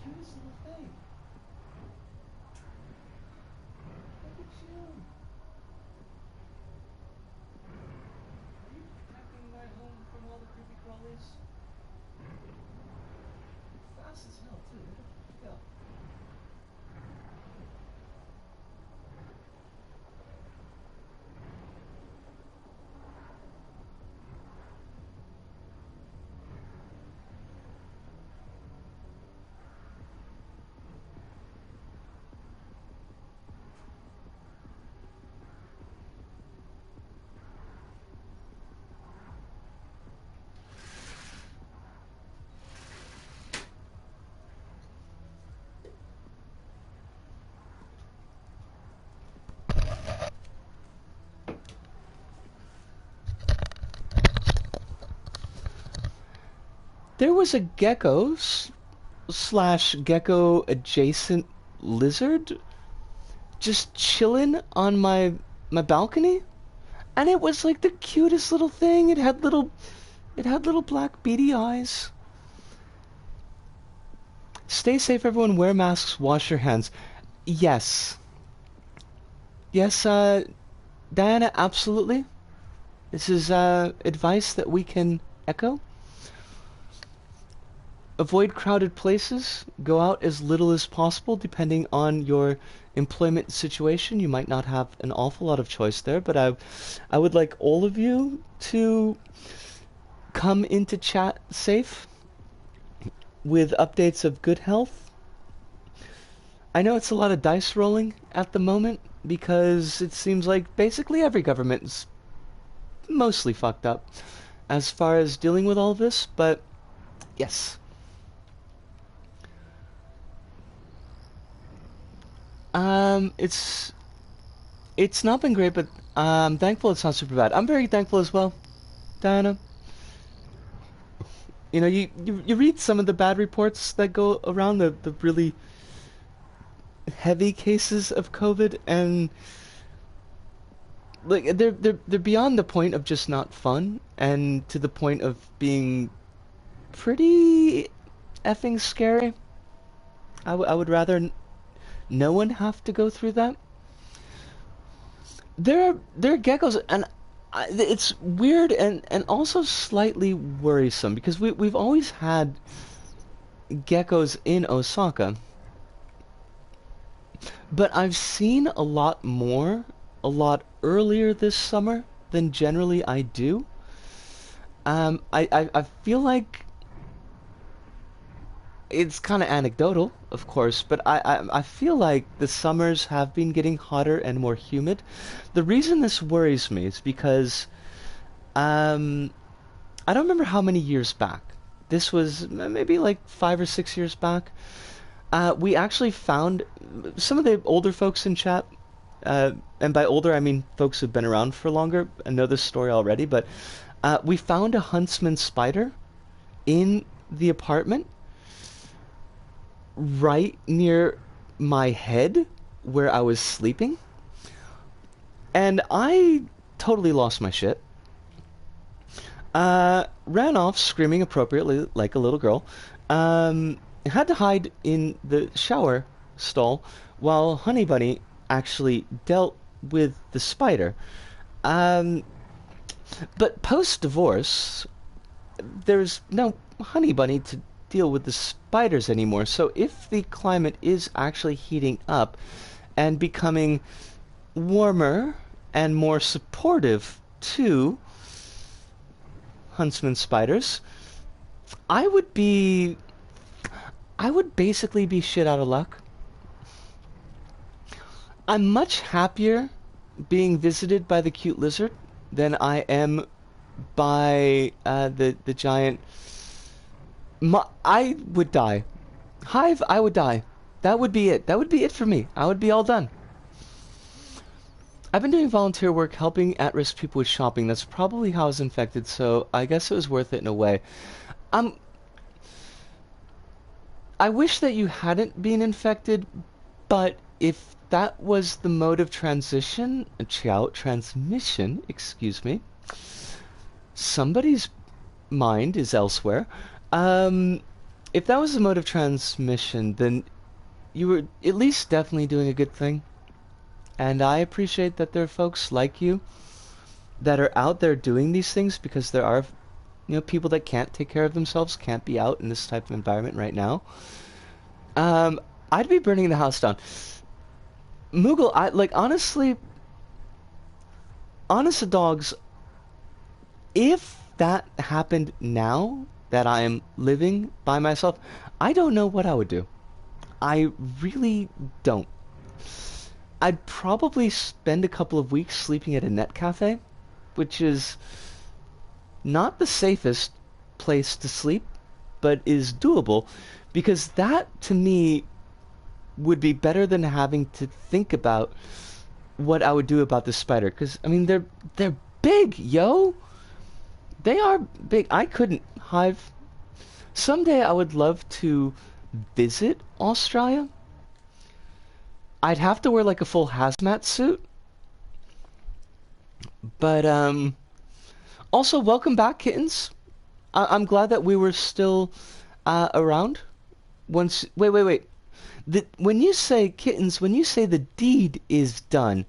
cutest little thing. Look at you. Are you protecting my home from all the creepy crawlies? Fast as hell, too. Look at you go. There was a gecko slash gecko adjacent lizard just chilling on my balcony, and it was like the cutest little thing. It had little black beady eyes. Stay safe, everyone. Wear masks. Wash your hands. Yes. Yes, Diana, absolutely. This is advice that we can echo. Avoid crowded places. Go out as little as possible, depending on your employment situation. You might not have an awful lot of choice there, but I would like all of you to come into chat safe with updates of good health. I know it's a lot of dice rolling at the moment because it seems like basically every government is mostly fucked up as far as dealing with all this, but yes. It's not been great, but I'm thankful it's not super bad. I'm very thankful as well, Diana. You know, you read some of the bad reports that go around, the really heavy cases of COVID, and like they're beyond the point of just not fun, and to the point of being pretty effing scary. I would rather no one have to go through that. There are geckos, and it's weird and also slightly worrisome because we've always had geckos in Osaka, but I've seen a lot more a lot earlier this summer than generally I do. I feel like it's kind of anecdotal, of course, but I feel like the summers have been getting hotter and more humid. The reason this worries me is because I don't remember how many years back. This was maybe like 5 or 6 years back. We actually found some of the older folks in chat, and by older I mean folks who've been around for longer and know this story already, but we found a huntsman spider in the apartment right near my head where I was sleeping, and I totally lost my shit. Ran off screaming appropriately like a little girl. Had to hide in the shower stall while Honey Bunny actually dealt with the spider. But post-divorce, there's no Honey Bunny to deal with the spiders anymore. So if the climate is actually heating up and becoming warmer and more supportive to huntsman spiders, I would basically be shit out of luck. I'm much happier being visited by the cute lizard than I am by the giant. I would die. Hive, I would die. That would be it. That would be it for me. I would be all done. I've been doing volunteer work helping at-risk people with shopping. That's probably how I was infected, so I guess it was worth it in a way. I wish that you hadn't been infected, but if that was the mode of transmission, excuse me, somebody's mind is elsewhere. if that was the mode of transmission, then you were at least definitely doing a good thing. And I appreciate that there are folks like you that are out there doing these things, because there are, you know, people that can't take care of themselves, can't be out in this type of environment right now. I'd be burning the house down. Moogle, honestly, honest to dogs, if that happened now that I am living by myself, I don't know what I would do. I really don't. I'd probably spend a couple of weeks sleeping at a net cafe, which is not the safest place to sleep, but is doable, because that, to me, would be better than having to think about what I would do about this spider. Because, I mean, they're big, yo! They are big. I couldn't hive. Someday I would love to visit Australia. I'd have to wear like a full hazmat suit. But, also, welcome back, kittens. I'm glad that we were still around. Wait. When you say kittens, when you say the deed is done,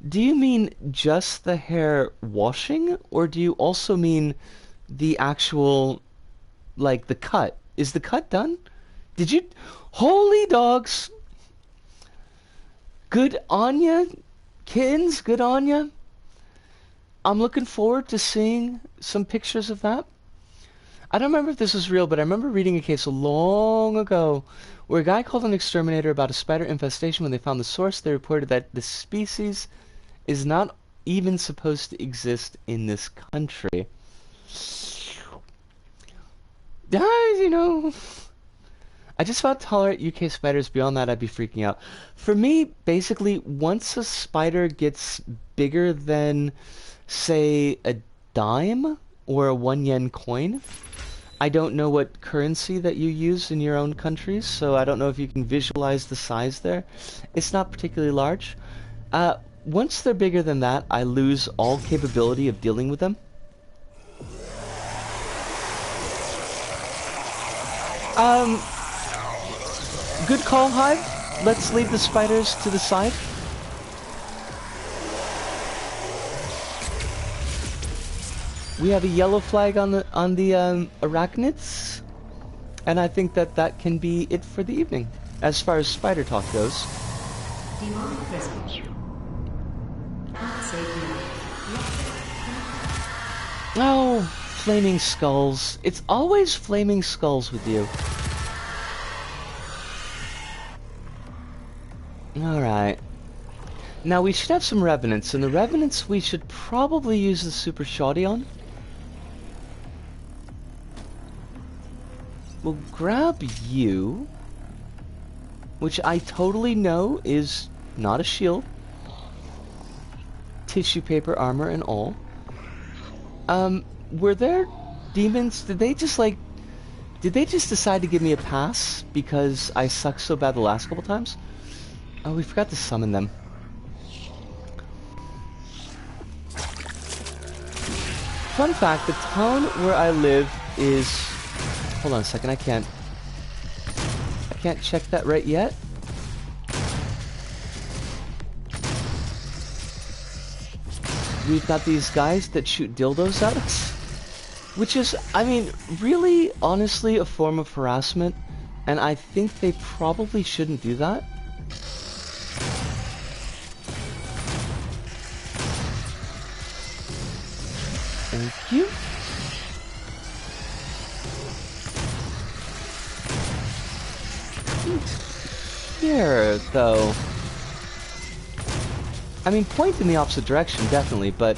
do you mean just the hair washing, or do you also mean the actual, like, the cut? Is the cut done? Did you... Holy dogs! Good on ya, kittens, good on ya. I'm looking forward to seeing some pictures of that. I don't remember if this was real, but I remember reading a case long ago where a guy called an exterminator about a spider infestation. When they found the source, they reported that the species is not even supposed to exist in this country. Guys, you know, I just about tolerate UK spiders. Beyond that, I'd be freaking out. For me, basically, once a spider gets bigger than, say, a dime or a 1 yen coin, I don't know what currency that you use in your own countries, so I don't know if you can visualize the size there. It's not particularly large. Once they're bigger than that, I lose all capability of dealing with them. Good call, Hive. Let's leave the spiders to the side. We have a yellow flag on the arachnids, and I think that can be it for the evening, as far as spider talk goes.
Demand present. Unsafe mode.
Oh, flaming skulls. It's always flaming skulls with you. Alright. Now we should have some revenants, and the revenants we should probably use the super shoddy on. We'll grab you, which I totally know is not a shield. Tissue paper, armor, and all. Were there demons? Did they just decide to give me a pass because I sucked so bad the last couple times? Oh, we forgot to summon them. Fun fact, the town where I live is... Hold on a second, I can't check that right yet. We've got these guys that shoot dildos at us, which is, I mean, really, honestly, a form of harassment, and I think they probably shouldn't do that. Thank you. Here, though. I mean, point in the opposite direction, definitely, but...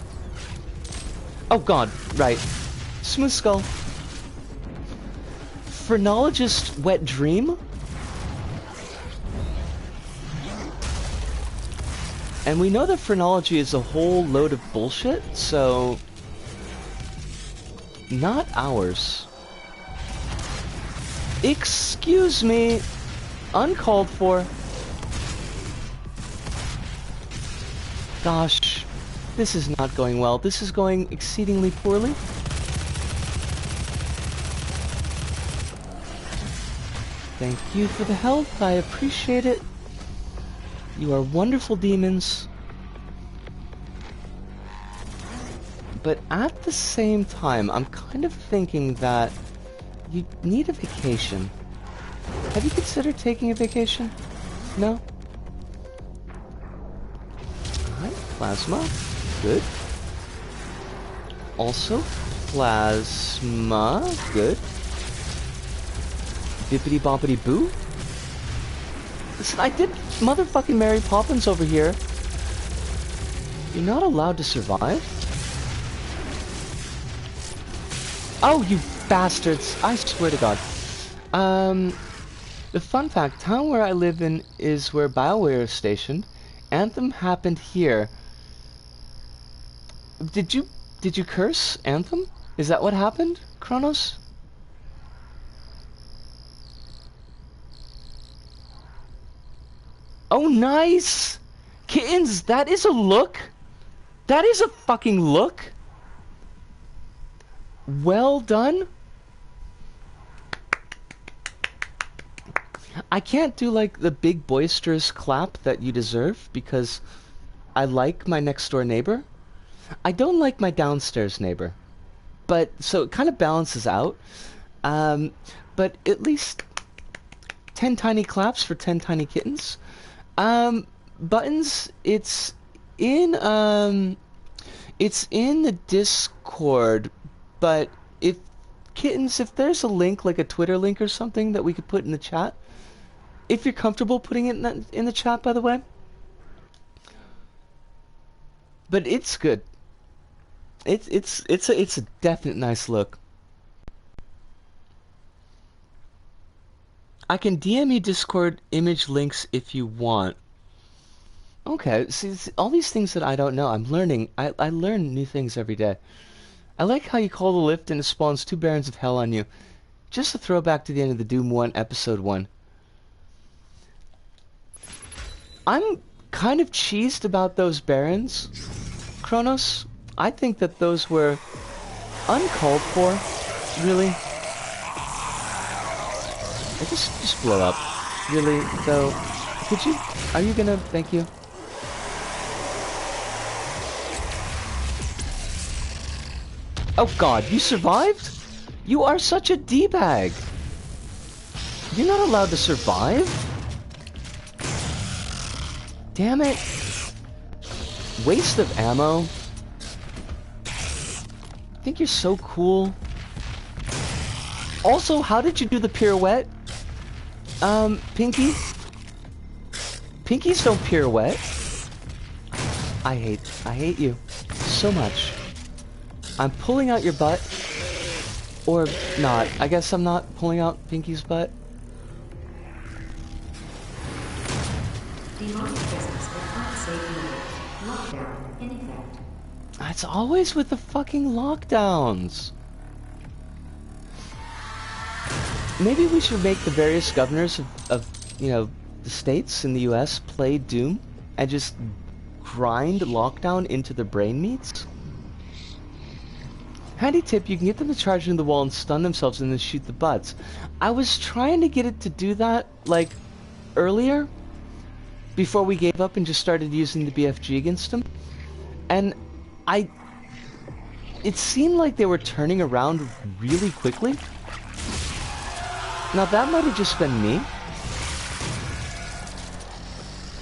Oh god, right. Smooth Skull. Phrenologist Wet Dream? And we know that phrenology is a whole load of bullshit, so... Not ours. Excuse me. Uncalled for. Gosh, this is not going well. This is going exceedingly poorly. Thank you for the help. I appreciate it. You are wonderful demons. But at the same time, I'm kind of thinking that you need a vacation. Have you considered taking a vacation? No? Alright, plasma. Good. Also, plasma. Good. Bippity boppity boo. Listen, I did motherfucking Mary Poppins over here. You're not allowed to survive? Oh, you bastards. I swear to God. The fun fact, town where I live in is where BioWare is stationed. Anthem happened here. Did you curse Anthem? Is that what happened, Kronos? Oh, nice! Kittens, that is a look! That is a fucking look! Well done. I can't do like the big boisterous clap that you deserve because I like my next door neighbor. I don't like my downstairs neighbor. But so it kind of balances out. But at least 10 tiny claps for 10 tiny kittens. Buttons, it's in the Discord. But if there's a link, like a Twitter link or something that we could put in the chat, if you're comfortable putting it in the chat, by the way. But it's good. It's a definite nice look. I can DM you Discord image links if you want. Okay, see all these things that I don't know. I'm learning. I learn new things every day. I like how you call the lift and it spawns 2 Barons of Hell on you. Just a throwback to the end of the Doom 1, Episode 1. I'm kind of cheesed about those Barons, Kronos. I think that those were uncalled for, really. I just blow up. Really, though. Could you... Are you gonna... Thank you. Oh god, you survived? You are such a D-bag. You're not allowed to survive? Damn it. Waste of ammo. I think you're so cool. Also, how did you do the pirouette? Pinky? Pinkies don't pirouette. I hate you so much. I'm pulling out your butt. Or not. I guess I'm not pulling out Pinky's butt.
Demonic presence at unsafe level. Lockdown in effect.
It's always with the fucking lockdowns. Maybe we should make the various governors of you know, the states in the US play Doom and just grind lockdown into their brain meats. Handy tip, you can get them to charge into the wall and stun themselves and then shoot the butts. I was trying to get it to do that, like, earlier, before we gave up and just started using the BFG against them. And it seemed like they were turning around really quickly. Now that might have just been me.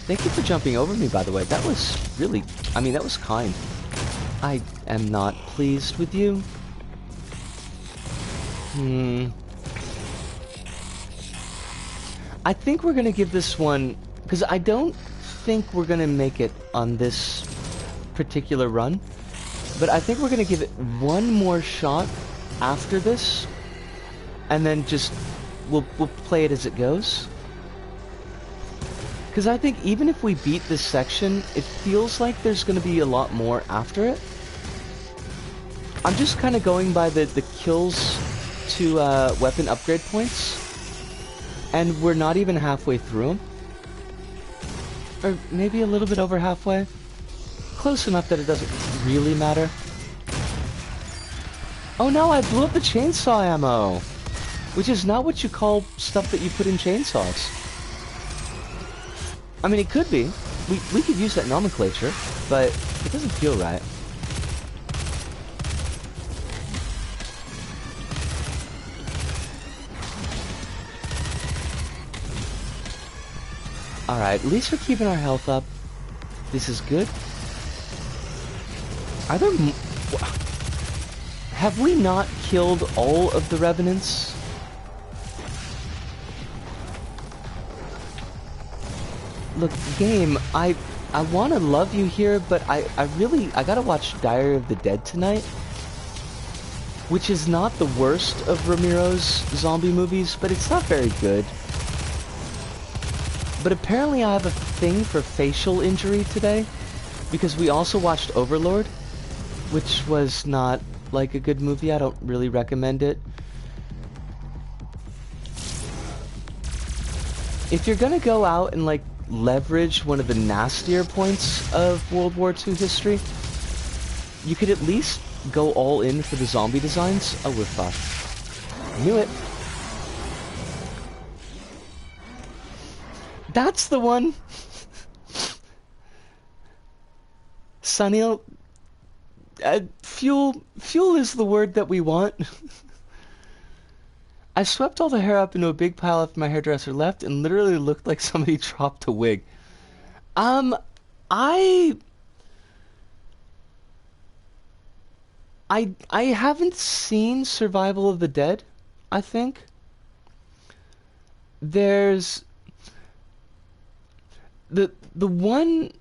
Thank you for jumping over me, by the way. That was really, I mean, that was kind. I am not pleased with you. I think we're gonna give this one, because I don't think we're gonna make it on this particular run, but I think we're gonna give it one more shot after this, and then just we'll play it as it goes. Because I think even if we beat this section, it feels like there's going to be a lot more after it. I'm just kind of going by the kills to weapon upgrade points. And we're not even halfway through them. Or maybe a little bit over halfway. Close enough that it doesn't really matter. Oh no, I blew up the chainsaw ammo! Which is not what you call stuff that you put in chainsaws. I mean, it could be. We could use that nomenclature, but it doesn't feel right. Alright, at least we're keeping our health up. This is good. Are there... Have we not killed all of the Revenants? Look, game, I want to love you here, but I gotta watch Diary of the Dead tonight. Which is not the worst of Ramiro's zombie movies, but it's not very good. But apparently I have a thing for facial injury today, because we also watched Overlord, which was not, like, a good movie. I don't really recommend it. If you're gonna go out and, like, leverage one of the nastier points of World War II history, you could at least go all in for the zombie designs. Oh, we're fucked. Knew it. That's the one! Sunil, fuel is the word that we want. I swept all the hair up into a big pile after my hairdresser left and literally looked like somebody dropped a wig. I haven't seen Survival of the Dead, I think. There's the one,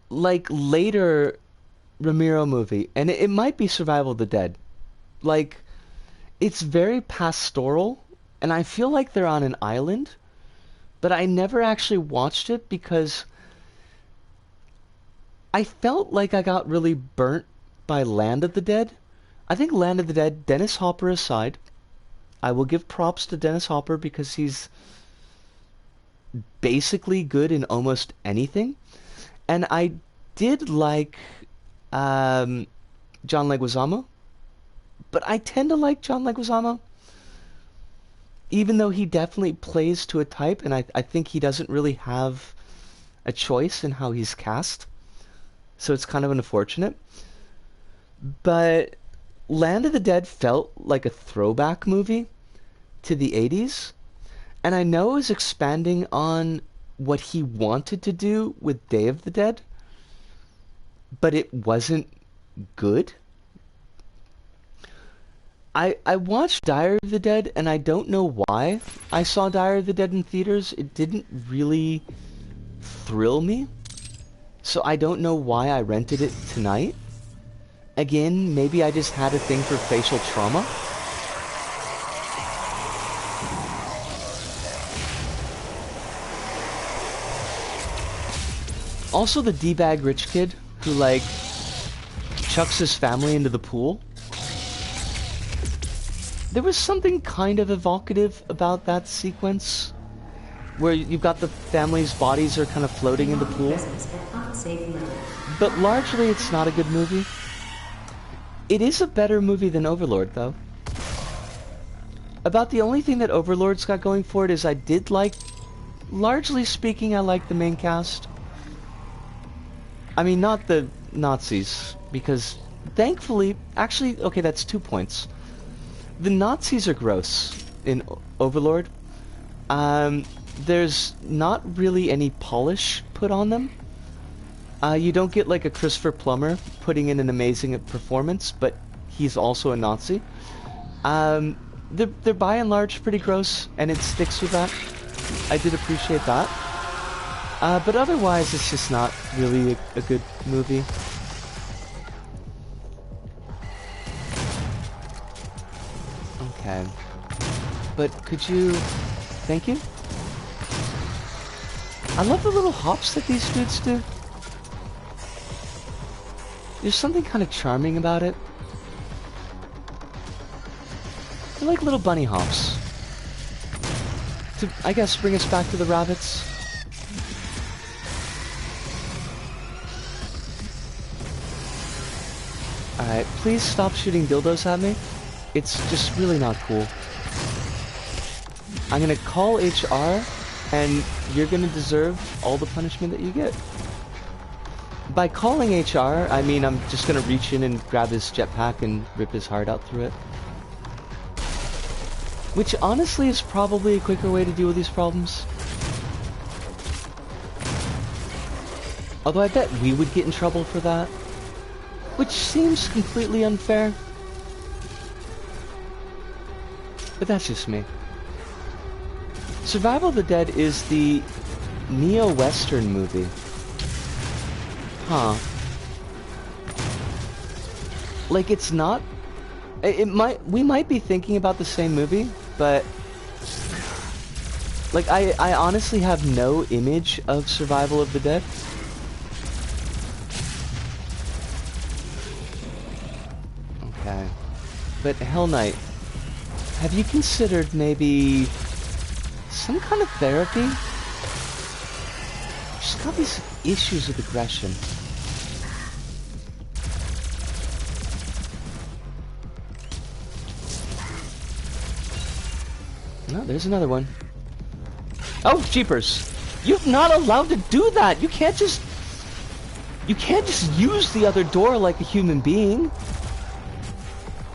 like, later Ramiro movie, and it might be Survival of the Dead. Like, it's very pastoral, and I feel like they're on an island, but I never actually watched it because I felt like I got really burnt by Land of the Dead. I think Land of the Dead, Dennis Hopper aside, I will give props to Dennis Hopper because he's basically good in almost anything. And I did like John Leguizamo, but I tend to like John Leguizamo, even though he definitely plays to a type, and I think he doesn't really have a choice in how he's cast, so it's kind of unfortunate. But Land of the Dead felt like a throwback movie to the 80s, and I know it was expanding on what he wanted to do with Day of the Dead, but it wasn't good. I watched Diary of the Dead, and I don't know why I saw Diary of the Dead in theaters. It didn't really thrill me, so I don't know why I rented it tonight. Again, maybe I just had a thing for facial trauma. Also the D-bag rich kid who, like, chucks his family into the pool. There was something kind of evocative about that sequence, where you've got the family's bodies are kind of floating in the pool. But largely it's not a good movie. It is a better movie than Overlord, though. About the only thing that Overlord's got going for it is I did like, largely speaking, I like the main cast. I mean, not the Nazis, because thankfully, actually, okay, that's 2 points. The Nazis are gross in Overlord. There's not really any polish put on them. You don't get like a Christopher Plummer putting in an amazing performance, but he's also a Nazi. They're by and large pretty gross, and it sticks with that. I did appreciate that. But otherwise, it's just not really a good movie. Okay. But could you... Thank you? I love the little hops that these dudes do. There's something kind of charming about it. They're like little bunny hops. To, I guess, bring us back to the rabbits. Alright, please stop shooting dildos at me. It's just really not cool. I'm gonna call HR, and you're gonna deserve all the punishment that you get. By calling HR, I mean I'm just gonna reach in and grab his jetpack and rip his heart out through it. Which honestly is probably a quicker way to deal with these problems. Although I bet we would get in trouble for that. Which seems completely unfair. But that's just me. Survival of the Dead is the neo-western movie. Huh. Like, it's not... we might be thinking about the same movie, but... Like, I honestly have no image of Survival of the Dead. Okay. But, Hell Knight, have you considered maybe... some kind of therapy? She's got these issues with aggression. No, there's another one. Oh, jeepers! You're not allowed to do that! You can't just use the other door like a human being.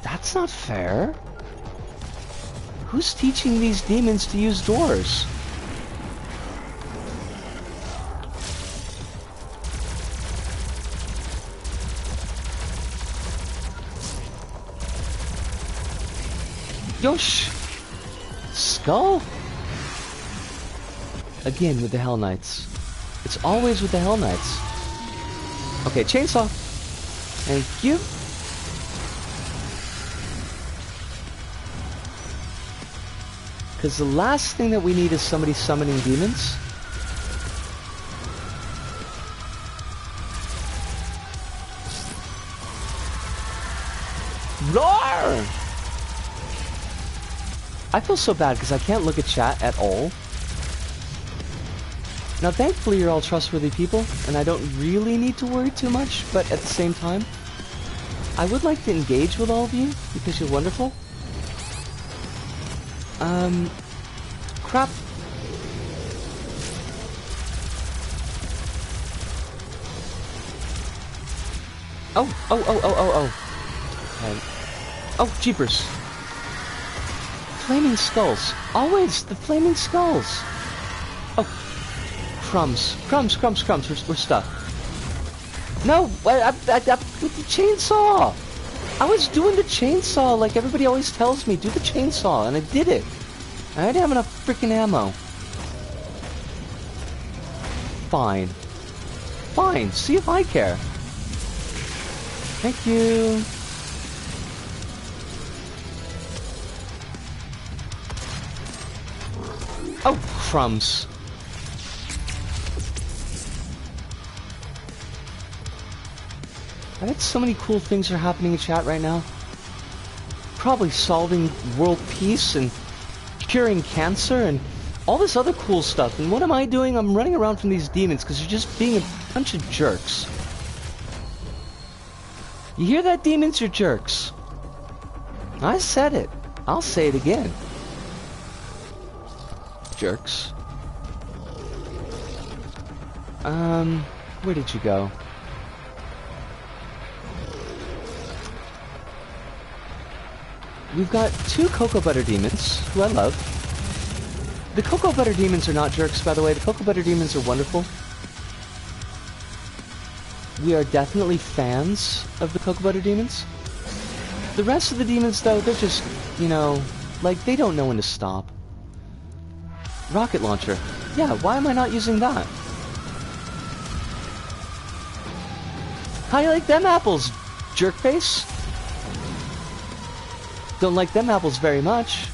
That's not fair. Who's teaching these demons to use doors? Yosh! Skull? Again with the Hell Knights. It's always with the Hell Knights. Okay, chainsaw. Thank you. Because the last thing that we need is somebody summoning demons. Roar! I feel so bad because I can't look at chat at all. Now thankfully you're all trustworthy people, and I don't really need to worry too much, but at the same time, I would like to engage with all of you, because you're wonderful. Crap. Oh. Okay. Oh, jeepers. Flaming skulls. Always the flaming skulls. Oh. Crumbs. Crumbs. We're stuck. No, with the chainsaw. I was doing the chainsaw like everybody always tells me. Do the chainsaw, and I did it. I didn't have enough freaking ammo. Fine. Fine, see if I care. Thank you. Oh, crumbs. I bet so many cool things are happening in chat right now. Probably solving world peace and curing cancer and all this other cool stuff. And what am I doing? I'm running around from these demons because you're just being a bunch of jerks. You hear that, demons? You're jerks. I said it. I'll say it again. Jerks. Where did you go? We've got two Cocoa Butter Demons, who I love. The Cocoa Butter Demons are not jerks, by the way. The Cocoa Butter Demons are wonderful. We are definitely fans of the Cocoa Butter Demons. The rest of the demons, though, they're just, you know, like, they don't know when to stop. Rocket launcher. Yeah, why am I not using that? How you like them apples, jerkface? Don't like them apples very much.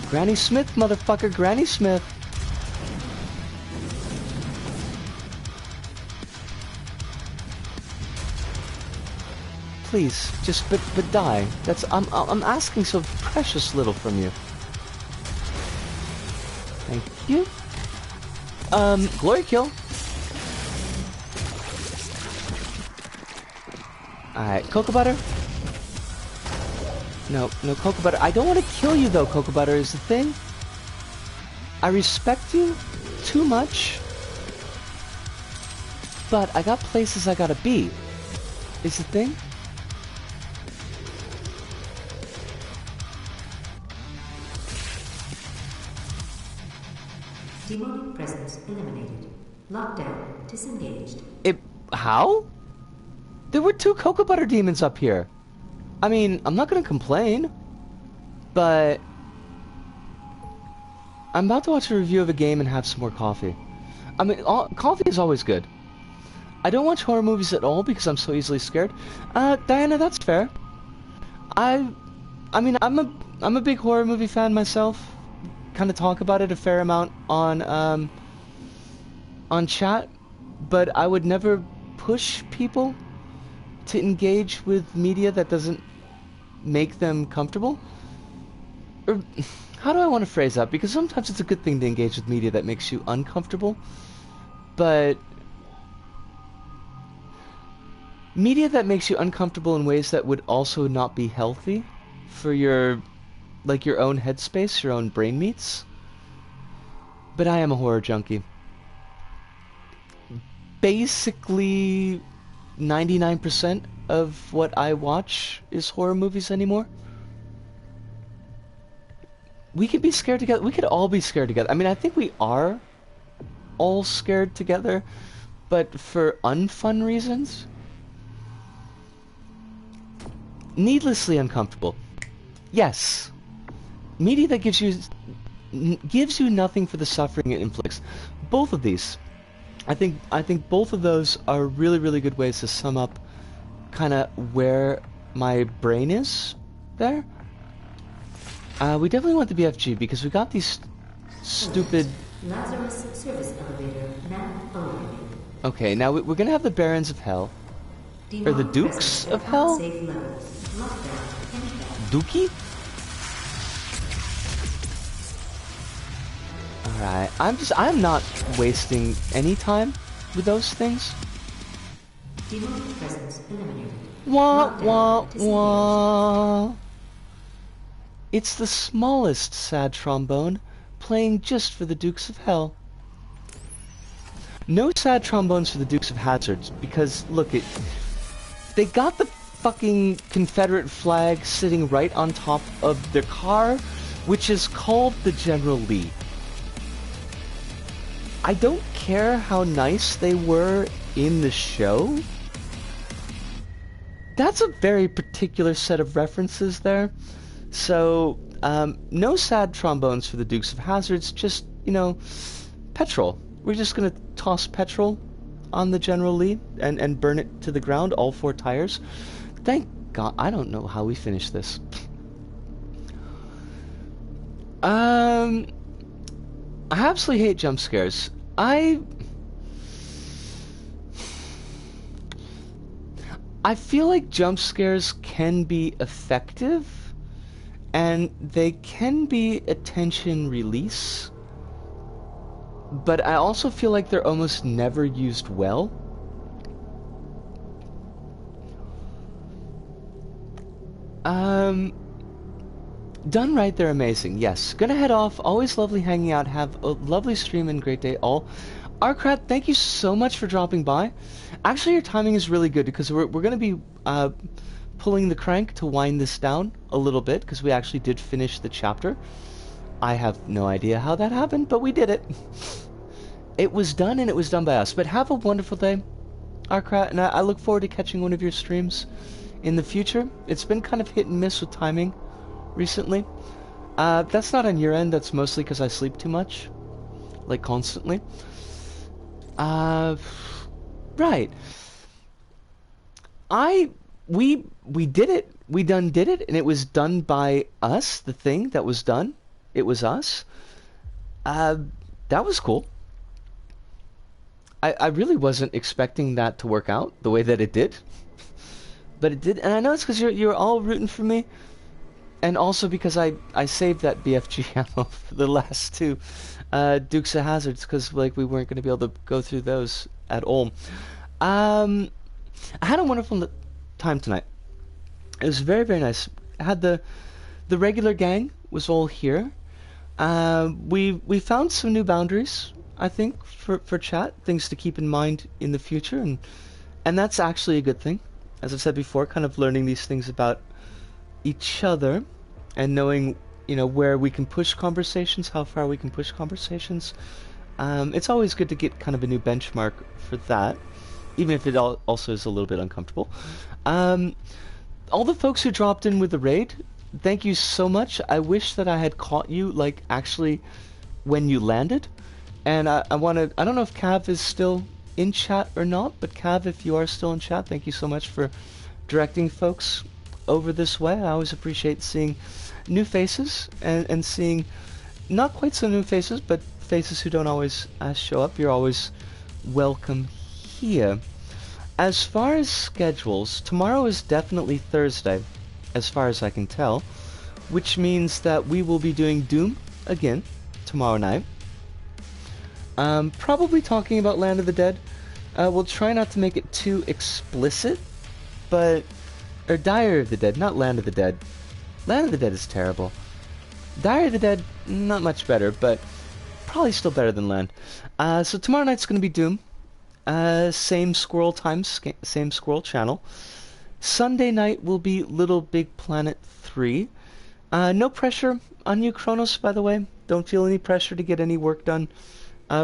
Granny Smith, motherfucker, Granny Smith. Please, just but die. That's I'm asking so precious little from you. Thank you. Glory kill. Alright, Cocoa Butter. No, no cocoa butter. I don't want to kill you though, cocoa butter is the thing. I respect you too much. But I got places I gotta be. Is the thing.
Demonic presence eliminated. Lockdown disengaged.
How? There were 2 cocoa butter demons up here. I mean, I'm not gonna complain, but I'm about to watch a review of a game and have some more coffee. I mean, coffee is always good. I don't watch horror movies at all because I'm so easily scared. Diana, that's fair. I mean, I'm a big horror movie fan myself. Kind of talk about it a fair amount on chat, but I would never push people to engage with media that doesn't make them comfortable. Or how do I want to phrase that? Because sometimes it's a good thing to engage with media that makes you uncomfortable, but media that makes you uncomfortable in ways that would also not be healthy for your, like, your own headspace, your own brain meats. But I am a horror junkie. Basically 99% of what I watch is horror movies anymore. We could be scared together. We could all be scared together. I mean, I think we are all scared together, but for unfun reasons. Needlessly uncomfortable. Yes. Media that gives you nothing for the suffering it inflicts. Both of these. I think both of those are really, really good ways to sum up kind of where my brain is there. We definitely want the BFG because we got these stupid...
Lazarus service elevator now arriving.
Okay, now we're gonna have the Barons of Hell. Or the Dukes of Hell? Dookie? Alright, I'm not wasting any time with those things.
Demonic presence eliminated.
Wah, wah, wah. It's the smallest sad trombone, playing just for the Dukes of Hell. No sad trombones for the Dukes of Hazards, because, look, they got the fucking Confederate flag sitting right on top of their car, which is called the General Lee. I don't care how nice they were in the show. That's a very particular set of references there. So, no sad trombones for the Dukes of Hazards, just, you know, petrol. We're just gonna toss petrol on the General Lee and burn it to the ground, all 4 tires. Thank God. I don't know how we finish this. I absolutely hate jump scares. I feel like jump scares can be effective, and they can be attention release, but I also feel like they're almost never used well. Done right, they're amazing. Yes, gonna head off. Always lovely hanging out. Have a lovely stream and great day all. Arcrat, thank you so much for dropping by. Actually, your timing is really good because we're gonna be pulling the crank to wind this down a little bit because we actually did finish the chapter. I have no idea how that happened, but we did it. It was done, and it was done by us. But have a wonderful day, Arcrat, and I look forward to catching one of your streams in the future. It's been kind of hit and miss with timing recently. That's not on your end, that's mostly because I sleep too much. Like, constantly. Right. We did it. We done did it, and it was done by us, the thing that was done. It was us. That was cool. I really wasn't expecting that to work out the way that it did. But it did, and I know it's because you're all rooting for me. And also because I saved that BFG ammo for the last 2 Dukes of Hazards, because like we weren't going to be able to go through those at all. I had a wonderful time tonight. It was very, very nice had the regular gang was all here. We found some new boundaries, I think, for chat, things to keep in mind in the future, and that's actually a good thing. As I've said before, kind of learning these things about each other and knowing, where we can push conversations, how far we can push conversations. It's always good to get kind of a new benchmark for that, even if it also is a little bit uncomfortable. All the folks who dropped in with the raid, thank you so much. I wish that I had caught you, like, actually when you landed. And I don't know if Cav is still in chat or not, but Cav, if you are still in chat, thank you so much for directing folks over this way. I always appreciate seeing new faces and seeing not quite so new faces, but faces who don't always show up. You're always welcome here. As far as schedules, tomorrow is definitely Thursday, as far as I can tell, which means that we will be doing Doom again tomorrow night. Probably talking about Land of the Dead. We'll try not to make it too explicit, or Diary of the Dead, not Land of the Dead. Land of the Dead is terrible. Diary of the Dead, not much better, but probably still better than Land. So tomorrow night's going to be Doom. Same squirrel time, same squirrel channel. Sunday night will be Little Big Planet 3. No pressure on you, Kronos, by the way. Don't feel any pressure to get any work done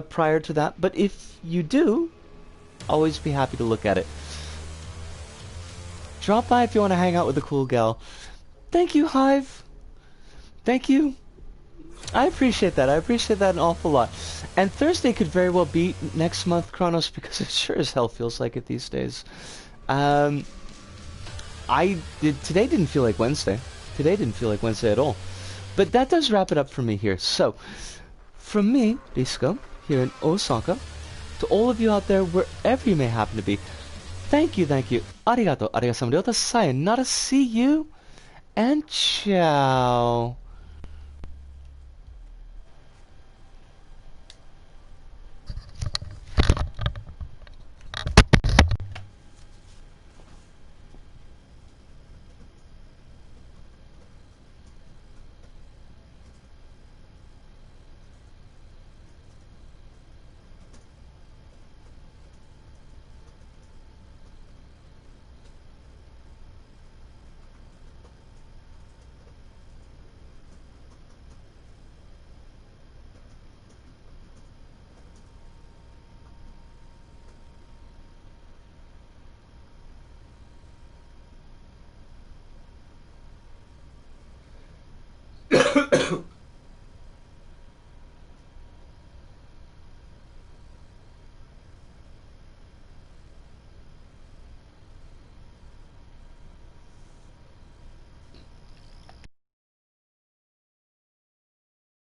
prior to that. But if you do, always be happy to look at it. Drop by if you want to hang out with a cool gal. Thank you, Hive. Thank you. I appreciate that. I appreciate that an awful lot. And Thursday could very well be next month, Kronos, because it sure as hell feels like it these days. Today didn't feel like Wednesday. Today didn't feel like Wednesday at all. But that does wrap it up for me here. So, from me, Risco, here in Osaka, to all of you out there, wherever you may happen to be, thank you. Arigato, arigato ryota, sayonara, see you, and ciao.